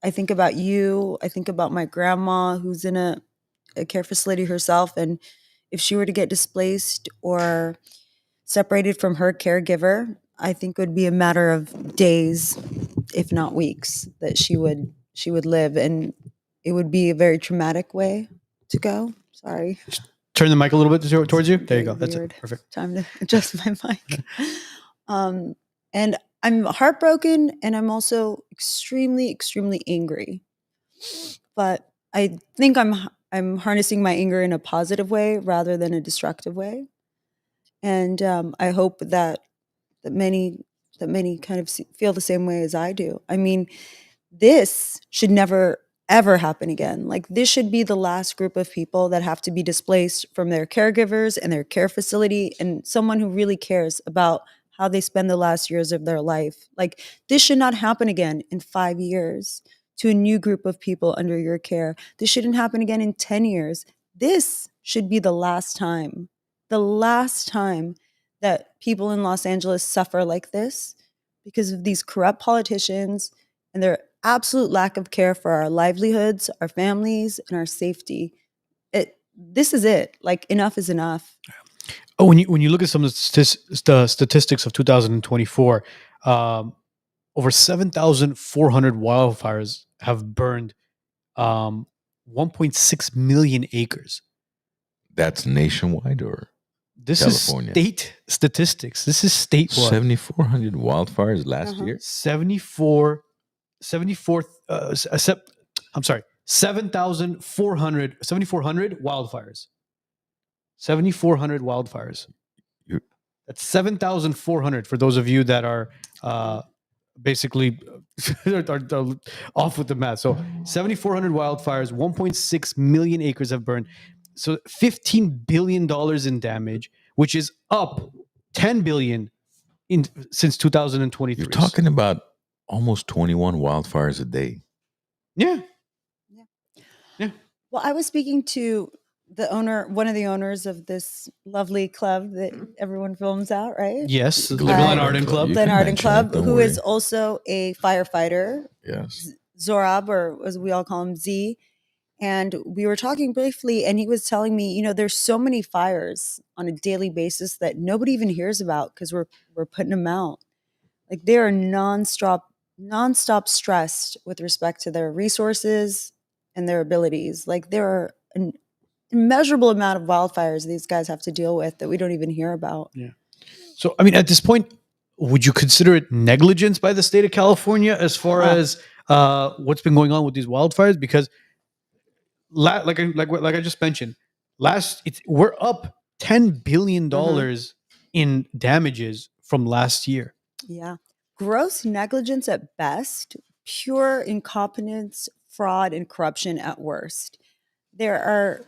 I think about you. I think about my grandma, who's in a care facility herself, and if she were to get displaced or separated from her caregiver, I think it would be a matter of days, if not weeks, that she would live, and it would be a very traumatic way to go. Sorry. turn the mic a little bit towards you. There you go. That's Weird. it. Perfect. Time to adjust my mic. And I'm heartbroken, and I'm also extremely, extremely angry. But I think I'm harnessing my anger in a positive way rather than a destructive way. And I hope that many kind of feel the same way as I do. I mean, this should never ever happen again. Like, this should be the last group of people that have to be displaced from their caregivers and their care facility, and someone who really cares about how they spend the last years of their life. Like, this should not happen again in 5 years to a new group of people under your care. This shouldn't happen again in 10 years. This should be the last time that people in Los Angeles suffer like this because of these corrupt politicians and their absolute lack of care for our livelihoods, our families, and our safety. This is it. Like, enough is enough. Oh, when you look at some of the statistics of 2024, over 7,400 wildfires have burned 1.6 million acres. That's nationwide, or This California? is state statistics. This is statewide. 7,400 wildfires last year. 7,400 wildfires. 7,400 wildfires. You- That's 7,400 for those of you that are basically are off with the math. So 7,400 wildfires, 1.6 million acres have burned. So $15 billion in damage, which is up $10 billion since 2023. You're talking about almost 21 wildfires a day. Yeah. Well, I was speaking to one of the owners of this lovely club that everyone films out, right? Yes, the Glen Glen Arden Club. You Glen can Arden mention Club, it, don't who is worry. also a firefighter, Yes. Zorab, or as we all call him, Z. And we were talking briefly, and he was telling me, there's so many fires on a daily basis that nobody even hears about because we're putting them out. Like they are nonstop stressed with respect to their resources and their abilities. Like there are an immeasurable amount of wildfires these guys have to deal with that we don't even hear about. Yeah. So, I mean, at this point, would you consider it negligence by the state of California as far as what's been going on with these wildfires? Because, like I just mentioned, we're up $10 billion in damages from last year. Yeah. Gross negligence at best, pure incompetence, fraud, and corruption at worst. There are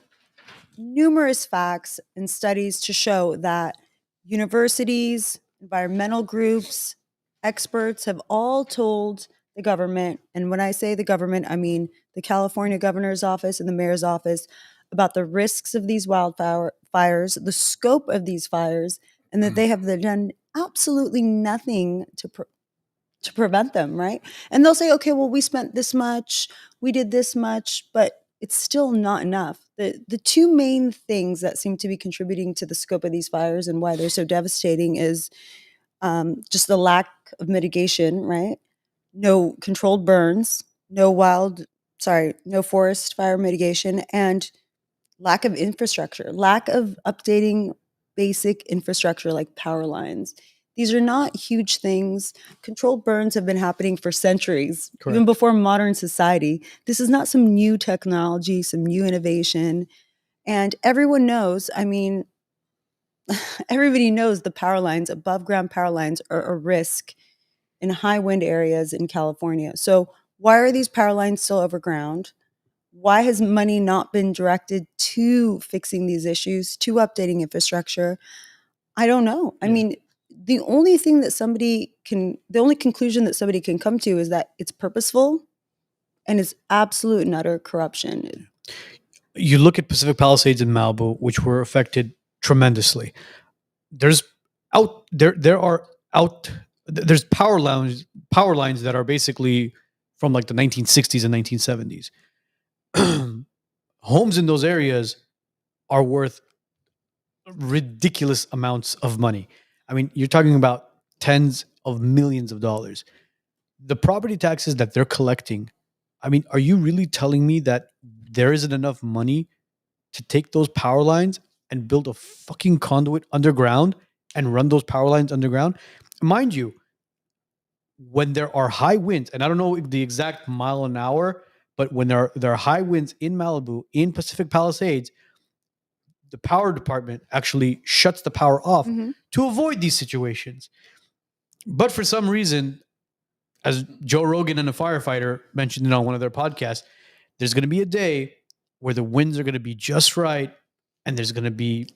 numerous facts and studies to show that universities, environmental groups, experts have all told the government, and when I say the government, I mean the California governor's office and the mayor's office, about the risks of these fires, the scope of these fires, and that they have done absolutely nothing to prevent them, right? And they'll say, okay, well, we spent this much, we did this much, but it's still not enough. The two main things that seem to be contributing to the scope of these fires and why they're so devastating is just the lack of mitigation, right? No controlled burns, no forest fire mitigation, and lack of infrastructure, lack of updating basic infrastructure like power lines. These are not huge things. Controlled burns have been happening for centuries, even before modern society. This is not some new technology, some new innovation. And everyone knows, everybody knows the power lines, above ground power lines, are a risk in high wind areas in California. So why are these power lines still overground? Why has money not been directed to fixing these issues, to updating infrastructure? I don't know. I mean, the only conclusion that somebody can come to is that it's purposeful and it's absolute and utter corruption. You look at Pacific Palisades and Malibu, which were affected tremendously. There's power lines that are basically from like the 1960s and 1970s. Homes in those areas are worth ridiculous amounts of money. I mean, you're talking about tens of millions of dollars. The property taxes that they're collecting, I mean, are you really telling me that there isn't enough money to take those power lines and build a fucking conduit underground and run those power lines underground? Mind you, when there are high winds, and I don't know the exact mile an hour, but when there are high winds in Malibu, in Pacific Palisades, the power department actually shuts the power off to avoid these situations. But for some reason, as Joe Rogan and a firefighter mentioned it on one of their podcasts, there's going to be a day where the winds are going to be just right, and there's going to be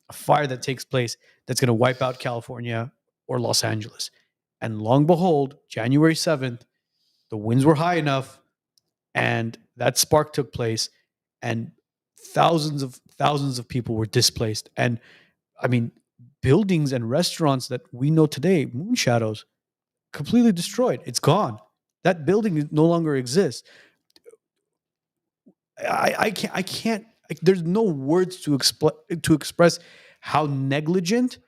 a fire that takes place that's going to wipe out California or Los Angeles. And long behold, January 7th, the winds were high enough, and that spark took place, and thousands of people were displaced. And I mean, buildings and restaurants that we know today, Moon Shadows, completely destroyed. It's gone. That building no longer exists. I can't. There's no words to express how negligent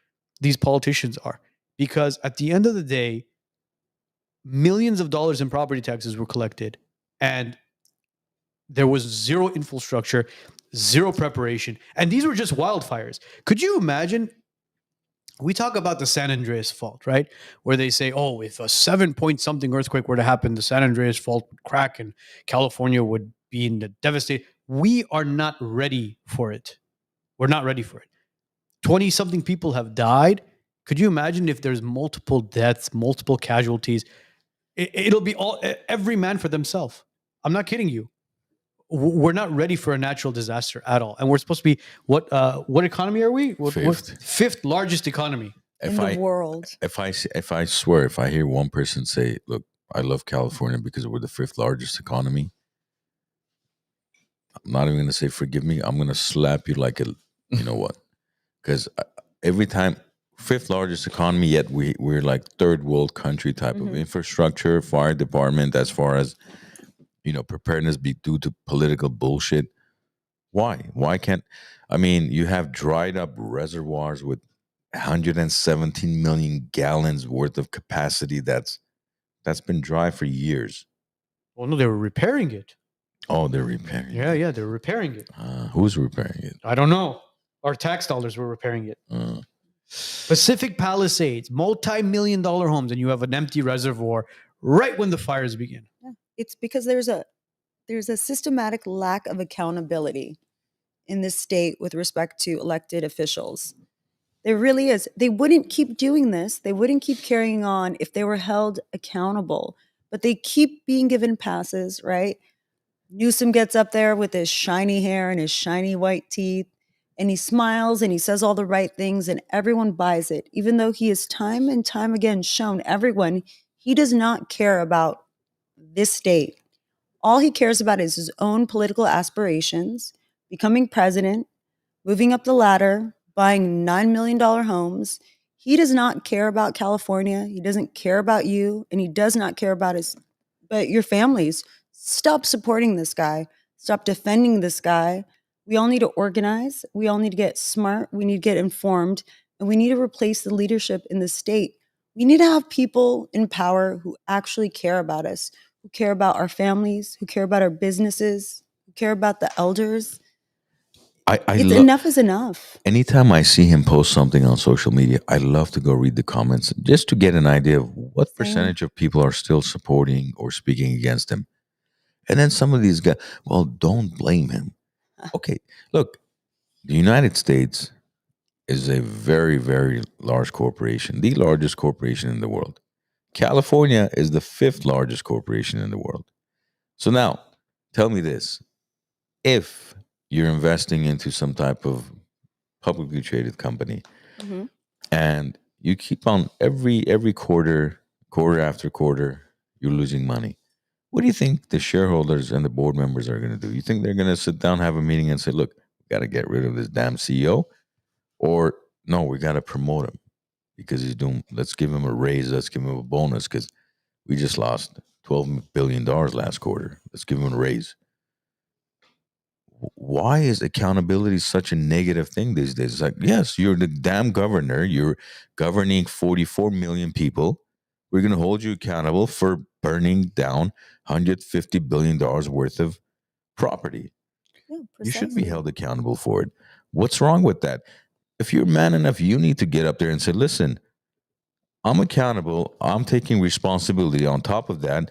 these politicians are. Because at the end of the day, millions of dollars in property taxes were collected, and there was zero infrastructure, zero preparation, and these were just wildfires. Could you imagine? We talk about the San Andreas fault, right? Where they say, oh, if a 7-point something earthquake were to happen, the San Andreas fault would crack and California would be in the devastation. We are not ready for it. We're not ready for it. 20-something people have died. Could you imagine if there's multiple deaths, multiple casualties? It'll be every man for themselves. I'm not kidding you. We're not ready for a natural disaster at all, and we're supposed to be what economy are we? Fifth largest economy in the world. If I swear, if I hear one person say, "Look, I love California because we're the fifth largest economy," I'm not even going to say forgive me. I'm going to slap you like a, you know what? Because every time, fifth largest economy, yet we're like third world country type of infrastructure, fire department, as far as, preparedness be due to political bullshit. Why? Why can't, I mean, you have dried up reservoirs with 117 million gallons worth of capacity that's been dry for years. Well, no, they were repairing it. Oh, they're repairing Yeah, it. yeah, they're repairing it. Who's repairing it? I don't know. Our tax dollars were repairing it. Pacific Palisades, multi-million-dollar homes, and you have an empty reservoir right when the fires begin. Yeah. It's because there's a systematic lack of accountability in this state with respect to elected officials. There really is. They wouldn't keep doing this. They wouldn't keep carrying on if they were held accountable. But they keep being given passes, right? Newsom gets up there with his shiny hair and his shiny white teeth, and he smiles and he says all the right things, and everyone buys it, even though he has time and time again shown everyone he does not care about this state. All he cares about is his own political aspirations, becoming president, moving up the ladder, buying $9 million homes. He does not care about California. He doesn't care about you, and he does not care about your families. Stop supporting this guy. Stop defending this guy. We all need to organize. We all need to get smart. We need to get informed, and we need to replace the leadership in the state. We need to have people in power who actually care about us, who care about our families, who care about our businesses, who care about the elders. Enough is enough. Anytime I see him post something on social media, I love to go read the comments just to get an idea of what percentage of people are still supporting or speaking against him. And then some of these guys, well, don't blame him. Okay, look, the United States is a very, very large corporation, the largest corporation in the world. California is the fifth largest corporation in the world. So now, tell me this. If you're investing into some type of publicly traded company and you keep on every quarter after quarter, you're losing money. What do you think the shareholders and the board members are going to do? You think they're going to sit down, have a meeting and say, look, we got to get rid of this damn CEO? Or no, we got to promote him because let's give him a raise. Let's give him a bonus because we just lost $12 billion last quarter. Let's give him a raise. Why is accountability such a negative thing these days? It's like, yes, you're the damn governor. You're governing 44 million people. We're going to hold you accountable for burning down $150 billion worth of property. Yeah, you should be held accountable for it. What's wrong with that? If you're man enough, you need to get up there and say, listen, I'm accountable. I'm taking responsibility. On top of that,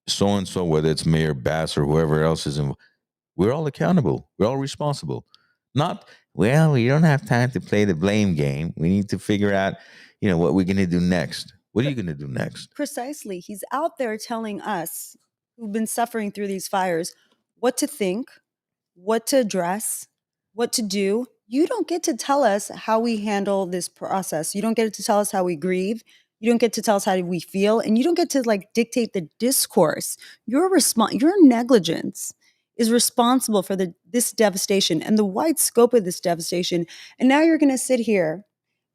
so-and-so, whether it's Mayor Bass or whoever else is involved, we're all accountable. We're all responsible. Not, well, we don't have time to play the blame game. We need to figure out, what we're going to do next. What are you going to do next? Precisely. He's out there telling us who've been suffering through these fires what to think, what to address, what to do. You don't get to tell us how we handle this process. You don't get to tell us how we grieve. You don't get to tell us how we feel. And you don't get to dictate the discourse. Your negligence is responsible for this devastation and the wide scope of this devastation. And now you're going to sit here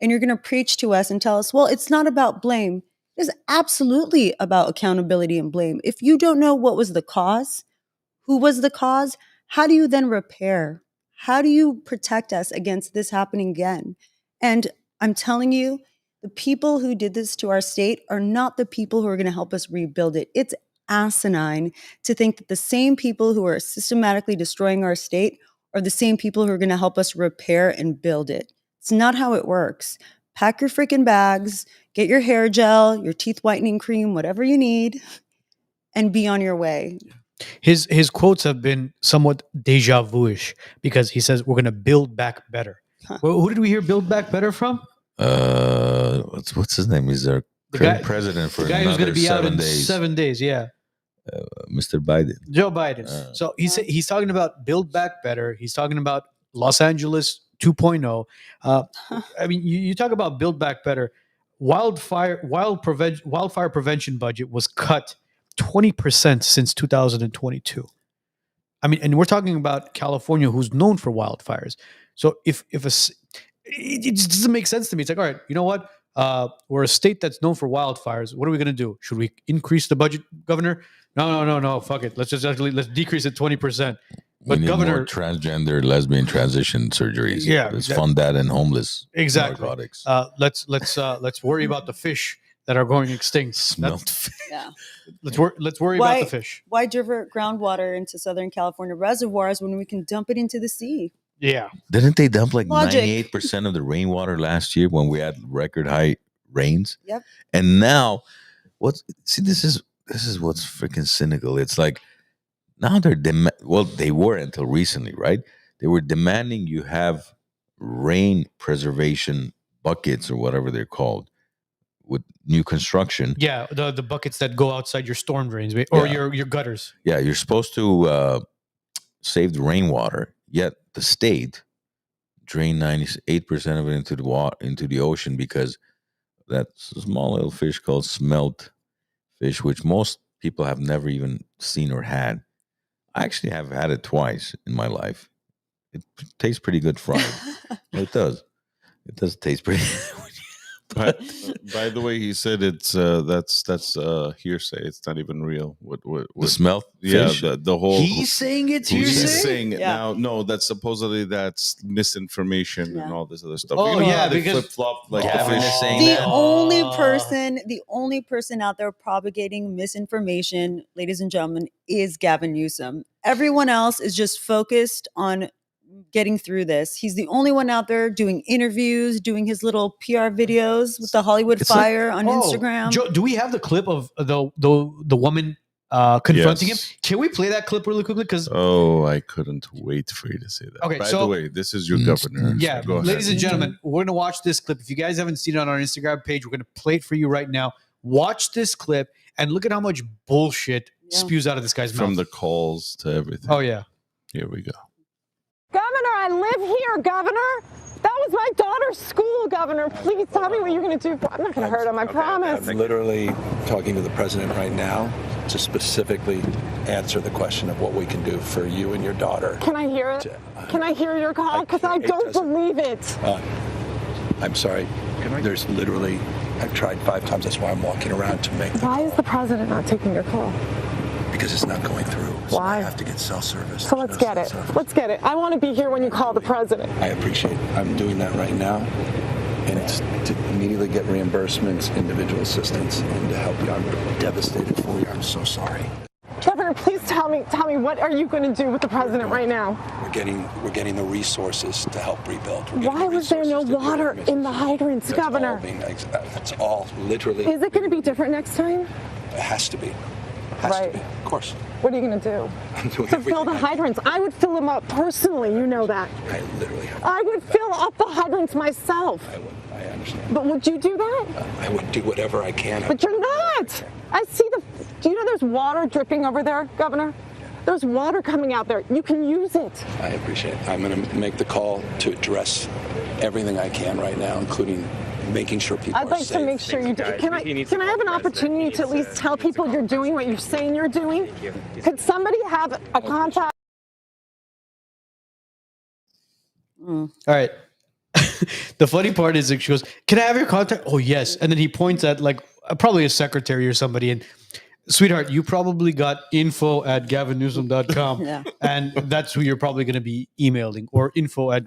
and you're going to preach to us and tell us, well, it's not about blame. It's absolutely about accountability and blame. If you don't know what was the cause, who was the cause, how do you then repair? How do you protect us against this happening again? And I'm telling you, the people who did this to our state are not the people who are going to help us rebuild it. It's asinine to think that the same people who are systematically destroying our state are the same people who are going to help us repair and build it. It's not how it works. Pack your freaking bags, get your hair gel, your teeth whitening cream, whatever you need, and be on your way. His quotes have been somewhat deja vu-ish because he says we're going to build back better. Well, who did we hear build back better from? What's his name? He's our current president for the guy who's going to be out in 7 days. 7 days. Yeah, Mr. Biden. Joe Biden. So he's talking about build back better. He's talking about Los Angeles 2.0. I mean, you talk about build back better. Wildfire prevention budget was cut 20% since 2022. I mean, and we're talking about California, who's known for wildfires. So it just doesn't make sense to me. It's like, all right, you know what? We're a state that's known for wildfires. What are we going to do? Should we increase the budget, Governor? No. Fuck it. Let's decrease it 20%. But we need Governor, more transgender, lesbian transition surgeries. Yeah, let's fund that and homeless. Exactly. Narcotics. Let's worry about the fish that are going extinct. Yeah. Let's worry about the fish. Why divert groundwater into Southern California reservoirs when we can dump it into the sea? Yeah. Didn't they dump like Logic. 98% of the rainwater last year when we had record high rains? Yep. And now, this is what's freaking cynical. It's like now they were until recently, right? They were demanding you have rain preservation buckets or whatever they're called with new construction. Yeah, the buckets that go outside your storm drains or your gutters. Yeah, you're supposed to save the rainwater, yet the state drained 98% of it into the ocean because that's a small little fish called smelt fish, which most people have never even seen or had. I actually have had it twice in my life. It tastes pretty good fried. It does. It does taste pretty. But by the way, he said it's that's hearsay. It's not even real. What the smell? Yeah, fish? the whole. He's saying it's He's hearsay. saying it Yeah. now. No, that's supposedly that's misinformation and all this other stuff. Oh, You know yeah, how they because- flip-flop like Gavin the fish. is saying The that. only person out there propagating misinformation, ladies and gentlemen, is Gavin Newsom. Everyone else is just focused on getting through this. He's the only one out there doing interviews, doing his little PR videos with the Hollywood It's like- Fire on Instagram. Joe, do we have the clip of the woman confronting Yes. him? Can we play that clip really quickly? Because Oh, I couldn't wait for you to say that. Okay, By so- the way, this is your Mm, governor. so yeah, go ladies ahead. and gentlemen, we're gonna watch this clip. If you guys haven't seen it on our Instagram page, we're gonna play it for you right now. Watch this clip and look at how much bullshit Yeah. spews out of this guy's From mouth. the calls to everything. Oh yeah. Here we go. Governor, I live here, Governor. That was my daughter's school, Governor. Please tell me what you're going to do. I'm not going to hurt him, I promise. I'm literally talking to the president right now to specifically answer the question of what we can do for you and your daughter. Can I hear it? Can I hear your call? Because I don't believe it. I'm sorry. There's literally, I've tried 5 times. That's why I'm walking around to make the Why call. is the president not taking your call? Because it's not going through. So Why? I have to get cell service. So let's get it. Let's get it. I want to be here when you call the president. I appreciate it. I'm doing that right now. And it's to immediately get reimbursements, individual assistance, and to help you. I'm devastated for you. I'm so sorry. Governor, please tell me what are you going to do with the president right now? We're getting the resources to help rebuild. We're getting Why the was there no resources to do water it. in the hydrants, That's Governor? all being- That's all literally. Is it going to be different next time? It has to be. Has Right. to be. Of course. What are you going to do? I'm doing To fill the everything I can. hydrants. I would fill them up personally. You know that. I literally have. I would fill up the hydrants myself. I understand. But would you do that? I would do whatever I can. But you're not. I see do you know there's water dripping over there, Governor? There's water coming out there. You can use it. I appreciate it. I'm going to make the call to address everything I can right now, including making sure people I'd are like safe. to make sure you do. Can I have an opportunity to at least tell people you're doing what you're saying you're doing? Could somebody have a contact? All right. The funny part is that she goes, "Can I have your contact?" Oh yes. And then he points at like probably a secretary or somebody, and sweetheart, you probably got info@gavinnewsom.com. Yeah. And that's who you're probably going to be emailing, or info at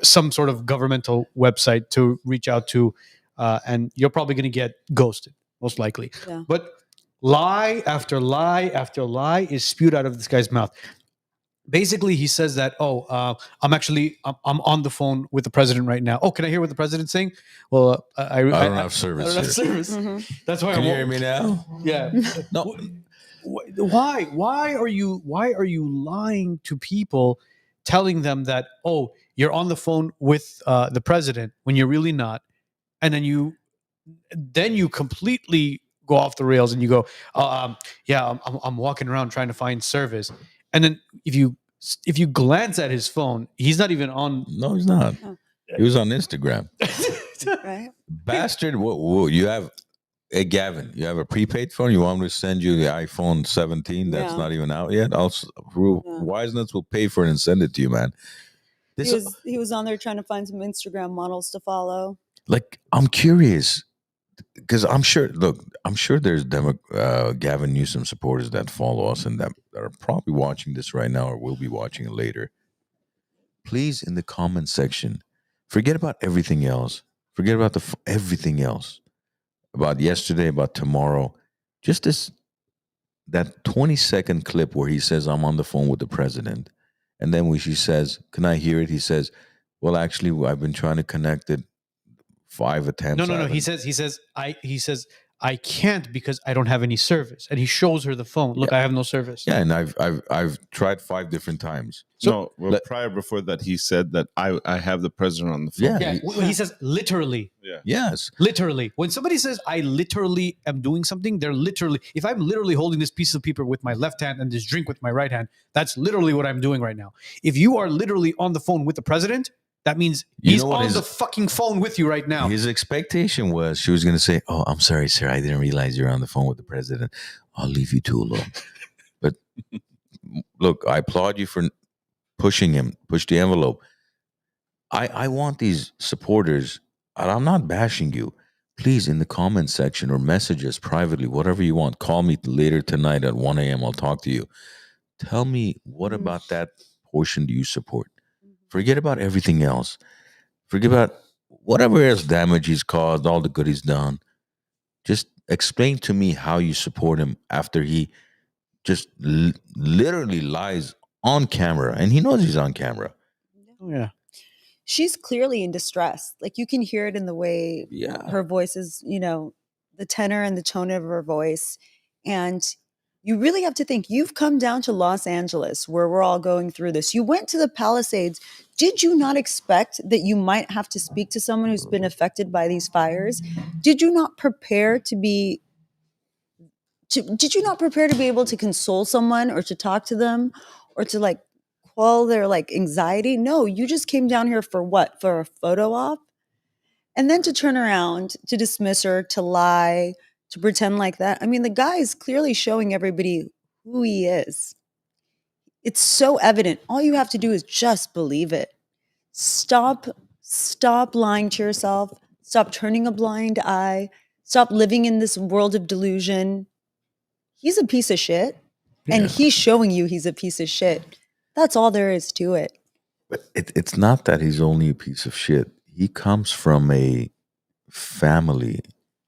some sort of governmental website to reach out to. And you're probably going to get ghosted, most likely. Yeah. But lie after lie after lie is spewed out of this guy's mouth. Basically, he says that, I'm on the phone with the president right now. Oh, can I hear what the president's saying? Well, I don't have service I don't have here. service. That's why Can I'm you hear me now? Yeah. No. Why are you lying to people, telling them that, oh, you're on the phone with the president when you're really not, and then you completely go off the rails and you go, I'm walking around trying to find service, and then if you glance at his phone, he's not even on. No, he's not. He was on Instagram. Right? Bastard, whoa, you have Hey, Gavin, you have a prepaid phone? You want me to send you the iPhone 17 that's Yeah. not even out yet? WiseNuts will pay for it and send it to you, man. He was on there trying to find some Instagram models to follow. Like, I'm curious because I'm sure there's Gavin Newsom supporters that follow us and that are probably watching this right now or will be watching it later. Please, in the comment section, forget about everything else. Forget about everything else. About yesterday, about tomorrow. Just that 20-second clip where he says, I'm on the phone with the president. And then when she says, can I hear it? He says, well, actually, I've been trying to connect it 5 attempts. No. He says, I can't because I don't have any service. And he shows her the phone. Look, I have no service. Yeah, and I've tried 5 different times. So prior before that, he said that I have the president on the phone. Yeah. He says literally. Yeah. Yes. Literally. When somebody says I literally am doing something, they're literally. If I'm literally holding this piece of paper with my left hand and this drink with my right hand, that's literally what I'm doing right now. If you are literally on the phone with the president, that means he's on the fucking phone with you right now. His expectation was she was going to say, oh, I'm sorry, sir. I didn't realize you're on the phone with the president. I'll leave you two alone. But look, I applaud you for push the envelope. I want these supporters, and I'm not bashing you. Please, in the comment section or message us privately, whatever you want. Call me later tonight at 1 a.m. I'll talk to you. Tell me, what about that portion do you support? Forget about everything else. Forget about whatever else damage he's caused, all the good he's done. Just explain to me how you support him after he just literally lies on camera. And he knows he's on camera. Oh, yeah. She's clearly in distress. Like, you can hear it in the way her voice is, the tenor and the tone of her voice. And you really have to think, you've come down to Los Angeles where we're all going through this. You went to the Palisades. Did you not expect that you might have to speak to someone who's been affected by these fires? Did you not prepare to be able to console someone or to talk to them or to quell their anxiety? No, you just came down here for what? For a photo op? And then to turn around, to dismiss her, to lie, to pretend like that. I mean, the guy is clearly showing everybody who he is. It's so evident. All you have to do is just believe it. Stop lying to yourself. Stop turning a blind eye. Stop living in this world of delusion. He's a piece of shit. And he's showing you he's a piece of shit. That's all there is to it. But it's not that he's only a piece of shit. He comes from a family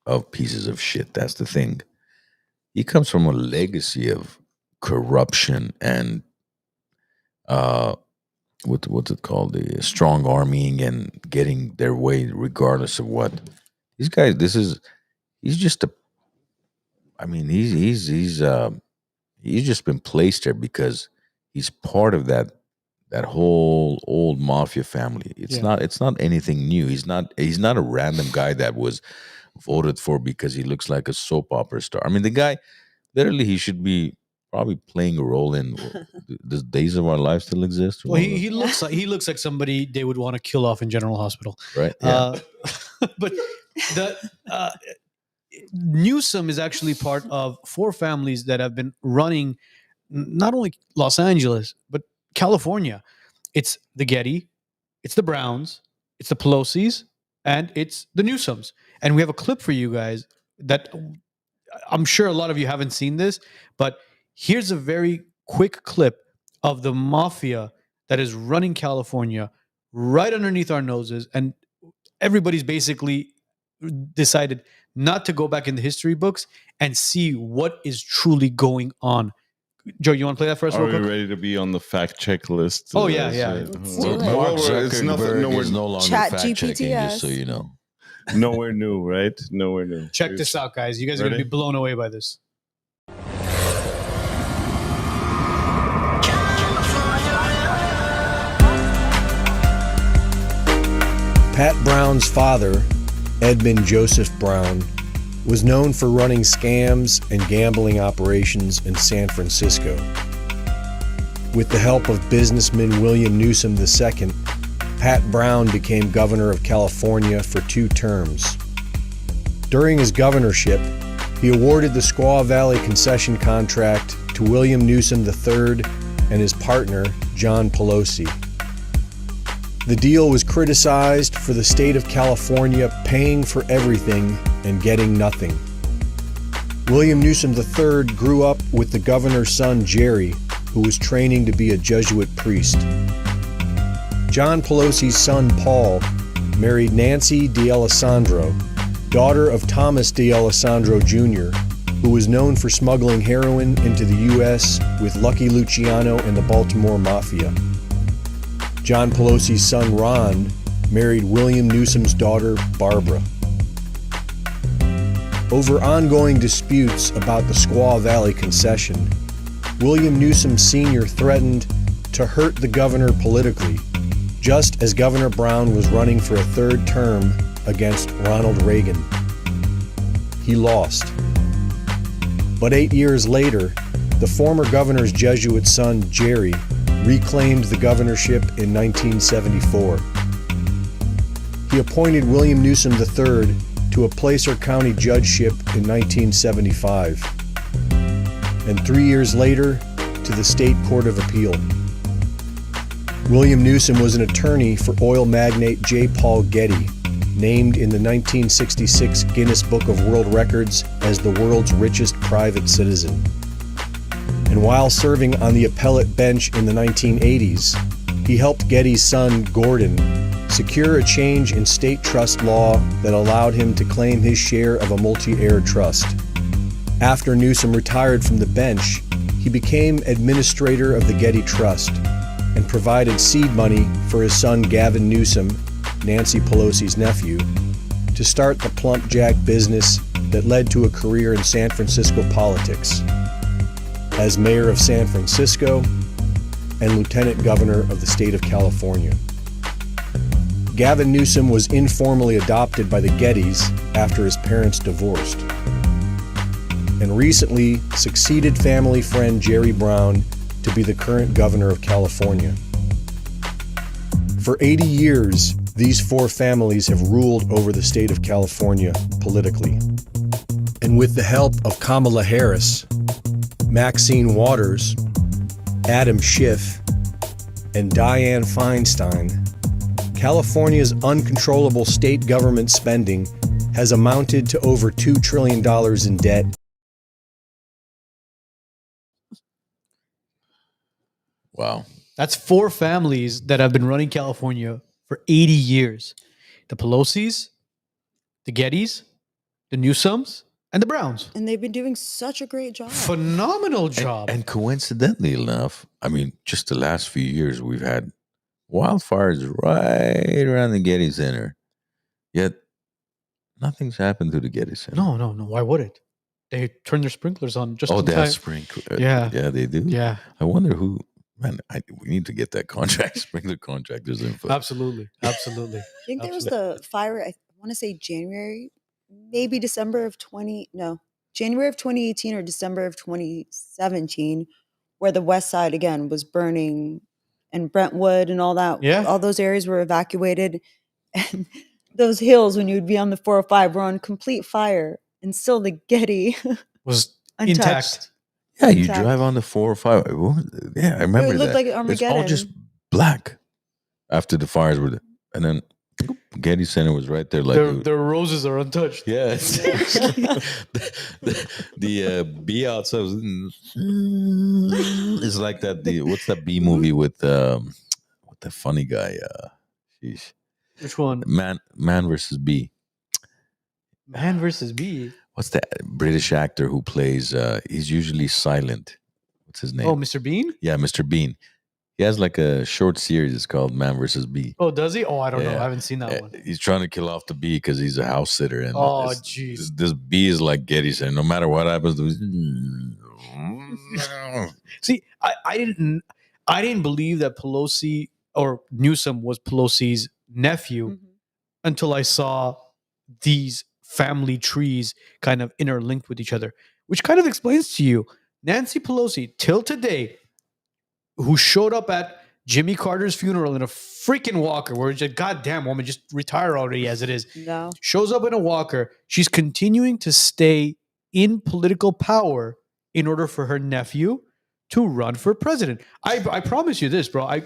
of pieces of shit. That's the thing. He comes from a legacy of corruption and what's it called? The strong arming and getting their way regardless of what. These guys, he's just he's just been placed there because he's part of that whole old mafia family. It's not anything new. He's not a random guy that was voted for because he looks like a soap opera star. I mean, the guy, literally, he should be probably playing a role in the Days of Our Lives still exist. Well, he looks like somebody they would want to kill off in General Hospital, right? Yeah. But the Newsom is actually part of 4 families that have been running not only Los Angeles but California. It's the Getty, it's the Browns, it's the Pelosi's, and it's the Newsoms. And we have a clip for you guys that I'm sure a lot of you haven't seen this, but here's a very quick clip of the mafia that is running California right underneath our noses. And everybody's basically decided not to go back in the history books and see what is truly going on. Joe, you want to play that for us? Are we ready to be on the fact check list? Oh, yeah. Mark Zuckerberg is no longer fact checking, just so you know. Nowhere new, right? Nowhere new. Check this out, guys. You guys are going to be blown away by this. Pat Brown's father, Edmund Joseph Brown, was known for running scams and gambling operations in San Francisco. With the help of businessman William Newsom II, Pat Brown became governor of California for 2 terms. During his governorship, he awarded the Squaw Valley concession contract to William Newsom III and his partner, John Pelosi. The deal was criticized for the state of California paying for everything and getting nothing. William Newsom III grew up with the governor's son, Jerry, who was training to be a Jesuit priest. John Pelosi's son, Paul, married Nancy D'Alessandro, daughter of Thomas D'Alessandro Jr., who was known for smuggling heroin into the U.S. with Lucky Luciano and the Baltimore Mafia. John Pelosi's son, Ron, married William Newsom's daughter, Barbara. Over ongoing disputes about the Squaw Valley concession, William Newsom Sr. threatened to hurt the governor politically, just as Governor Brown was running for a third term against Ronald Reagan. He lost. But 8 years later, the former governor's Jesuit son, Jerry, reclaimed the governorship in 1974. He appointed William Newsom III to a Placer County judgeship in 1975, and 3 years later to the State Court of Appeal. William Newsom was an attorney for oil magnate J. Paul Getty, named in the 1966 Guinness Book of World Records as the world's richest private citizen. And while serving on the appellate bench in the 1980s, he helped Getty's son, Gordon, secure a change in state trust law that allowed him to claim his share of a multi-heir trust. After Newsom retired from the bench, he became administrator of the Getty Trust and provided seed money for his son Gavin Newsom, Nancy Pelosi's nephew, to start the Plump Jack business that led to a career in San Francisco politics as mayor of San Francisco and lieutenant governor of the state of California. Gavin Newsom was informally adopted by the Gettys after his parents divorced, and recently succeeded family friend Jerry Brown to be the current governor of California. For 80 years, these four families have ruled over the state of California politically. And with the help of Kamala Harris, Maxine Waters, Adam Schiff, and Dianne Feinstein, California's uncontrollable state government spending has amounted to over $2 trillion in debt. Wow. That's four families that have been running California for 80 years. The Pelosi's, the Gettys, the Newsoms, and the Browns. And they've been doing such a great job. Phenomenal job. And coincidentally enough, I mean, just the last few years, we've had wildfires right around the Getty Center. Yet, nothing's happened to the Getty Center. No. Why would it? They turn their sprinklers on just in they time. have sprinklers. Yeah. Yeah, they do. Yeah. I wonder who. Man, we need to get that contract, sprinkler contractors info. Absolutely. I think there was the fire, I want to say January, maybe January of 2018 or December of 2017, where the west side again was burning and Brentwood and all that. Yeah. All those areas were evacuated. And those hills, when you would be on the 405, were on complete fire. And still the Getty was untouched. intact. Yeah, you drive on the 405. Yeah, I remember It looked that. like It's Armageddon. all just black after the fires were there. And then Getty Center was right there. Like Their roses are untouched. yeah, the bee outside was, it's like that. What's that bee movie with the funny guy? Sheesh. Which one? Man versus Bee. Man versus Bee. What's that British actor who plays? He's usually silent. What's his name? Oh, Mr. Bean? Yeah, Mr. Bean. He has like a short series. It's called Man versus Bee. Oh, does he? Oh, I don't know. I haven't seen that one. He's trying to kill off the bee because he's a house sitter. And Oh, jeez. this bee is like Getty Center. No matter what happens, See, I didn't believe that Pelosi or Newsom was Pelosi's nephew until I saw these family trees kind of interlinked with each other, which kind of explains to you Nancy Pelosi till today, who showed up at Jimmy Carter's funeral in a freaking walker, where it's like, goddamn woman, just retire already as it is. No. Shows up in a walker. She's continuing to stay in political power in order for her nephew to run for president. I promise you this, bro.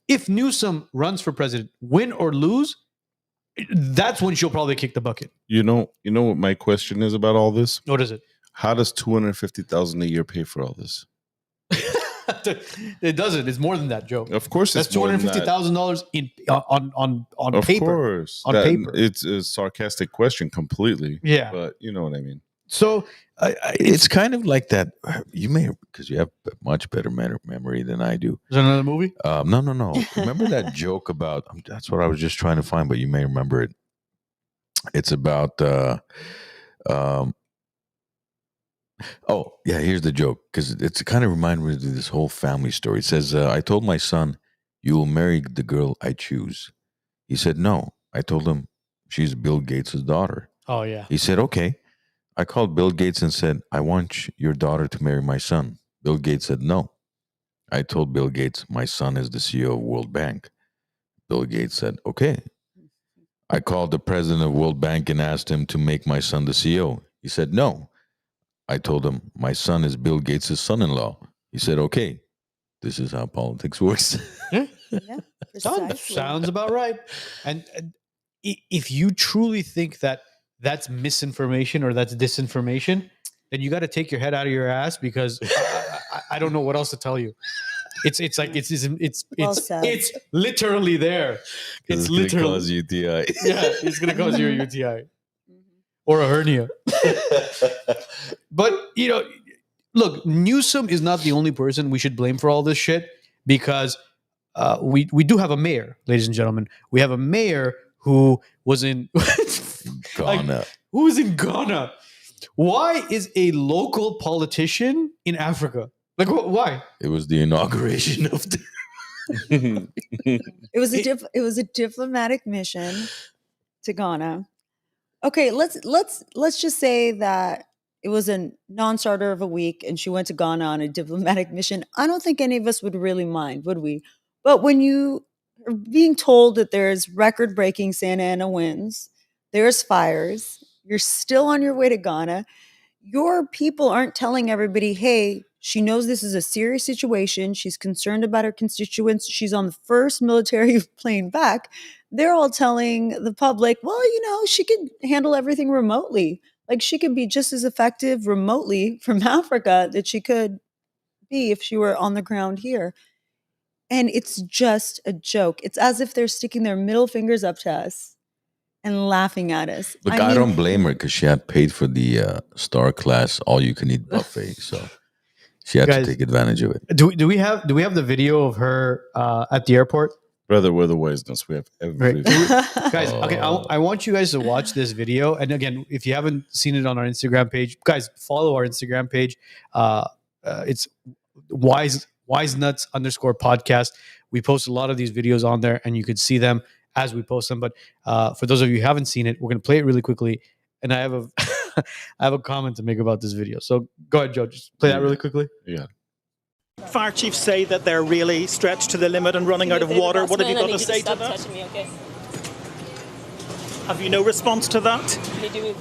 If Newsom runs for president, win or lose, that's when she'll probably kick the bucket. You know what my question is about all this? What is it? How does $250,000 a year pay for all this? It doesn't. It's more than that, Joe. Of course, that's $250,000 in on of paper. Course, on paper. It's a sarcastic question completely. Yeah, but you know what I mean. So it's kind of like that. You may, because you have much better memory than I do. Is that another movie? No. Remember that joke about? That's what I was just trying to find, but you may remember it. It's about. Oh yeah, here's the joke, because it's kind of reminded me of this whole family story. It says, "I told my son, you will marry the girl I choose." He said, "No." I told him, "She's Bill Gates' daughter." Oh yeah. He said, "Okay." I called Bill Gates and said, "I want your daughter to marry my son." Bill Gates said, "No." I told Bill Gates, "My son is the CEO of World Bank." Bill Gates said, "Okay." I called the president of World Bank and asked him to make my son the CEO. He said, "No." I told him, "My son is Bill Gates' son-in-law." He said, "Okay." This is how politics works. Yeah, sounds about right. And if you truly think that that's misinformation or that's disinformation, then you got to take your head out of your ass, because I don't know what else to tell you. It's literally there. It's literally cause UTI. Yeah, it's gonna cause you a UTI or a hernia. But look, Newsom is not the only person we should blame for all this shit, because we do have a mayor, ladies and gentlemen. We have a mayor who was in Ghana. Who was in Ghana? Why is a local politician in Africa? Like, why? It was the inauguration of the It was a diplomatic mission to Ghana. Okay, let's just say that it was a non-starter of a week and she went to Ghana on a diplomatic mission. I don't think any of us would really mind, would we? But when you are being told that there's record-breaking Santa Ana winds, there's fires, you're still on your way to Ghana, your people aren't telling everybody, hey, she knows this is a serious situation. She's concerned about her constituents. She's on the first military plane back. They're all telling the public, well, she can handle everything remotely. Like, she could be just as effective remotely from Africa that she could be if she were on the ground here. And it's just a joke. It's as if they're sticking their middle fingers up to us and laughing at us. Look, I don't blame her, because she had paid for the star class all-you-can-eat buffet, so she had to take advantage of it. Do we have the video of her at the airport? Brother, we're the WiseNuts. We have everything. Guys, okay, I want you guys to watch this video. And again, if you haven't seen it on our Instagram page, guys, follow our Instagram page. It's WiseNuts _podcast. We post a lot of these videos on there, and you could see them as we post them. But for those of you who haven't seen it, we're going to play it really quickly. And I have a I have a comment to make about this video. So go ahead, Joe. Just play that really quickly. Yeah. Fire chiefs say that they're really stretched to the limit and running out of water. What have you got to say to that? Me, okay? Have you no response to that?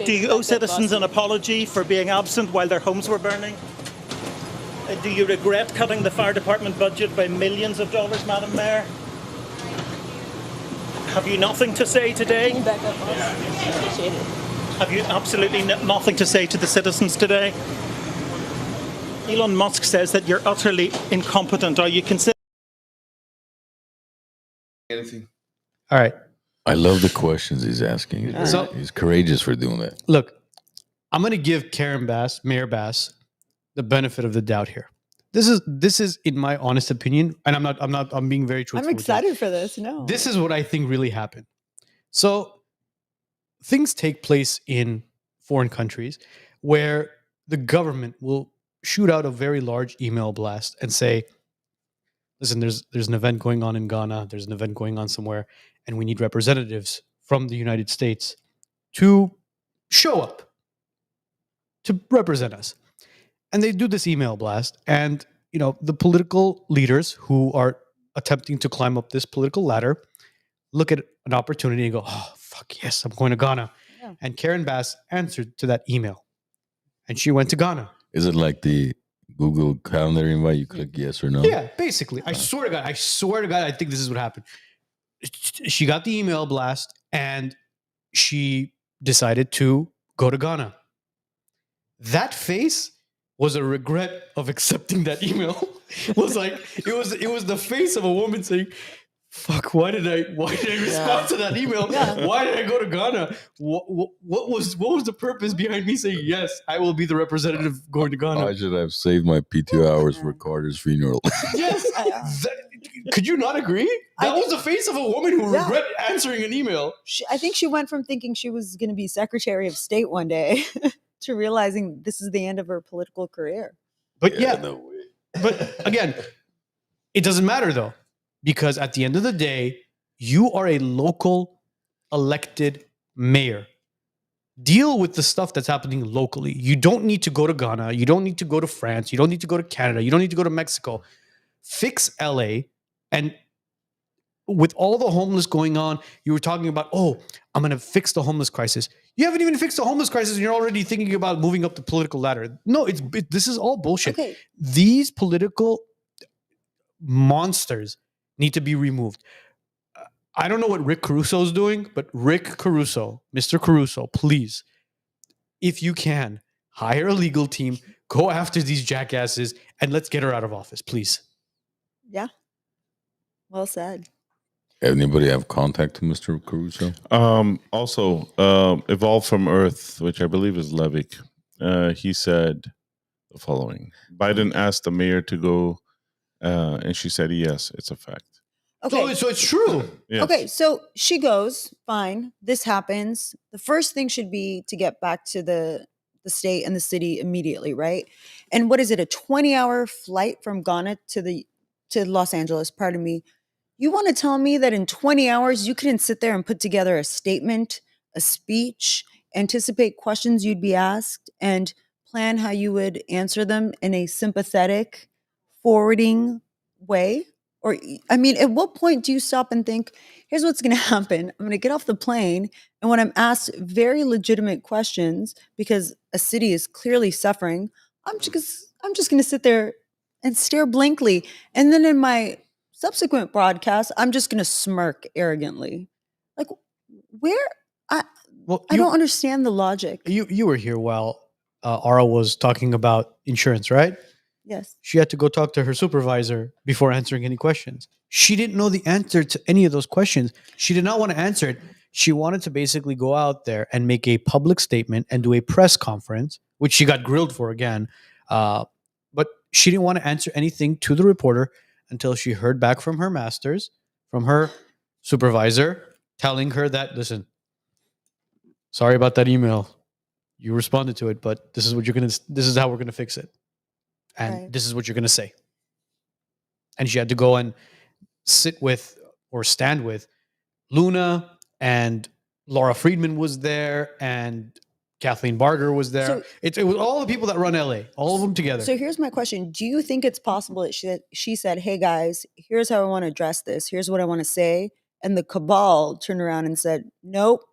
Do you owe citizens an apology for being absent while their homes were burning? Do you regret cutting the fire department budget by millions of dollars, Madam Mayor? Have you nothing to say today? Can you back up? I appreciate it. Have you absolutely nothing to say to the citizens today? Elon Musk says that you're utterly incompetent. Are you considering anything? All right. I love the questions he's asking. He's courageous for doing that. Look, I'm going to give Mayor Bass, the benefit of the doubt here. This is in my honest opinion, and I'm being very truthful. I'm excited for this. No. This is what I think really happened. So things take place in foreign countries where the government will shoot out a very large email blast and say, listen, there's an event going on in Ghana, there's an event going on somewhere, and we need representatives from the United States to show up to represent us. And they do this email blast, and the political leaders who are attempting to climb up this political ladder look at an opportunity and go, oh, fuck yes, I'm going to Ghana. Yeah. And Karen Bass answered to that email. And she went to Ghana. Is it like the Google Calendar invite? You click yes or no? Yeah, basically. I swear to God, I think this is what happened. She got the email blast and she decided to go to Ghana. That face was a regret of accepting that email. It was the face of a woman saying, fuck, why did I respond to that email? Yeah. Why did I go to Ghana? What was the purpose behind me saying, yes, I will be the representative going to Ghana? I should have saved my PTO hours for Carter's funeral. Yes. Could you not agree? That was the face of a woman who regret answering an email. I think she went from thinking she was going to be Secretary of State one day to realizing this is the end of her political career. But No way. but again, it doesn't matter though, because at the end of the day, you are a local elected mayor. Deal with the stuff that's happening locally. You don't need to go to Ghana. You don't need to go to France. You don't need to go to Canada. You don't need to go to Mexico. Fix LA. And with all the homeless going on, you were talking about, oh, I'm going to fix the homeless crisis. You haven't even fixed the homeless crisis and you're already thinking about moving up the political ladder. No, this is all bullshit. Okay. These political monsters need to be removed. I don't know what Rick Caruso is doing, but Rick Caruso, Mr. Caruso, please, if you can, hire a legal team, go after these jackasses, and let's get her out of office, please. Yeah. Well said. Anybody have contact to Mr. Caruso? Also, Evolve from Earth, which I believe is Levick, he said the following. Biden asked the mayor to go, and she said, yes, it's a fact. Okay. So it's true. Yes. Okay, so she goes, fine, this happens. The first thing should be to get back to the state and the city immediately, right? And what is it, a 20-hour flight from Ghana to Los Angeles, pardon me. You want to tell me that in 20 hours you couldn't sit there and put together a statement, a speech, anticipate questions you'd be asked, and plan how you would answer them in a sympathetic, forwarding way? Or, I mean, at what point do you stop and think, here's what's going to happen. I'm going to get off the plane, and when I'm asked very legitimate questions, because a city is clearly suffering, I'm just going to sit there and stare blankly. And then in my subsequent broadcast, I'm just going to smirk arrogantly. Like, I don't understand the logic. You were here while Ara was talking about insurance, right? Yes. She had to go talk to her supervisor before answering any questions. She didn't know the answer to any of those questions. She did not want to answer it. She wanted to basically go out there and make a public statement and do a press conference, which she got grilled for again. But she didn't want to answer anything to the reporter until she heard back from her masters, from her supervisor, telling her that, listen, sorry about that email. You responded to it, but this is how we're gonna fix it. And this is what you're gonna say. And she had to go and sit with or stand with Luna, and Laura Friedman was there, and Kathleen Barger was there. So, it was all the people that run LA, all of them together. So here's my question. Do you think it's possible that she said, hey guys, here's how I want to address this. Here's what I want to say. And the cabal turned around and said, nope,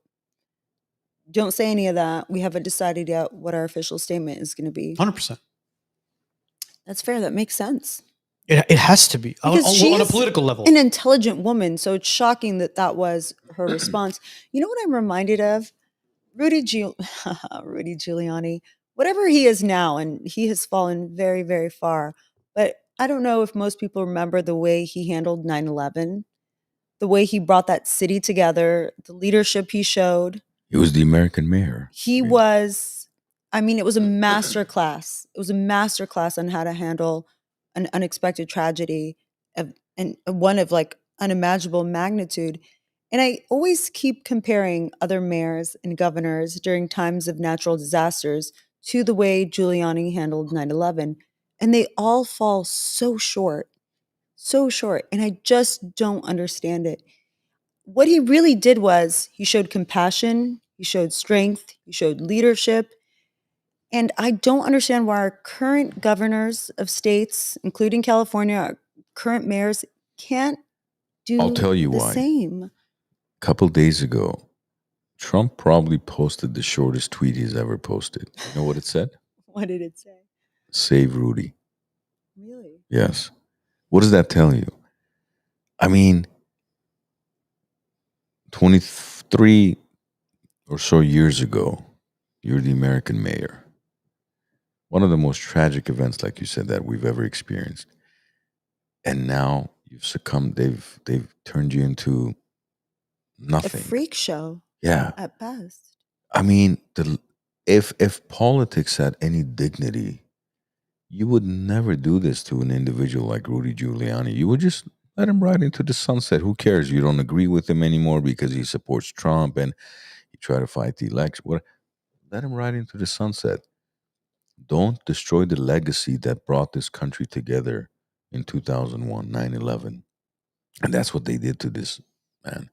don't say any of that. We haven't decided yet what our official statement is going to be. 100%. That's fair. That makes sense. It has to be on a political level. An intelligent woman. So it's shocking that was her response. You know what I'm reminded of? Rudy Giuliani, whatever he is now, and he has fallen very, very far. But I don't know if most people remember the way he handled 9/11, the way he brought that city together, the leadership he showed. He was the American mayor. He was, it was a master class. It was a master class on how to handle an unexpected tragedy and one of like unimaginable magnitude. And I always keep comparing other mayors and governors during times of natural disasters to the way Giuliani handled 9/11. And they all fall so short. And I just don't understand it. What he really did was he showed compassion, he showed strength, he showed leadership. And I don't understand why our current governors of states, including California, our current mayors, can't do I'll tell you the why. same. A couple days ago, Trump probably posted the shortest tweet he's ever posted. You know what it said? What did it say? Save Rudy. Really? Yes. What does that tell you? I mean, 23 or so years ago, you're the American mayor. One of the most tragic events, like you said, that we've ever experienced. And now you've succumbed. They've turned you into nothing. A freak show. Yeah. At best. I mean, if politics had any dignity, you would never do this to an individual like Rudy Giuliani. You would just let him ride into the sunset. Who cares? You don't agree with him anymore because he supports Trump and you try to fight the election. Let him ride into the sunset. Don't destroy the legacy that brought this country together in 2001, 9/11. And that's what they did to this man.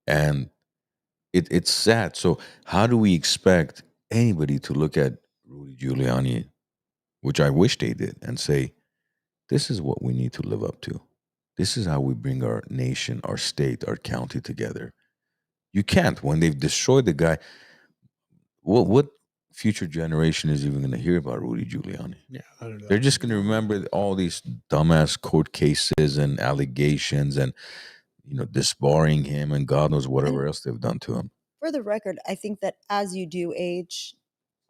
And it's sad. So how do we expect anybody to look at Rudy Giuliani, which I wish they did, and say, this is what we need to live up to. This is how we bring our nation, our state, our county together. You can't. When they've destroyed the guy, what future generation is even going to hear about Rudy Giuliani? Yeah, I don't know. They're just going to remember all these dumbass court cases and allegations and, disbarring him and God knows whatever else they've done to him. For the record, I think that as you do age,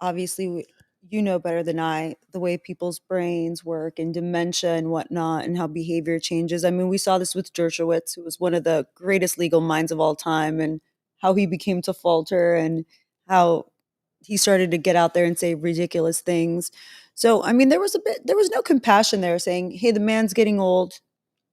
obviously, you know better than I the way people's brains work and dementia and whatnot and how behavior changes. I mean, we saw this with Dershowitz, who was one of the greatest legal minds of all time, and how he became to falter and how he started to get out there and say ridiculous things. So, I mean, there was no compassion there saying, hey, the man's getting old.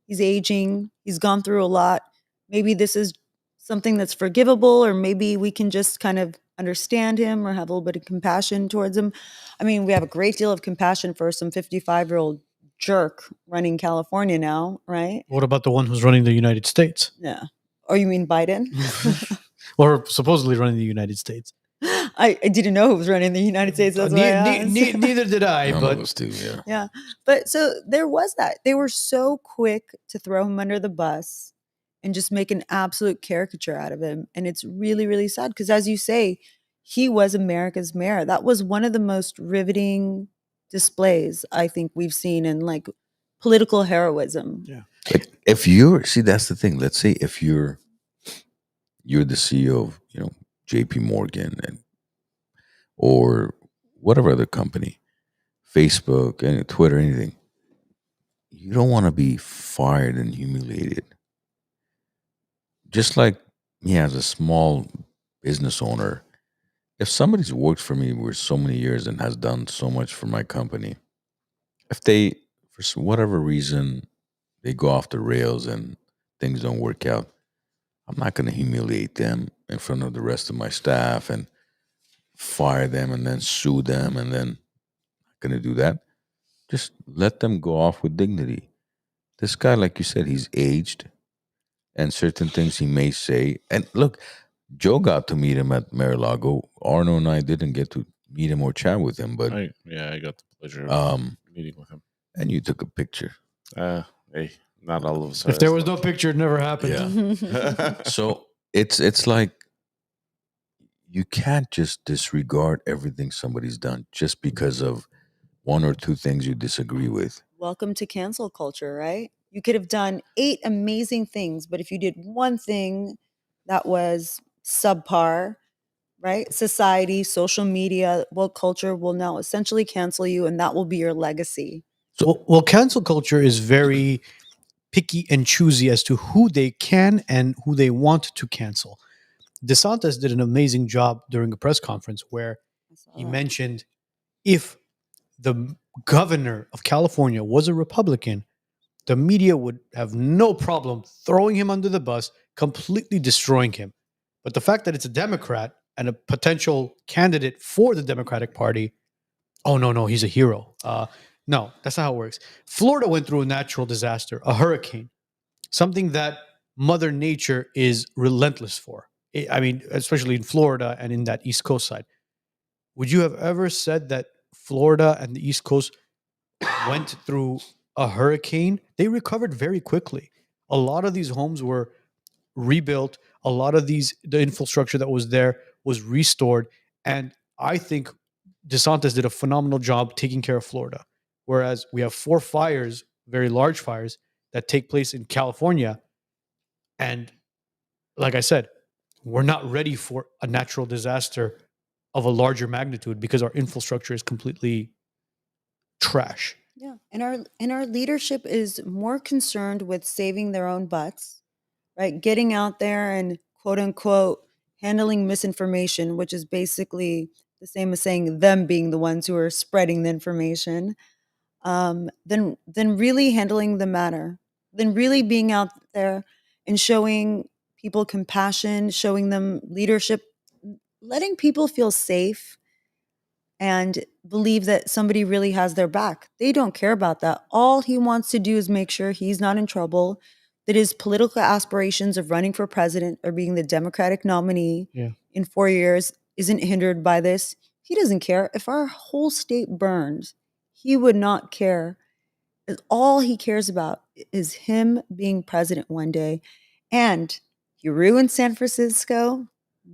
He's aging. He's gone through a lot. Maybe this is something that's forgivable, or maybe we can just kind of understand him or have a little bit of compassion towards him. I mean, we have a great deal of compassion for some 55-year-old jerk running California now, right? What about the one who's running the United States? Yeah. Oh, you mean Biden? Or supposedly running the United States. I didn't know who was running the United States. That's why I asked. Neither did I. None But of us do, yeah. Yeah. But so there was that. They were so quick to throw him under the bus and just make an absolute caricature out of him. And it's really, really sad because, as you say, he was America's mayor. That was one of the most riveting displays I think we've seen in like political heroism. Yeah. Like that's the thing. Let's say if you're the CEO of, JP Morgan or whatever other company, Facebook and Twitter, anything, you don't want to be fired and humiliated. Just like me as a small business owner, if somebody's worked for me for so many years and has done so much for my company, if they, for whatever reason, they go off the rails and things don't work out, I'm not going to humiliate them in front of the rest of my staff and fire them and then sue them, and then not going to do that. Just let them go off with dignity. This guy, like you said, he's aged, and certain things he may say. And look, Joe got to meet him at Mar-a-Lago. Arno and I didn't get to meet him or chat with him, but I got the pleasure of meeting with him. And you took a picture. Hey, not all of us. If there was no picture, it never happened. Yeah. So it's like you can't just disregard everything somebody's done just because of one or two things you disagree with. Welcome to cancel culture, right? You could have done 8 amazing things, but if you did one thing that was subpar, right? Society, social media, woke culture will now essentially cancel you, and that will be your legacy. So, well, cancel culture is very picky and choosy as to who they can and who they want to cancel. DeSantis did an amazing job during a press conference where he mentioned if the governor of California was a Republican, the media would have no problem throwing him under the bus, completely destroying him. But the fact that it's a Democrat and a potential candidate for the Democratic Party, oh, no, he's a hero. No, that's not how it works. Florida went through a natural disaster, a hurricane, something that Mother Nature is relentless for. I mean, especially in Florida and in that East Coast side. Would you have ever said that Florida and the East Coast went through a hurricane? They recovered very quickly. A lot of these homes were rebuilt. A lot of the infrastructure that was there was restored. And I think DeSantis did a phenomenal job taking care of Florida. Whereas we have 4 fires, very large fires, that take place in California. And like I said, we're not ready for a natural disaster of a larger magnitude because our infrastructure is completely trash. Yeah. And our leadership is more concerned with saving their own butts, right? Getting out there and quote unquote handling misinformation, which is basically the same as saying them being the ones who are spreading the information, than really handling the matter, than really being out there and showing people compassion, showing them leadership, letting people feel safe and believe that somebody really has their back. They don't care about that. All he wants to do is make sure he's not in trouble, that his political aspirations of running for president or being the Democratic nominee in 4 years isn't hindered by this. He doesn't care. If our whole state burned, he would not care. All he cares about is him being president one day. And he ruined San Francisco,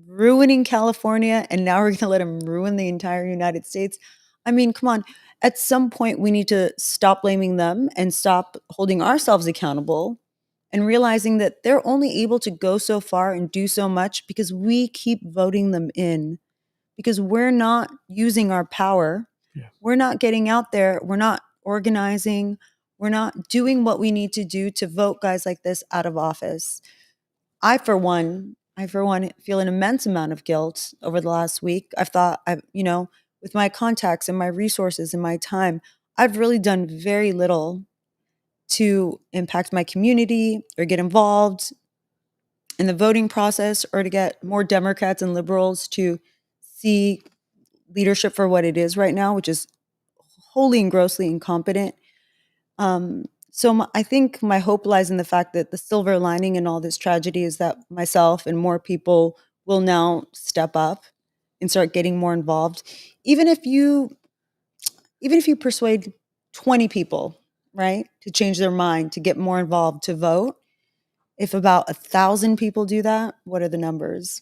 ruining California, and now we're going to let him ruin the entire United States. I mean, come on. At some point, we need to stop blaming them and stop holding ourselves accountable and realizing that they're only able to go so far and do so much because we keep voting them in, because we're not using our power. Yeah. We're not getting out there. We're not organizing. We're not doing what we need to do to vote guys like this out of office. I, for one, feel an immense amount of guilt over the last week. I've thought, with my contacts and my resources and my time, I've really done very little to impact my community or get involved in the voting process or to get more Democrats and liberals to see leadership for what it is right now, which is wholly and grossly incompetent. I think my hope lies in the fact that the silver lining in all this tragedy is that myself and more people will now step up and start getting more involved. Even if you persuade 20 people, right, to change their mind, to get more involved, to vote, if about 1,000 people do that, what are the numbers?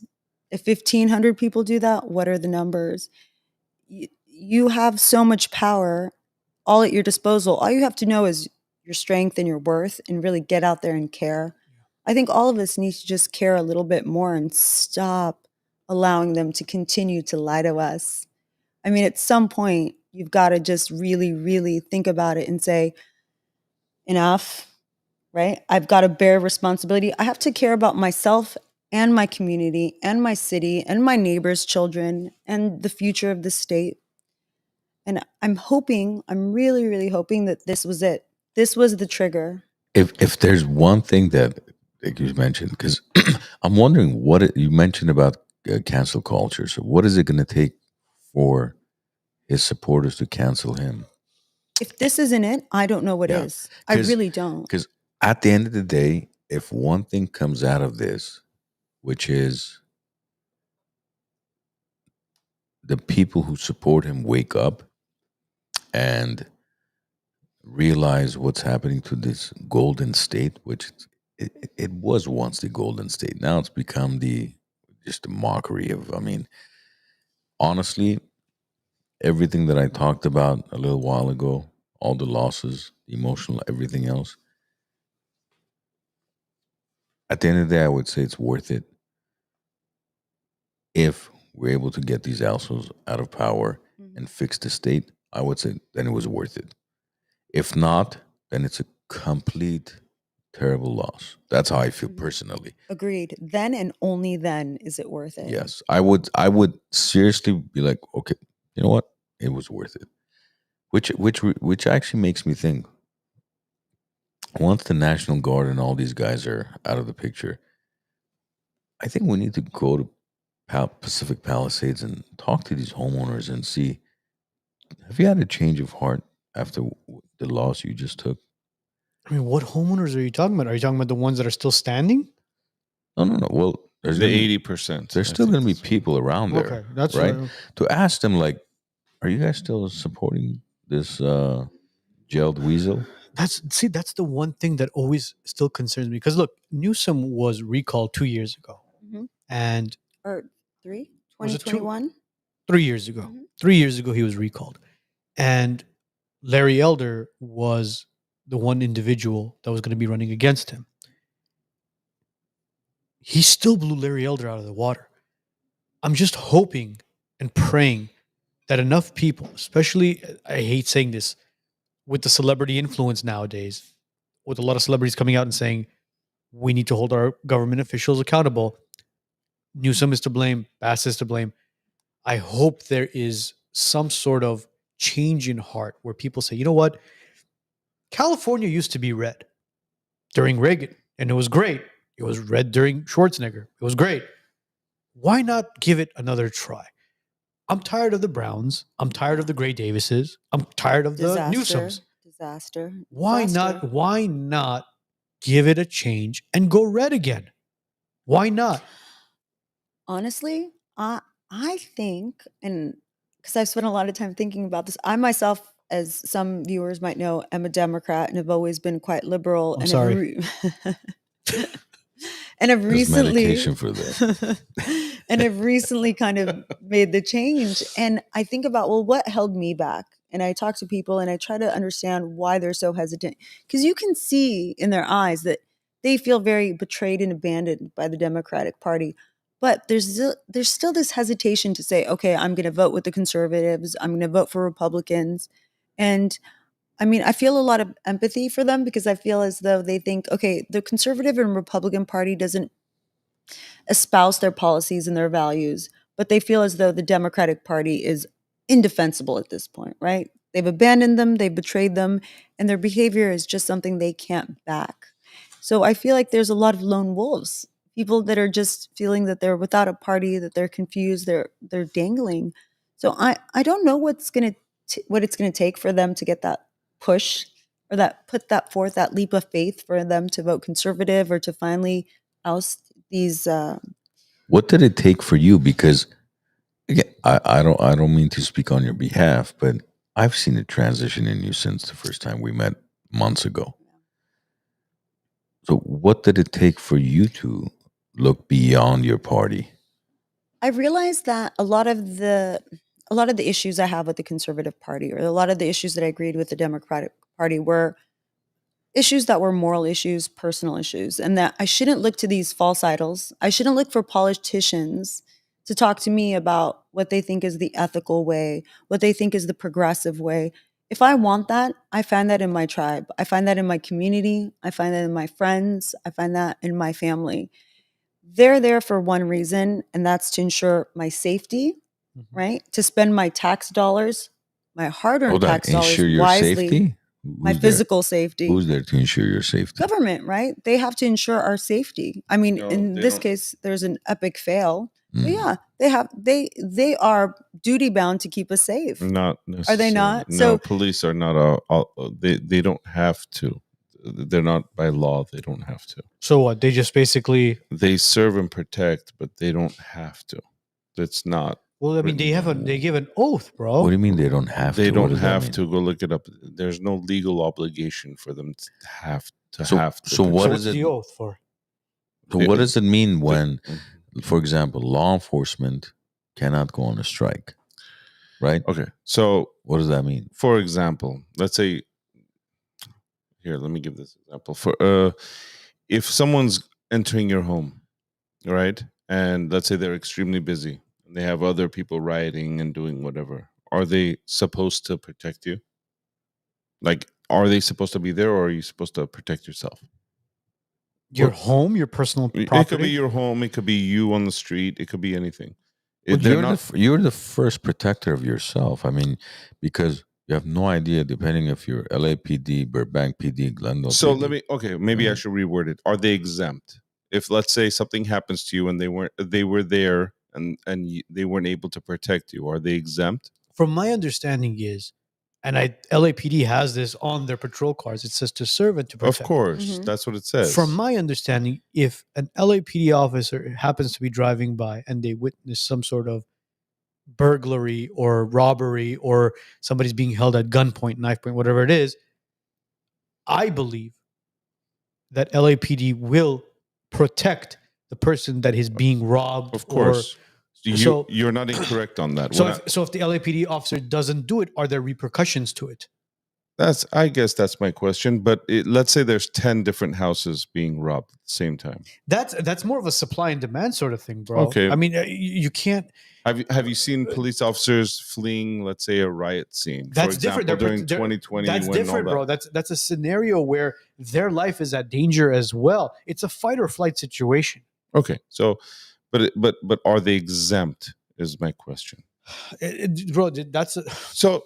If 1,500 people do that, what are the numbers? You have so much power all at your disposal. All you have to know is your strength and your worth and really get out there and care. I think all of us need to just care a little bit more and stop allowing them to continue to lie to us. I mean, at some point, you've got to just really, really think about it and say, enough, right? I've got to bear responsibility. I have to care about myself and my community and my city and my neighbors' children and the future of the state. And I'm really, really hoping that this was it. This was the trigger. If there's one thing that you mentioned, because I'm wondering you mentioned about cancel culture. So what is it going to take for his supporters to cancel him? If this isn't it, I don't know what is. I really don't. Because at the end of the day, if one thing comes out of this, which is the people who support him wake up and realize what's happening to this golden state, which it was once the golden state. Now it's become just a mockery of, honestly, everything that I talked about a little while ago, all the losses, the emotional, everything else, at the end of the day, I would say it's worth it if we're able to get these assholes out of power and fix the state. I would say then it was worth it. If not, then it's a complete terrible loss. That's how I feel personally. Agreed. Then and only then is it worth it. Yes, I would seriously be like, okay, you know what? It was worth it. Which actually makes me think, once the National Guard and all these guys are out of the picture, I think we need to go to Pacific Palisades and talk to these homeowners and see, have you had a change of heart after the loss you just took? I mean, what homeowners are you talking about? Are you talking about the ones that are still standing? No. Well, there's the 80%. There's still going to be people around there, okay, that's right? To ask them, like, are you guys still supporting this jailed weasel? That's the one thing that always still concerns me. Because look, Newsom was recalled 2 years ago, and Or 3? was it 2021? 3 years ago. 3 years ago, he was recalled, and Larry Elder was the one individual that was going to be running against him. He still blew Larry Elder out of the water. I'm just hoping and praying that enough people, especially, I hate saying this, with the celebrity influence nowadays, with a lot of celebrities coming out and saying, we need to hold our government officials accountable. Newsom is to blame, Bass is to blame. I hope there is some sort of change in heart where people say, you know what? California used to be red during Reagan, and it was great. It was red during Schwarzenegger. It was great. Why not give it another try? I'm tired of the Browns. I'm tired of the Gray Davises. I'm tired of the Newsoms. Disaster. Why not give it a change and go red again? Why not? Honestly, I think, and because I've spent a lot of time thinking about this, I myself, as some viewers might know, am a Democrat and have always been quite liberal. I'm and sorry. And I've There's recently medication for that. and I've recently kind of made the change. And I think about, well, what held me back? And I talk to people and I try to understand why they're so hesitant. Because you can see in their eyes that they feel very betrayed and abandoned by the Democratic Party. But there's still this hesitation to say, okay, I'm going to vote with the conservatives. I'm going to vote for Republicans. And I mean, I feel a lot of empathy for them because I feel as though they think, okay, the conservative and Republican Party doesn't espouse their policies and their values, but they feel as though the Democratic Party is indefensible at this point, right? They've abandoned them, they've betrayed them, and their behavior is just something they can't back. So I feel like there's a lot of lone wolves, people that are just feeling that they're without a party, that they're confused, they're dangling. So I don't know what it's going to take for them to get that push or that put that forth, that leap of faith for them to vote conservative or to finally oust these. What did it take for you? Because again, I don't mean to speak on your behalf, but I've seen a transition in you since the first time we met months ago. So what did it take for you to look beyond your party? I realized that a lot of the issues I have with the Conservative Party, or a lot of the issues that I agreed with the Democratic Party, were issues that were moral issues, personal issues, and that I shouldn't look to these false idols. I shouldn't look for politicians to talk to me about what they think is the ethical way, what they think is the progressive way. If I want that, I find that in my tribe. I find that in my community. I find that in my friends. I find that in my family. They're there for one reason, and that's to ensure my safety, right? To spend my tax dollars, my hard-earned tax dollars ensure your wisely. safety? My physical safety. Who's there to ensure your safety? Government, right? They have to ensure our safety. I mean, in this case, there's an epic fail. But yeah, they are duty bound to keep us safe. Not necessarily. Are they not? No, So police are not. They don't have to. They're not by law. They don't have to. So what? They just basically They serve and protect, but they don't have to. That's not. Well, I mean, they give an oath, bro. What do you mean they don't have to? They What don't does that have mean? to. Go look it up. There's no legal obligation for them to have to. So have to. what So is what's it? the oath for? So what does it mean when, for example, law enforcement cannot go on a strike, right? Okay, so what does that mean? For example, let's say, here, let me give this example. For if someone's entering your home, right, and let's say they're extremely busy and they have other people rioting and doing whatever, are they supposed to protect you? Like, are they supposed to be there, or are you supposed to protect yourself? Your home, your personal property? It could be your home. It could be you on the street. It could be anything. Well, you're the first protector of yourself. I mean, because you have no idea, depending if you're LAPD, Burbank PD, Glendale. So PD. Maybe I should reword it. Are they exempt? If, let's say, something happens to you and they were there and they weren't able to protect you, are they exempt? From my understanding is, and LAPD has this on their patrol cars. It says to serve and to protect. Of course, that's what it says. From my understanding, if an LAPD officer happens to be driving by and they witness some sort of burglary or robbery or somebody's being held at gunpoint, knife point, whatever it is, I believe that LAPD will protect the person that is being robbed. Of course. So You're not incorrect on that. So if the LAPD officer doesn't do it, are there repercussions to it? I guess that's my question. But let's say there's 10 different houses being robbed at the same time. That's more of a supply and demand sort of thing, bro. Okay. I mean, you can't. Have you seen police officers fleeing, let's say, a riot scene? That's for example, different. During 2020, that's when different, all bro. that. That's a scenario where their life is at danger as well. It's a fight or flight situation. Okay. So, but are they exempt? Is my question. Bro, that's so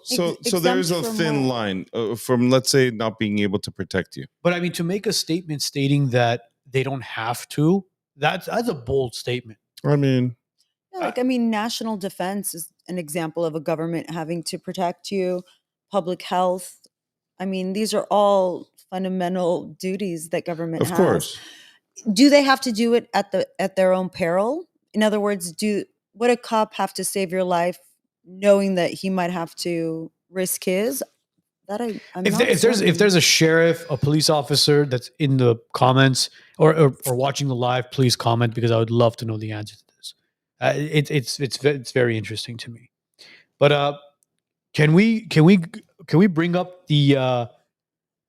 there's a thin line from, let's say, not being able to protect you. But I mean, to make a statement stating that they don't have to, that's a bold statement. I mean, national defense is an example of a government having to protect you. Public health. I mean, these are all fundamental duties that government has. Of course. Do they have to do it at their own peril? In other words, would a cop have to save your life knowing that he might have to risk his? If there's a sheriff, a police officer that's in the comments or watching the live, please comment, because I would love to know the answer to this. It's very interesting to me. But can we bring up the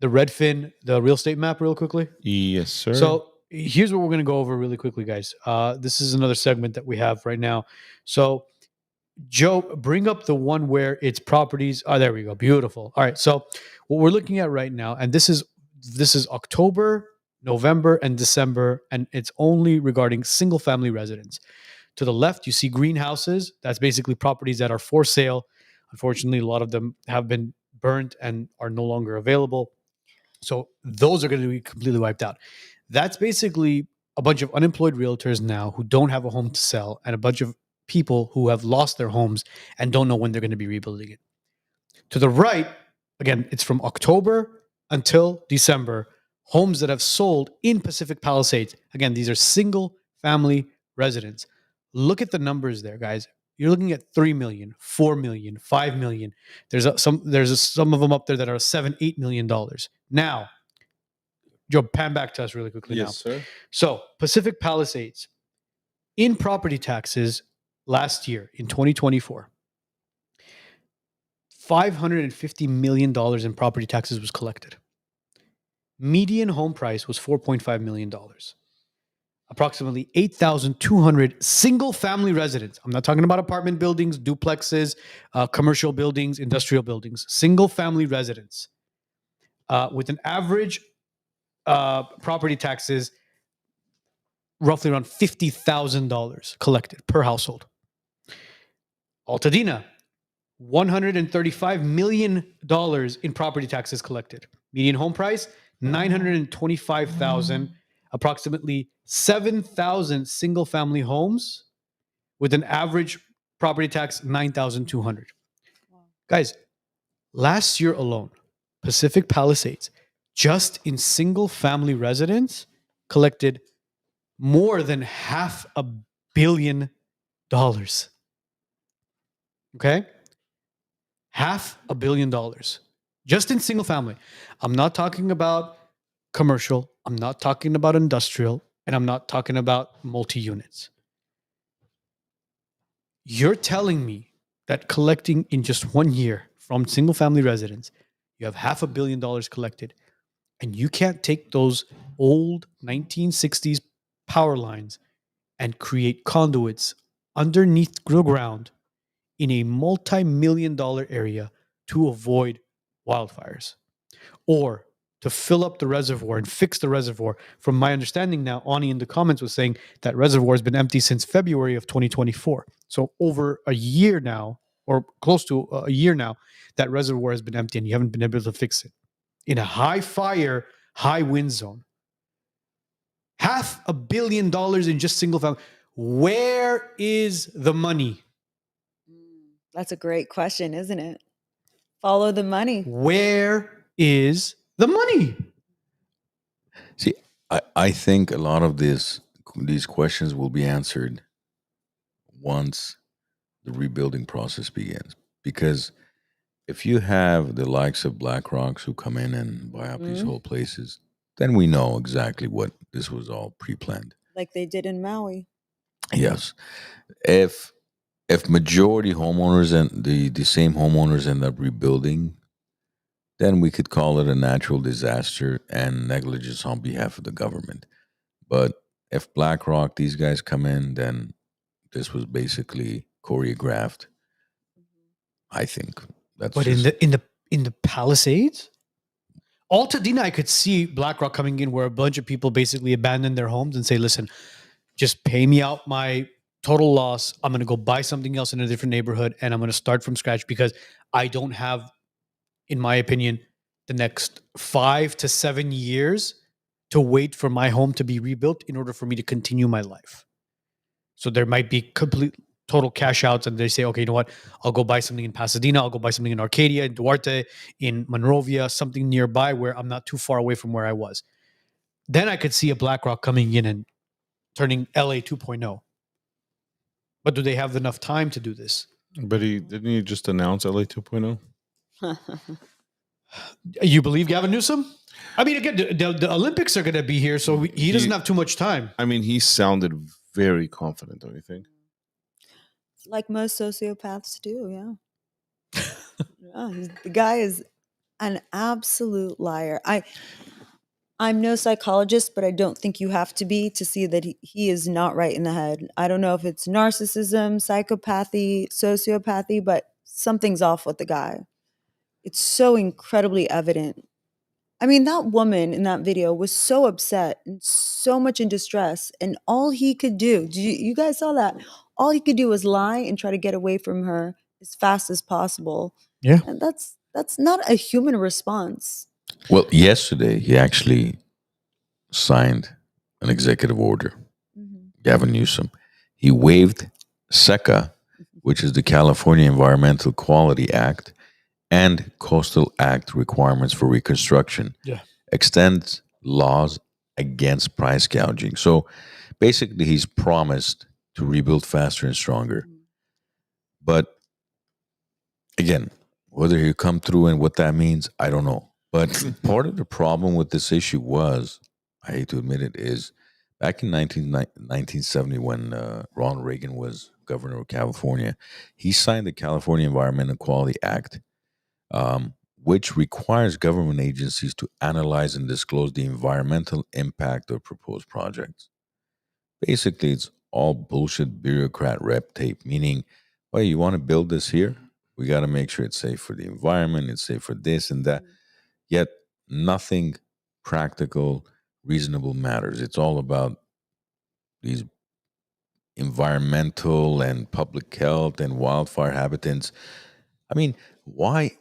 Redfin, the real estate map, real quickly? Yes, sir. So here's what we're going to go over really quickly, guys. This is another segment that we have right now. So, Joe, bring up the one where it's properties. Oh, there we go. Beautiful. All right. So what we're looking at right now, and this is October, November, and December, and it's only regarding single-family residents. To the left, you see greenhouses. That's basically properties that are for sale. Unfortunately, a lot of them have been burnt and are no longer available. So those are going to be completely wiped out. That's basically a bunch of unemployed realtors now who don't have a home to sell, and a bunch of people who have lost their homes and don't know when they're going to be rebuilding it. To the right, again, it's from October until December, homes that have sold in Pacific Palisades. Again, these are single family residents. Look at the numbers there, guys. You're looking at 3 million, 4 million, 5 million. There's some of them up there that are $7-8 million. Now, Joe, pan back to us really quickly now. Yes, sir. So, Pacific Palisades, in property taxes last year, in 2024, $550 million in property taxes was collected. Median home price was $4.5 million. Approximately 8,200 single-family residents. I'm not talking about apartment buildings, duplexes, commercial buildings, industrial buildings. Single-family residents with an average property taxes roughly around $50,000 collected per household. Altadena, $135 million in property taxes collected. Median home price, $925,000. Approximately 7,000 single-family homes with an average property tax $9,200. Guys, last year alone, Pacific Palisades, just in single-family residents, collected more than $500 million. Okay? $500 million. Just in single-family. I'm not talking about commercial. I'm not talking about industrial. And I'm not talking about multi-units. You're telling me that collecting in just 1 year from single-family residents, you have $500 million collected, and you can't take those old 1960s power lines and create conduits underneath the ground in a multi-million-dollar area to avoid wildfires, or to fill up the reservoir and fix the reservoir. From my understanding now, Ani in the comments was saying that reservoir has been empty since February of 2024. So over a year now, or close to a year now, that reservoir has been empty and you haven't been able to fix it. In a high fire, high wind zone. $500 million in just single family. Where is the money? That's a great question, isn't it? Follow the money. Where is the money? See, I think a lot of these questions will be answered once the rebuilding process begins, because if you have the likes of BlackRocks who come in and buy up these Mhm. whole places, then we know exactly what this was all pre-planned. Like they did in Maui. Yes. If majority homeowners and the same homeowners end up rebuilding, then we could call it a natural disaster and negligence on behalf of the government. But if BlackRock, these guys come in, then this was basically choreographed. I think that's But just in the Palisades, Altadena, I could see BlackRock coming in where a bunch of people basically abandon their homes and say, "Listen, just pay me out my total loss. I'm going to go buy something else in a different neighborhood, and I'm going to start from scratch because I don't have, in my opinion, the next 5 to 7 years to wait for my home to be rebuilt in order for me to continue my life." So there might be complete total cash outs, and they say, "Okay, you know what? I'll go buy something in Pasadena. I'll go buy something in Arcadia, in Duarte, in Monrovia, something nearby where I'm not too far away from where I was." Then I could see a BlackRock coming in and turning LA 2.0. But do they have enough time to do this? But didn't he just announce LA 2.0? You believe Gavin Newsom? I mean, again, the Olympics are going to be here, so he doesn't have too much time. I mean, he sounded very confident, don't you think? Like most sociopaths do, yeah. Yeah, the guy is an absolute liar. I'm no psychologist, but I don't think you have to be to see that he is not right in the head. I don't know if it's narcissism, psychopathy, sociopathy, but something's off with the guy. It's so incredibly evident. I mean, that woman in that video was so upset and so much in distress, and all he could do, you guys saw that? All he could do was lie and try to get away from her as fast as possible. Yeah. And that's not a human response. well, yesterday he actually signed an executive order. Gavin Newsom. He waived SECA, which is the California Environmental Quality Act, and Coastal Act requirements for reconstruction. Yeah. Extends laws against price gouging. So basically, he's promised to rebuild faster and stronger. But again, whether he come through and what that means, I don't know. But part of the problem with this issue was, I hate to admit it, is back in 1970 when Ronald Reagan was governor of California, he signed the California Environmental Quality Act, which requires government agencies to analyze and disclose the environmental impact of proposed projects. Basically, it's all bullshit bureaucrat red tape, meaning, well, you want to build this here? We got to make sure it's safe for the environment, it's safe for this and that. Yet nothing practical, reasonable matters. It's all about these environmental and public health and wildfire habitats. I mean, why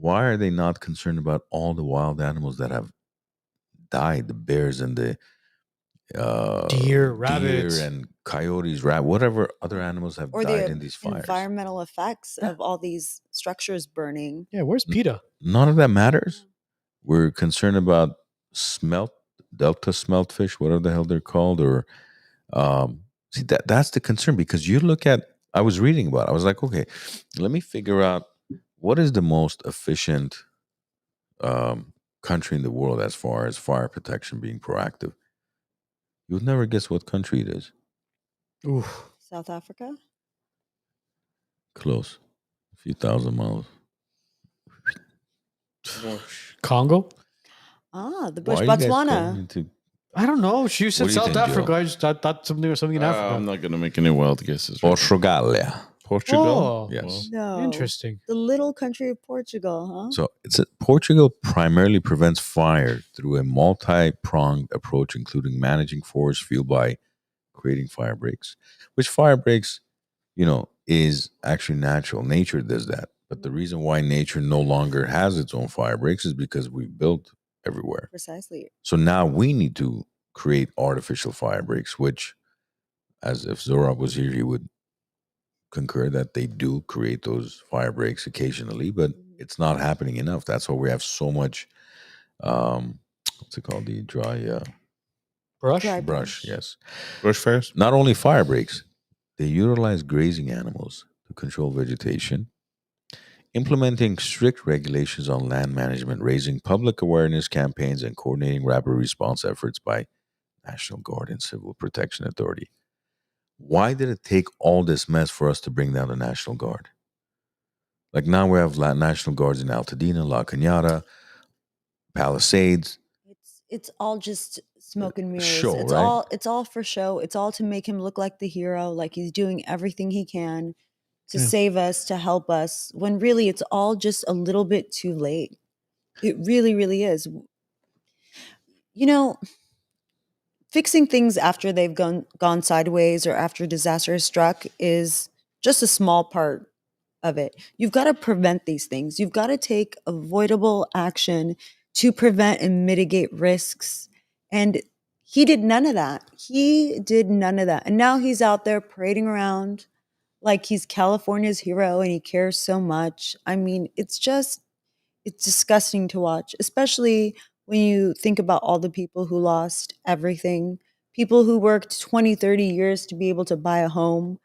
are they not concerned about all the wild animals that have died, the bears and the deer, rabbits, and coyotes, whatever other animals have Or died the in these fires? environmental effects of all these structures burning. Yeah, where's PETA? None of that matters. We're concerned about delta smeltfish, whatever the hell they're called, or see that's the concern, because you look at, I was reading about it, I was like, okay, let me figure out what is the most efficient country in the world as far as fire protection being proactive. You would never guess what country it is. Oof. South Africa? Close. A few thousand miles. Congo? Ah, the Why bush, are you guys going Botswana. into- I don't know. She said What do you South think, Africa. Joe? I just thought something in Africa. I'm not going to make any wild guesses. Right? Portugal. Portugal? Oh, Yes. No. interesting. The little country of Portugal, huh? So Portugal primarily prevents fire through a multi-pronged approach, including managing forest fuel by creating fire breaks, which fire breaks, is actually natural. Nature does that. But the reason why nature no longer has its own fire breaks is because we've built everywhere. Precisely. So now we need to create artificial fire breaks, which, as if Zorab was here, he would concur that they do create those fire breaks occasionally, but it's not happening enough. That's why we have so much, what's it called? The dry Brush? Dry brush, yes. Brush fires? Not only fire breaks, they utilize grazing animals to control vegetation. implementing strict regulations on land management, raising public awareness campaigns, and coordinating rapid response efforts by National Guard and Civil Protection Authority. Why did it take all this mess for us to bring down the National Guard? Like now we have National Guards in Altadena, La Cañada, Palisades. It's all just smoke and mirrors. Show, It's right? it's all for show. It's all to make him look like the hero, like he's doing everything he can to Yeah. save us, to help us, when really it's all just a little bit too late. It really, really is. You know, fixing things after they've gone sideways or after disaster has struck is just a small part of it. You've got to prevent these things. You've got to take avoidable action to prevent and mitigate risks. And he did none of that. He did none of that. And now he's out there parading around like he's California's hero and he cares so much. I mean, it's disgusting to watch, especially when you think about all the people who lost everything, people who worked 20, 30 years to be able to buy a home,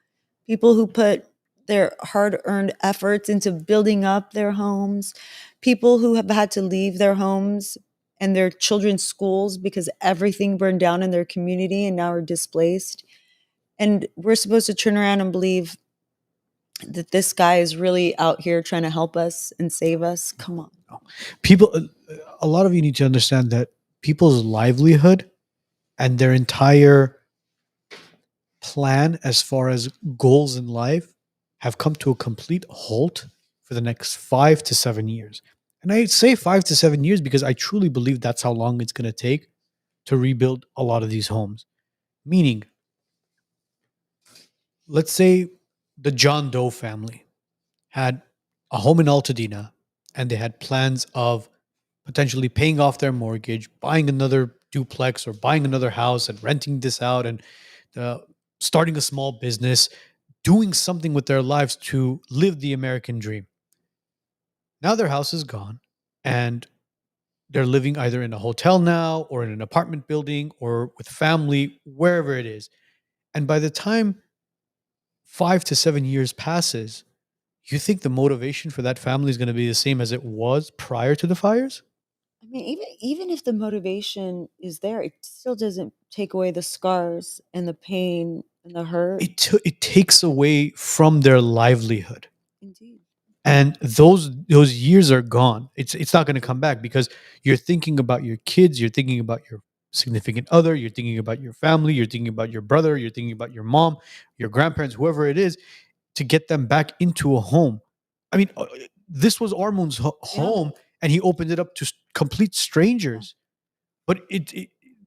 people who put their hard-earned efforts into building up their homes, people who have had to leave their homes and their children's schools because everything burned down in their community and now are displaced. And we're supposed to turn around and believe that this guy is really out here trying to help us and save us. Come on. People, a lot of you need to understand that people's livelihood and their entire plan as far as goals in life have come to a complete halt for the next 5 to 7 years. And I say 5 to 7 years because I truly believe that's how long it's going to take to rebuild a lot of these homes. Meaning, let's say the John Doe family had a home in Altadena and they had plans of potentially paying off their mortgage, buying another duplex or buying another house and renting this out and starting a small business, doing something with their lives to live the American dream. Now their house is gone and they're living either in a hotel now or in an apartment building or with family, wherever it is. And by the time 5 to 7 years passes, you think the motivation for that family is going to be the same as it was prior to the fires? I mean, even if the motivation is there, it still doesn't take away the scars and the pain and the hurt. It takes away from their livelihood. Indeed. And those years are gone. It's not going to come back because you're thinking about your kids, you're thinking about your significant other, you're thinking about your family, you're thinking about your brother, you're thinking about your mom, your grandparents, whoever it is, to get them back into a home. I mean, this was Armun's home, and he opened it up to complete strangers. But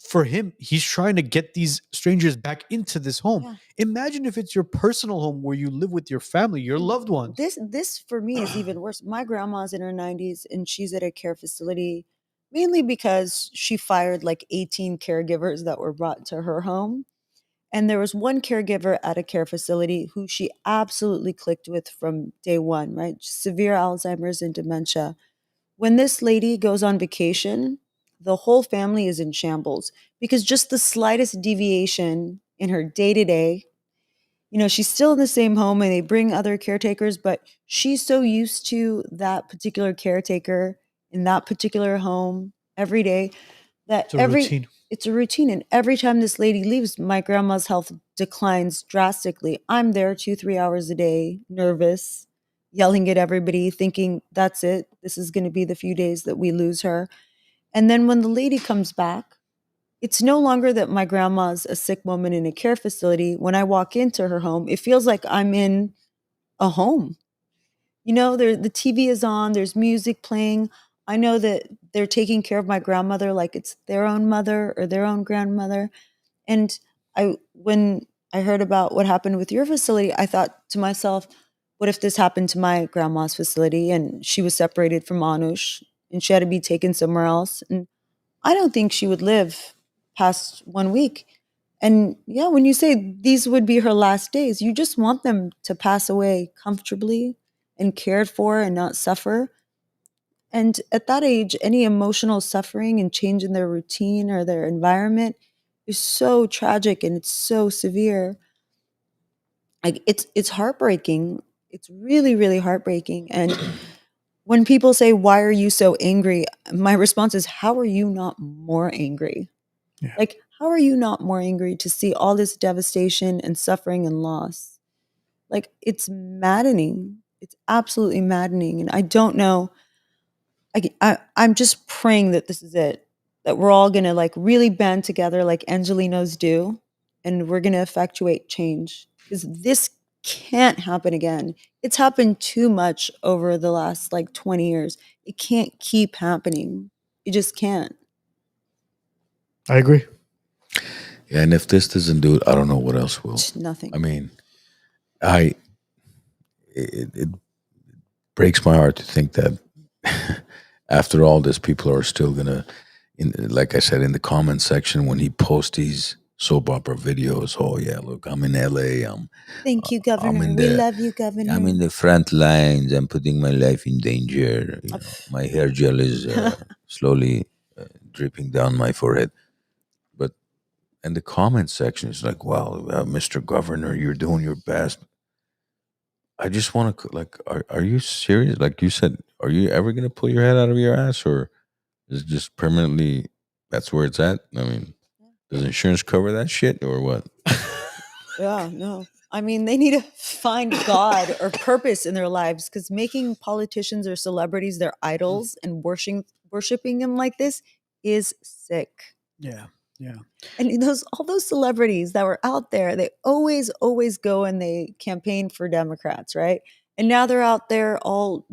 for him, he's trying to get these strangers back into this home. Yeah. Imagine if it's your personal home where you live with your family, your loved ones. This for me is even worse. My grandma's in her 90s and she's at a care facility mainly because she fired like 18 caregivers that were brought to her home. And there was one caregiver at a care facility who she absolutely clicked with from day one, right? Severe Alzheimer's and dementia. When this lady goes on vacation, the whole family is in shambles because just the slightest deviation in her day-to-day, she's still in the same home and they bring other caretakers, but she's so used to that particular caretaker in that particular home every day that routine. It's a routine. And every time this lady leaves, my grandma's health declines drastically. I'm there 2-3 hours a day, nervous, yelling at everybody, thinking that's it. This is going to be the few days that we lose her. And then when the lady comes back, it's no longer that my grandma's a sick woman in a care facility. When I walk into her home, it feels like I'm in a home. The TV is on, there's music playing. I know that they're taking care of my grandmother like it's their own mother or their own grandmother. And when I heard about what happened with your facility, I thought to myself, what if this happened to my grandma's facility and she was separated from Anush and she had to be taken somewhere else? And I don't think she would live past 1 week. And yeah, when you say these would be her last days, you just want them to pass away comfortably and cared for and not suffer. And at that age, any emotional suffering and change in their routine or their environment is so tragic and it's so severe. Like it's heartbreaking. It's really, really heartbreaking. And when people say, why are you so angry? My response is, how are you not more angry? Yeah. Like, how are you not more angry to see all this devastation and suffering and loss? Like, it's maddening. It's absolutely maddening. And I don't know. I'm just praying that this is it, that we're all going to like really band together like Angelinos do, and we're going to effectuate change, because this can't happen again. It's happened too much over the last like 20 years. It can't keep happening. It just can't. I agree. Yeah, and if this doesn't do it, I don't know what else will. Nothing. I mean, it breaks my heart to think that after all this, people are still gonna, like I said, in the comment section when he posts these soap opera videos. Oh yeah, look, I'm in LA. Thank you, Governor. We love you, Governor. I'm in the front lines. I'm putting my life in danger. You know, my hair gel is slowly dripping down my forehead. But in the comment section, it's like, wow, Mr. Governor, you're doing your best. I just want to, like, are you serious? Like you said, are you ever going to pull your head out of your ass, or is it just permanently that's where it's at? I mean, does insurance cover that shit or what? Yeah, no. I mean, they need to find God or purpose in their lives, because making politicians or celebrities their idols and worshiping them like this is sick. Yeah. Yeah. And all those celebrities that were out there, they always go and they campaign for Democrats, right? And now they're out there all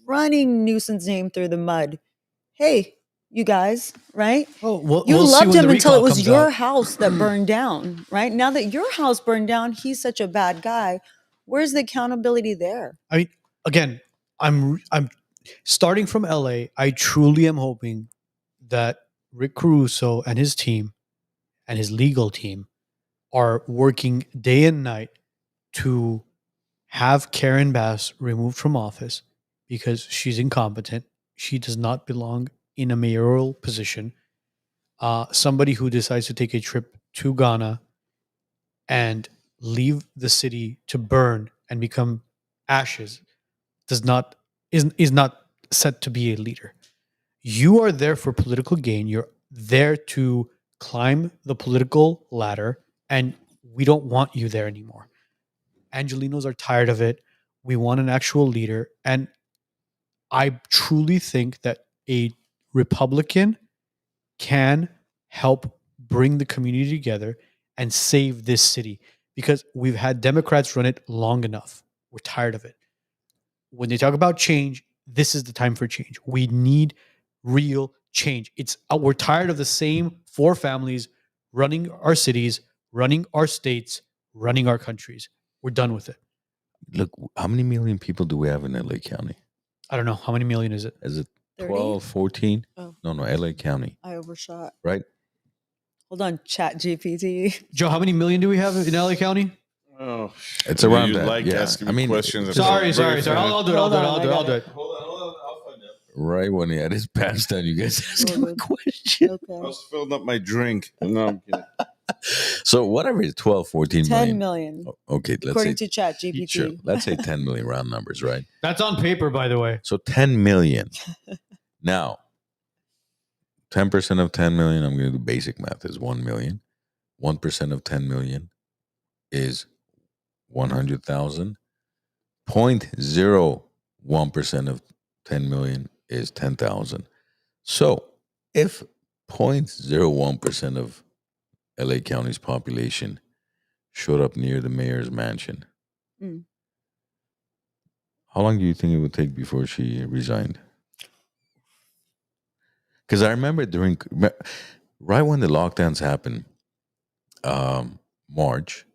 running Newsom's name through the mud. Hey, you guys, right? Oh, you we'll see loved when him the until it recall was comes your out. house that burned down, right? Now that your house burned down, he's such a bad guy. Where's the accountability there? I mean, again, I'm starting from LA. I truly am hoping that Rick Caruso and his team and his legal team are working day and night to have Karen Bass removed from office because she's incompetent. She does not belong in a mayoral position. Somebody who decides to take a trip to Ghana and leave the city to burn and become ashes is not set to be a leader. You are there for political gain. You're there to climb the political ladder, and we don't want you there anymore. Angelinos are tired of it. We want an actual leader. And I truly think that a Republican can help bring the community together and save this city, because we've had Democrats run it long enough. We're tired of it. When they talk about change, this is the time for change. We need real change. We're tired of the same four families running our cities, running our states, running our countries. We're done with it. Look, how many million people do we have in LA County? I don't know. How many million is it? Is it 30? 12, 14? Oh. No, LA County. I overshot. Right? Hold on, Chat GPT. Joe, how many million do we have in LA County? Oh, it's around you that. like Yeah. asking I me mean, questions. Sorry. I'll do it. Hold on, Hold on, I'll find out. Right when he had his pants down, you guys asked him a question. I was filling up my drink. No, I'm kidding. So whatever it is, 12, 14 10 million. million. Okay, let's According say to Chat GPT. sure. Let's say 10 million round numbers, right? That's on paper, by the way. So 10 million. Now, 10% of 10 million, I'm going to do basic math, is 1 million. 1% of 10 million is 100,000. 0.01% of 10 million is 10,000. So if 0.01% of LA County's population showed up near the mayor's mansion, how long do you think it would take before she resigned? Because I remember right when the lockdowns happened, March,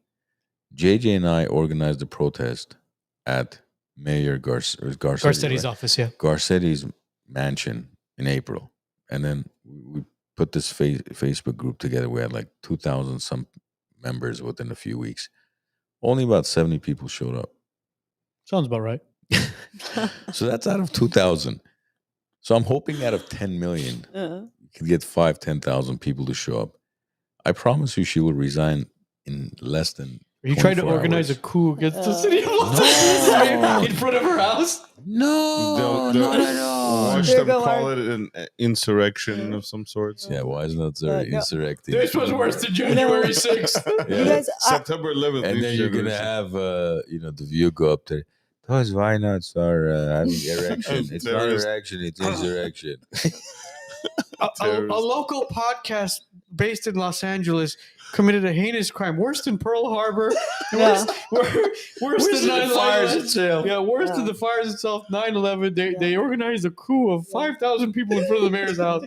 JJ and I organized a protest at Mayor Garcetti's office, yeah. Garcetti's mansion in April. And then we put this Facebook group together. We had like 2,000 some members within a few weeks. Only about 70 people showed up. Sounds about right. So that's out of 2,000. So I'm hoping out of 10 million, you could get 5,000, 10,000 people to show up. I promise you she will resign in less than Are you trying to 24 organize a hours. coup against the city of Los Angeles in front of her house? No, not at all. Watch There them go call our- it an insurrection of some sorts. Yeah, WiseNuts are No. insurrecting. This was worse than January 6th. You guys, September 11th. And then you're gonna have the view go up there. Those WiseNuts are having erection. It's not Terrorist. erection, it's insurrection. A local podcast based in Los Angeles committed a heinous crime, worse than Pearl Harbor, worse than the fires 9/11. itself. Yeah, worse than the fires itself. 9/11. They organized a coup of 5,000 people in front of the mayor's house.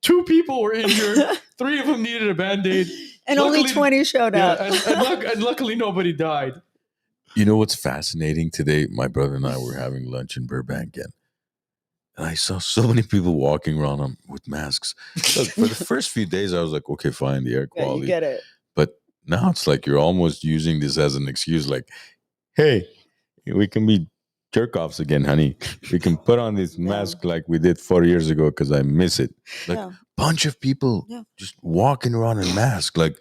2 people were injured. 3 of them needed a Band-Aid. and only 20 showed up. And luckily nobody died. You know what's fascinating? Today, my brother and I were having lunch in Burbank, and I saw so many people walking around with masks. Look, for the first few days, I was like, okay, fine, the air Yeah, quality. you get it. But now it's like you're almost using this as an excuse, like, hey, we can be jerk-offs again, honey. We can put on this mask like we did 4 years ago because I miss it. Like, bunch of people just walking around in masks. Like,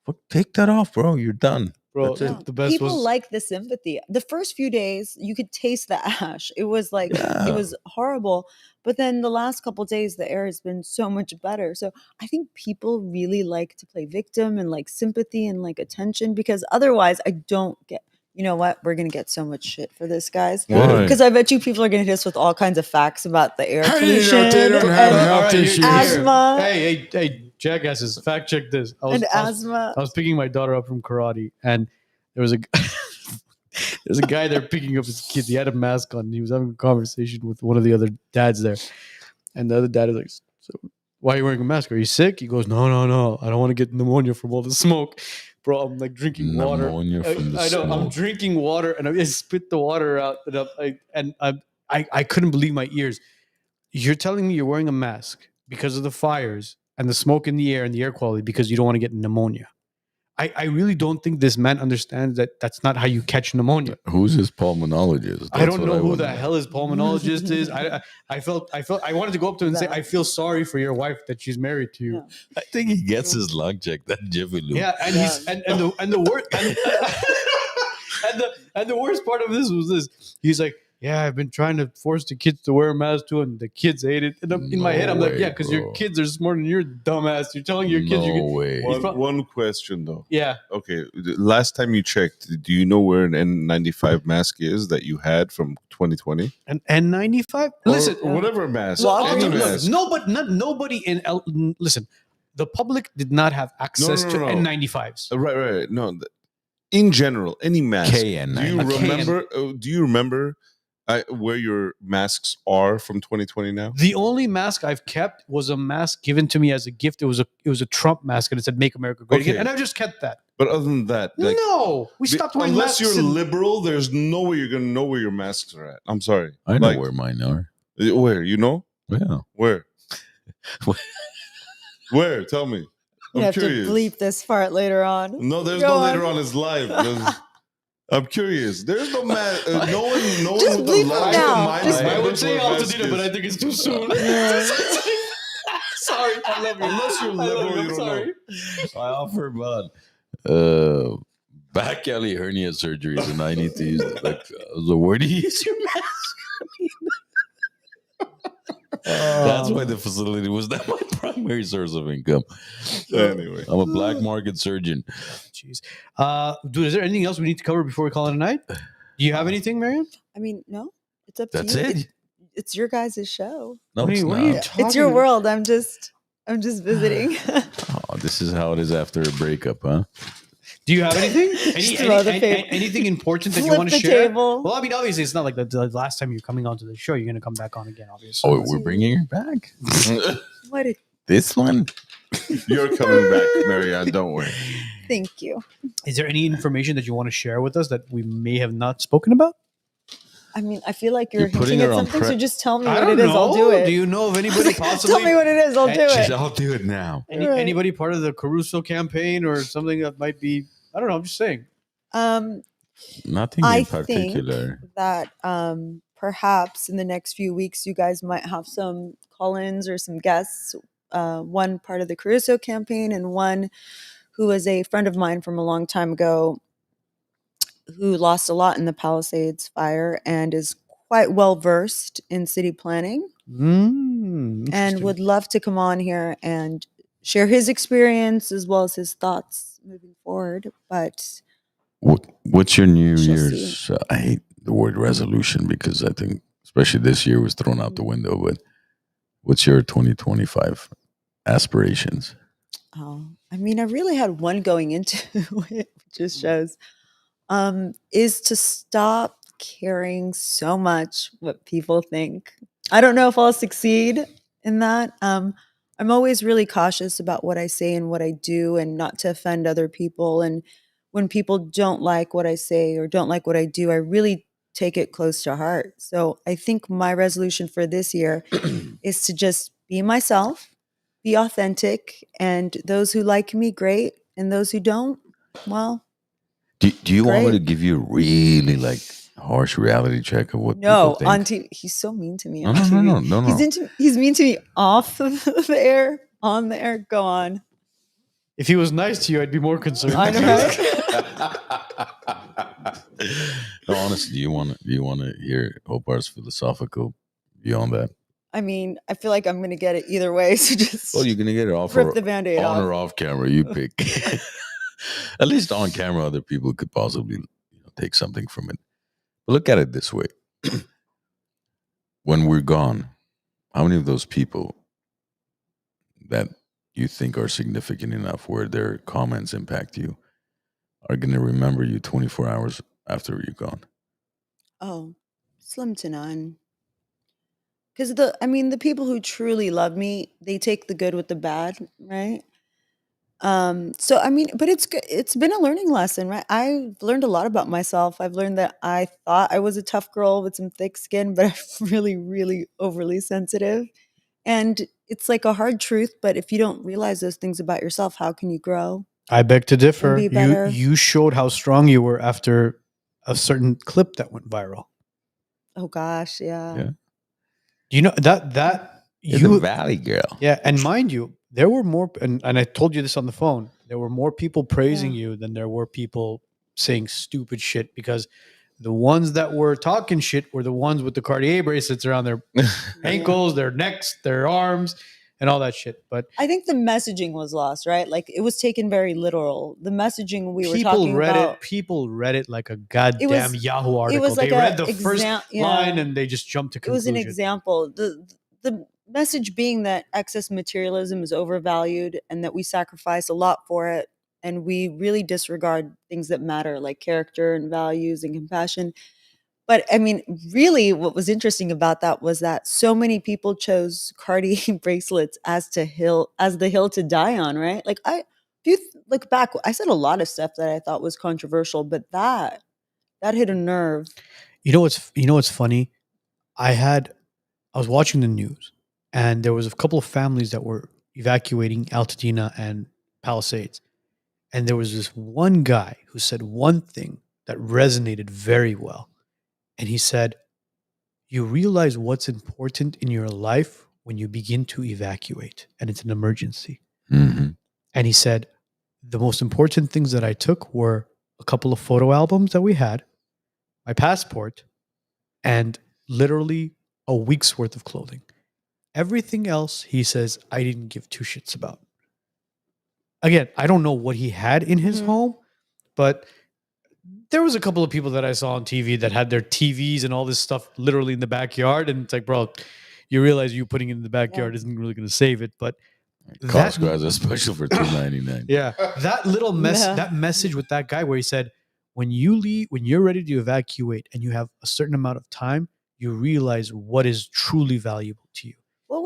fuck, take that off, bro. You're done. Bro, That's it. the best People was like the sympathy. The first few days, you could taste the ash. It was like, it was horrible. But then the last couple days, the air has been so much better. So I think people really like to play victim and like sympathy and like attention, because otherwise I don't get, you know what? We're going to get so much shit for this, guys. Why? Because I bet you people are going to hit us with all kinds of facts about the air pollution they don't have and health issues. asthma. Hey, jackasses, fact check this. And asthma. I was picking my daughter up from karate, and there was there's a guy there picking up his kids. He had a mask on. And he was having a conversation with one of the other dads there, and the other dad is like, "So, why are you wearing a mask? Are you sick?" He goes, "No. I don't want to get pneumonia from all the smoke, bro. I'm like drinking water. Pneumonia from the I know. I'm smoke. drinking water, and I spit the water out, and I couldn't believe my ears. You're telling me you're wearing a mask because of the fires and the smoke in the air and the air quality because you don't want to get pneumonia. I really don't think this man understands that that's not how you catch pneumonia. Who's his pulmonologist? I don't That's know what who wanna the know. him his pulmonologist is. I wanted to go up to him and say, I feel sorry for your wife that she's married to you. I think he gets his lung checked. That Jiffy Lube. Yeah, and he's and the worst and the worst part of this was this. He's like, yeah, I've been trying to force the kids to wear a mask too, and the kids hate it. And in my head, I'm like, yeah, because your kids are smarter than your dumbass. You're telling your kids you can. way. One question though. Yeah. Okay. The last time you checked, do you know where an N95 mask is that you had from 2020? An N95? Listen, or whatever mask. Well, any look, mask. nobody in listen. The public did not have access to N95s. Right. No, in general, any mask. KN95. Do you remember where your masks are from 2020 now? The only mask I've kept was a mask given to me as a gift. It was a Trump mask, and it said "Make America Great Again," and I've just kept that. But other than that, like, no, we stopped wearing unless masks. you're liberal, there's no way you're gonna know where your masks are at. I'm sorry. I know where mine are. Where? You know? Yeah. Where? Where? Tell me. You I'm have curious. to bleep this part later on. No, there's Go no on. later on. It's live. I'm curious. There's no man. No one. Just with bleep a it logical now. mind Just- I would knows say where a mask Altadena, but is. I think it's too soon. Sorry, I love you. Unless you're I love liberal, you. you I'm don't sorry. I offer about back alley hernia surgeries, and I need to use it. Like, where do you use your mask? That's why the facility was not my primary source of income. Anyway, I'm a black market surgeon. Jeez. Dude, is there anything else we need to cover before we call it a night? Do you have anything, Marianne? I mean, no, it's up to That's you. it. It's your guys' show. No, What are it's you- what are you not. talking It's your about? world. I'm just visiting. Oh, this is how it is after a breakup, huh? Do you have anything? Just throw the paper. Anything important that you Flip want to the share? table. Well, I mean, obviously, it's not like the last time you're coming onto the show. You're going to come back on again, obviously. Oh, we're bringing her back. What? This one? You're coming back, Marie-Anne. Don't worry. Thank you. Is there any information that you want to share with us that we may have not spoken about? I mean, I feel like you're You're putting hinting at her on something, so just tell me I what don't it is. know. I'll do it. Do you know of anybody possibly? Tell me what it is. I'll do it. I'll do it now. Right. Anybody part of the Caruso campaign or something that might be? I don't know. I'm just saying. Nothing I in particular. think that perhaps in the next few weeks, you guys might have some call-ins or some guests. One part of the Caruso campaign and one who was a friend of mine from a long time ago. who lost a lot in the Palisades fire and is quite well versed in city planning, and Interesting. would love to come on here and share his experience as well as his thoughts moving forward. But What's your New Shall Year's? I hate the word resolution because I think, especially this year, was thrown out the window. But what's your 2025 aspirations? oh, I mean, I really had one going into it, which just shows, is to stop caring so much what people think. I don't know if I'll succeed in that. I'm always really cautious about what I say and what I do, and not to offend other people. And when people don't like what I say or don't like what I do, I really take it close to heart. So I think my resolution for this year is to just be myself, be authentic, and those who like me, great, and those who don't, well, Do you want me great. to give you a really like harsh reality check of what No, people think? on TV, he's so mean to me No, on no, TV. no. He's mean to me off the air, on the air. Go on. If he was nice to you, I'd be more concerned. I know, right? No, honestly, do you want to hear Opar's philosophical view on that? I mean, I feel like I'm going to get it either way. So just Well, you're gonna get it off rip the Band-Aid on off. or off camera. You pick. At least on camera, other people could possibly take something from it. But look at it this way: when we're gone, how many of those people that you think are significant enough where their comments impact you are going to remember you 24 hours after you're gone? Oh, slim to none. Because the people who truly love me, they take the good with the bad, right? So I mean, but it's good. It's been a learning lesson, right? I've learned a lot about myself. I've learned that I thought I was a tough girl with some thick skin, but I'm really, really overly sensitive. And it's like a hard truth, but if you don't realize those things about yourself, how can you grow I beg to and differ. be better? You showed how strong you were after a certain clip that went viral. Oh gosh, yeah. You know that You're you the Valley girl. Yeah, and mind you, there were more, and I told you this on the phone. There were more people praising you than there were people saying stupid shit, because the ones that were talking shit were the ones with the Cartier bracelets around their ankles, their necks, their arms, and all that shit. But I think the messaging was lost, right? Like it was taken very literal. The messaging we were people talking read about. People read it like a goddamn was- Yahoo article. it was like they read a the first yeah. line and they just jumped to It was conclusion. an example. The message being that excess materialism is overvalued and that we sacrifice a lot for it, and we really disregard things that matter, like character and values and compassion. But I mean, really, what was interesting about that was that so many people chose Cartier bracelets as the hill to die on, right? Like if you look back, I said a lot of stuff that I thought was controversial, but that hit a nerve. You know what's funny? I was watching the news, and there was a couple of families that were evacuating Altadena and Palisades. And there was this one guy who said one thing that resonated very well. And he said, you realize what's important in your life when you begin to evacuate, and it's an emergency. Mm-hmm. And he said, the most important things that I took were a couple of photo albums that we had, my passport, and literally a week's worth of clothing. Everything else, he says, I didn't give two shits about. Again, I don't know what he had in his home, but there was a couple of people that I saw on TV that had their TVs and all this stuff literally in the backyard. And it's like, bro, you realize you putting it in the backyard isn't really going to save it. But Costco has a special for $2.99. Yeah. That little that message with that guy where he said, when you leave, when you're ready to evacuate and you have a certain amount of time, you realize what is truly valuable to you. What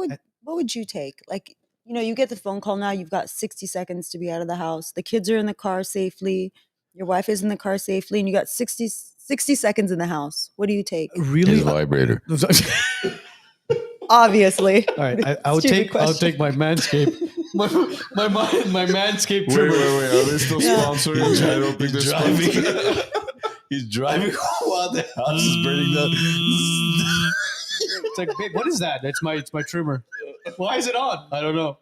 would you take? Like, you get the phone call now, you've got 60 seconds to be out of the house. The kids are in the car safely. Your wife is in the car safely, and you got 60 seconds in the house. What do you take? Really? His vibrator. Obviously. All right. I'll take my Manscaped. my Manscaped trimmer. Wait. Are they still sponsoring? I don't think they're sponsoring. He's driving while the house is burning down. It's like, babe, what is that? It's my trimmer. Why is it on? I don't know.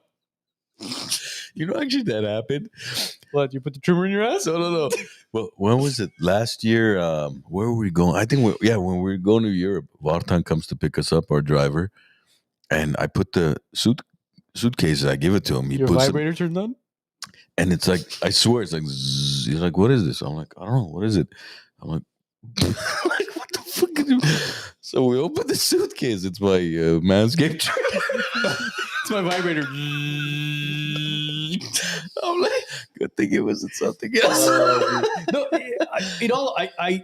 Actually, that happened. What? You put the trimmer in your ass? No. Well, when was it? Last year, where were we going? I think, when we were going to Europe, Vartan comes to pick us up, our driver, and I put the suitcases, I give it to him. He Your puts vibrator turned on? and it's like, I swear, it's like, zzz. He's like, what is this? I'm like, I don't know. What is it? I'm like, like what the fuck is it? So we open the suitcase. It's my Manscaped trimmer. It's my vibrator. I'm like, good thing it wasn't something else. No, I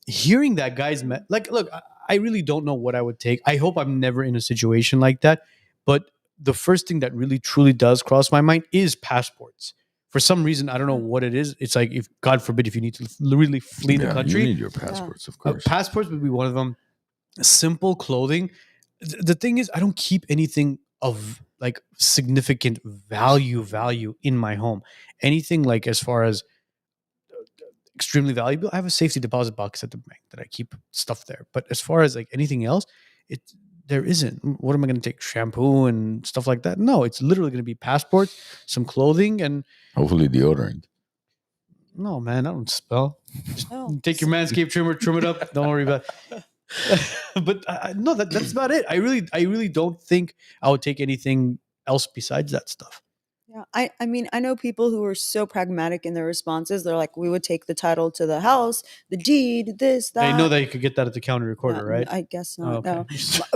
hearing that guy's like, look, I really don't know what I would take. I hope I'm never in a situation like that. But the first thing that really truly does cross my mind is passports. For some reason, I don't know what it is. It's like, if God forbid, if you need to really flee the country, you need your passports, of course. Passports would be one of them. Simple clothing. The thing is, I don't keep anything of like significant value in my home. Anything like as far as extremely valuable, I have a safety deposit box at the bank that I keep stuff there. But as far as like anything else, there isn't. What am I going to take? Shampoo and stuff like that? No, it's literally going to be passports, some clothing, and hopefully deodorant. No, man, I don't spell. Just take your Manscaped trimmer, trim it up. Don't worry about it. But no, that's about it. I really don't think I would take anything else besides that stuff. Yeah, I mean, I know people who are so pragmatic in their responses. They're like, we would take the title to the house, the deed, this, that. They know that you could get that at the county recorder, right? I guess not. Oh, okay. No.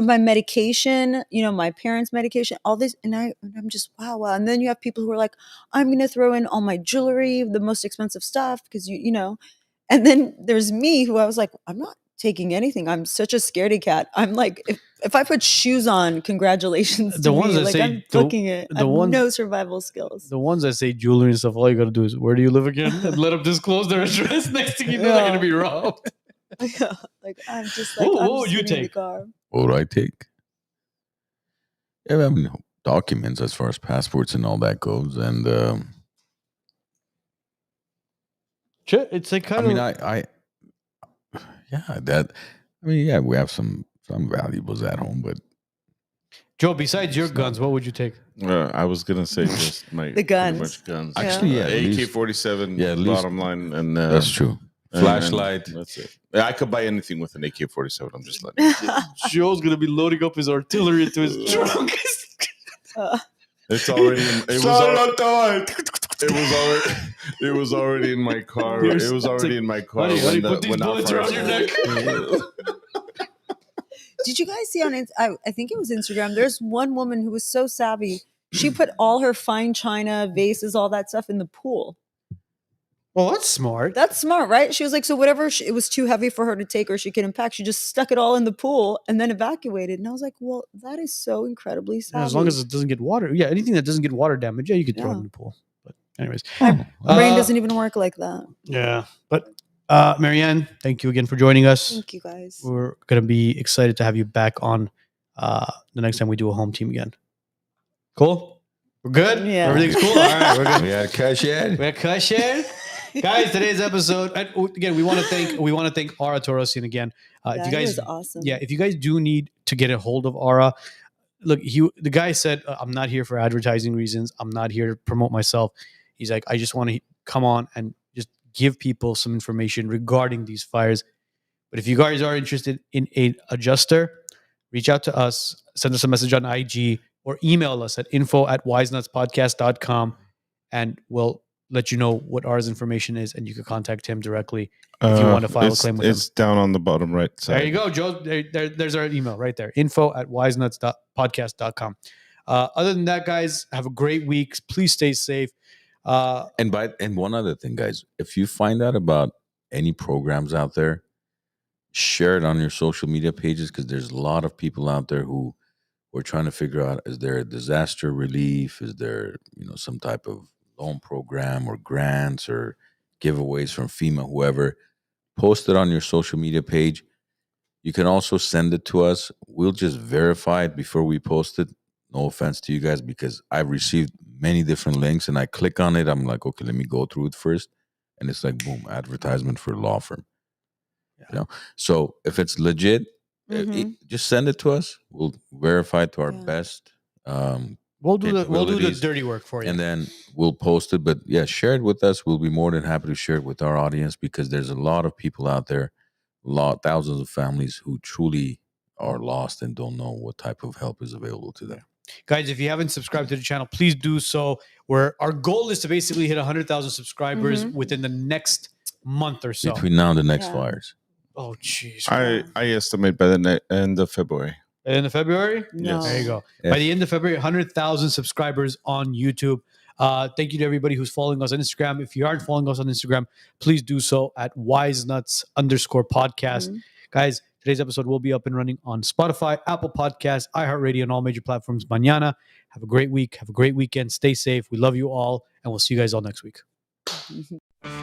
My medication, my parents' medication, all this, and I'm just wow. And then you have people who are like, I'm going to throw in all my jewelry, the most expensive stuff, because you know. And then there's me, who I was like, I'm not taking anything. I'm such a scaredy cat. I'm like, if I put shoes on, congratulations to The ones me. that Like, say I'm booking it. I have ones- no survival skills. The ones that say jewelry and stuff, all you got to do is, where do you live again? And let them disclose their address. Next thing you know, they're going to be robbed. Yeah, like I'm just like, What would you sitting in the take? car. What would I take? Yeah, I mean, documents as far as passports and all that goes. And it's like kind of. We have some valuables at home, but Joe, besides your guns, what would you take? I was gonna say just my The guns. pretty much guns. Yeah. Actually, yeah, at least- AK-47. Yeah, at least- bottom line, and that's true. and Flashlight. that's it. I could buy anything with an AK-47. I'm just letting. Joe's going to be loading up his artillery into his trunk. It's already. It was already in my car. It was already in my car. Honey, put these bullets around your neck. Did you guys see on I think it was Instagram, there's one woman who was so savvy. She put all her fine china, vases, all that stuff in the pool. Well, that's smart. That's smart, right? She was like, so whatever it was too heavy for her to take or she could unpack, she just stuck it all in the pool and then evacuated. And I was like, well, that is so incredibly savvy. As long as it doesn't get water. Yeah, anything that doesn't get water damage, you could throw it in the pool. But anyways. My brain doesn't even work like that. Yeah. But Marie-Anne, thank you again for joining us. Thank you, guys. We're going to be excited to have you back on the next time we do a home team again. Cool? We're good? Yeah. Everything's cool? All right, we're good. We had Kashan. We had Kashan. Guys, today's episode, and again, we want to thank Ararat Torosyan again. If you guys, was awesome. yeah, if you guys do need to get a hold of Ara, look, the guy said, I'm not here for advertising reasons. I'm not here to promote myself. He's like, I just want to come on and just give people some information regarding these fires. But if you guys are interested in an adjuster, reach out to us, send us a message on IG, or email us at info@wisenutspodcast.com, and we'll let you know what Ara's information is, and you can contact him directly if you want to file a claim with him. It's down on the bottom right side. There you go, Joe. There's our email right there. info@wisenuts.podcast.com. Other than that, guys, have a great week. Please stay safe. And one other thing, guys, if you find out about any programs out there, share it on your social media pages, because there's a lot of people out there who are trying to figure out, is there a disaster relief? Is there some type of loan program or grants or giveaways from FEMA, whoever? Post it on your social media page. You can also send it to us. We'll just verify it before we post it. No offense to you guys, because I've received many different links and I click on it. I'm like, okay, let me go through it first. And it's like, boom, advertisement for a law firm. Yeah. So if it's legit, just send it to us. We'll verify it to our best. We'll We'll do the dirty work for you. And then we'll post it. But yeah, share it with us. We'll be more than happy to share it with our audience, because there's a lot of people out there, thousands of families who truly are lost and don't know what type of help is available to them. Guys, if you haven't subscribed to the channel, please do so. Our goal is to basically hit 100,000 subscribers within the next month or so. Between now and the next fires. Oh, jeez. I estimate by the end of February. End of February? No. There you go. Yeah. By the end of February, 100,000 subscribers on YouTube. Thank you to everybody who's following us on Instagram. If you aren't following us on Instagram, please do so at WiseNuts_podcast. Guys, today's episode will be up and running on Spotify, Apple Podcasts, iHeartRadio, and all major platforms mañana. Have a great week. Have a great weekend. Stay safe. We love you all, and we'll see you guys all next week.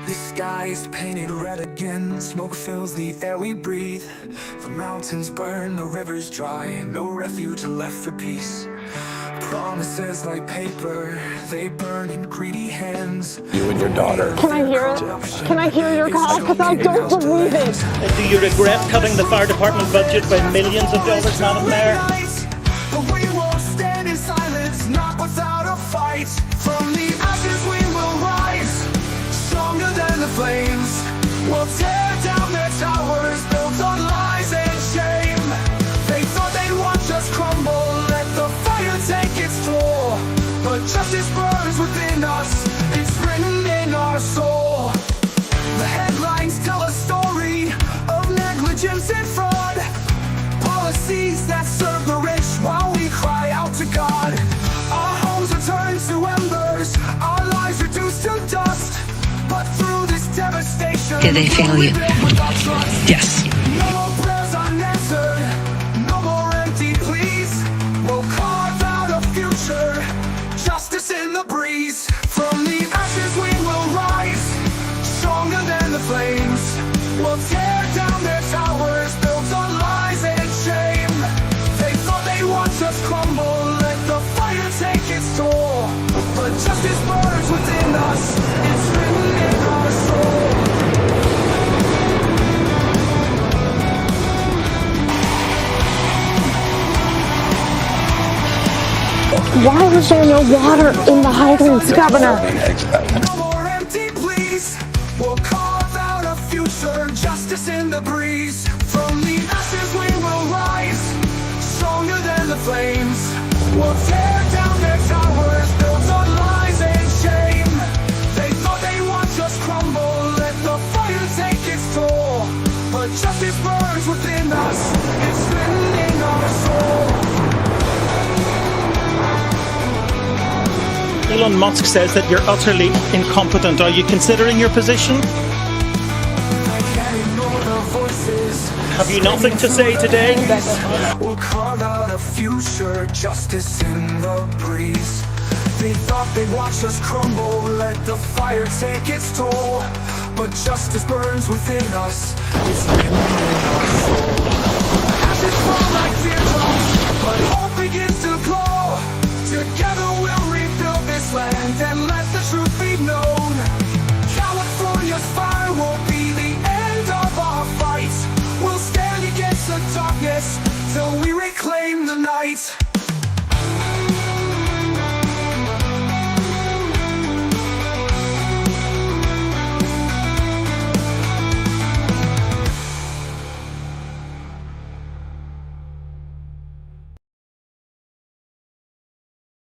The sky is painted red again. Smoke fills the air we breathe. The mountains burn, the rivers dry. No refuge left for peace. Promises like paper, they burn in greedy hands. You and your daughter. Can I hear it? Can I hear your call? Because I don't believe it. Do you regret cutting the fire department budget by millions of dollars, Madam Mayor? But we won't stand in silence, not without a fight. From the ashes we will rise, stronger than the flames. We'll tear down their towers, built on lies and shame. They thought they'd watch us crumble, let the fire take its toll. But justice burns within us, it's written in our soul. The headlines tell a story of negligence and fraud. Policies that serve the rich while we cry out to God. Our homes are turned to embers, our lives reduced to dust. But through this devastation, Did they fail you? Yes. no more prayers unanswered, no more empty pleas. We'll carve out a future, justice in the breeze. From the ashes we will rise, stronger than the flames. We'll tear down their towers, built on lies and shame. They thought they'd watch us crumble, let the fire take its toll. But justice burns within us, it's written in our soul. Why was there no water in the hydrants, Governor? No more empty pleas. We'll carve out a future, justice in the breeze. From the ashes we will rise, stronger than the flames. We'll tear down their towers, built on lies and shame. They thought they'd watch us crumble, let the fire take its toll. But justice burns within us, it's written in our soul. Elon Musk says that you're utterly incompetent. Are you considering your position? Have you nothing to say today? We'll carve out a future, justice in the breeze. They thought they'd watch us crumble, let the fire take its toll. But justice burns within us, it's written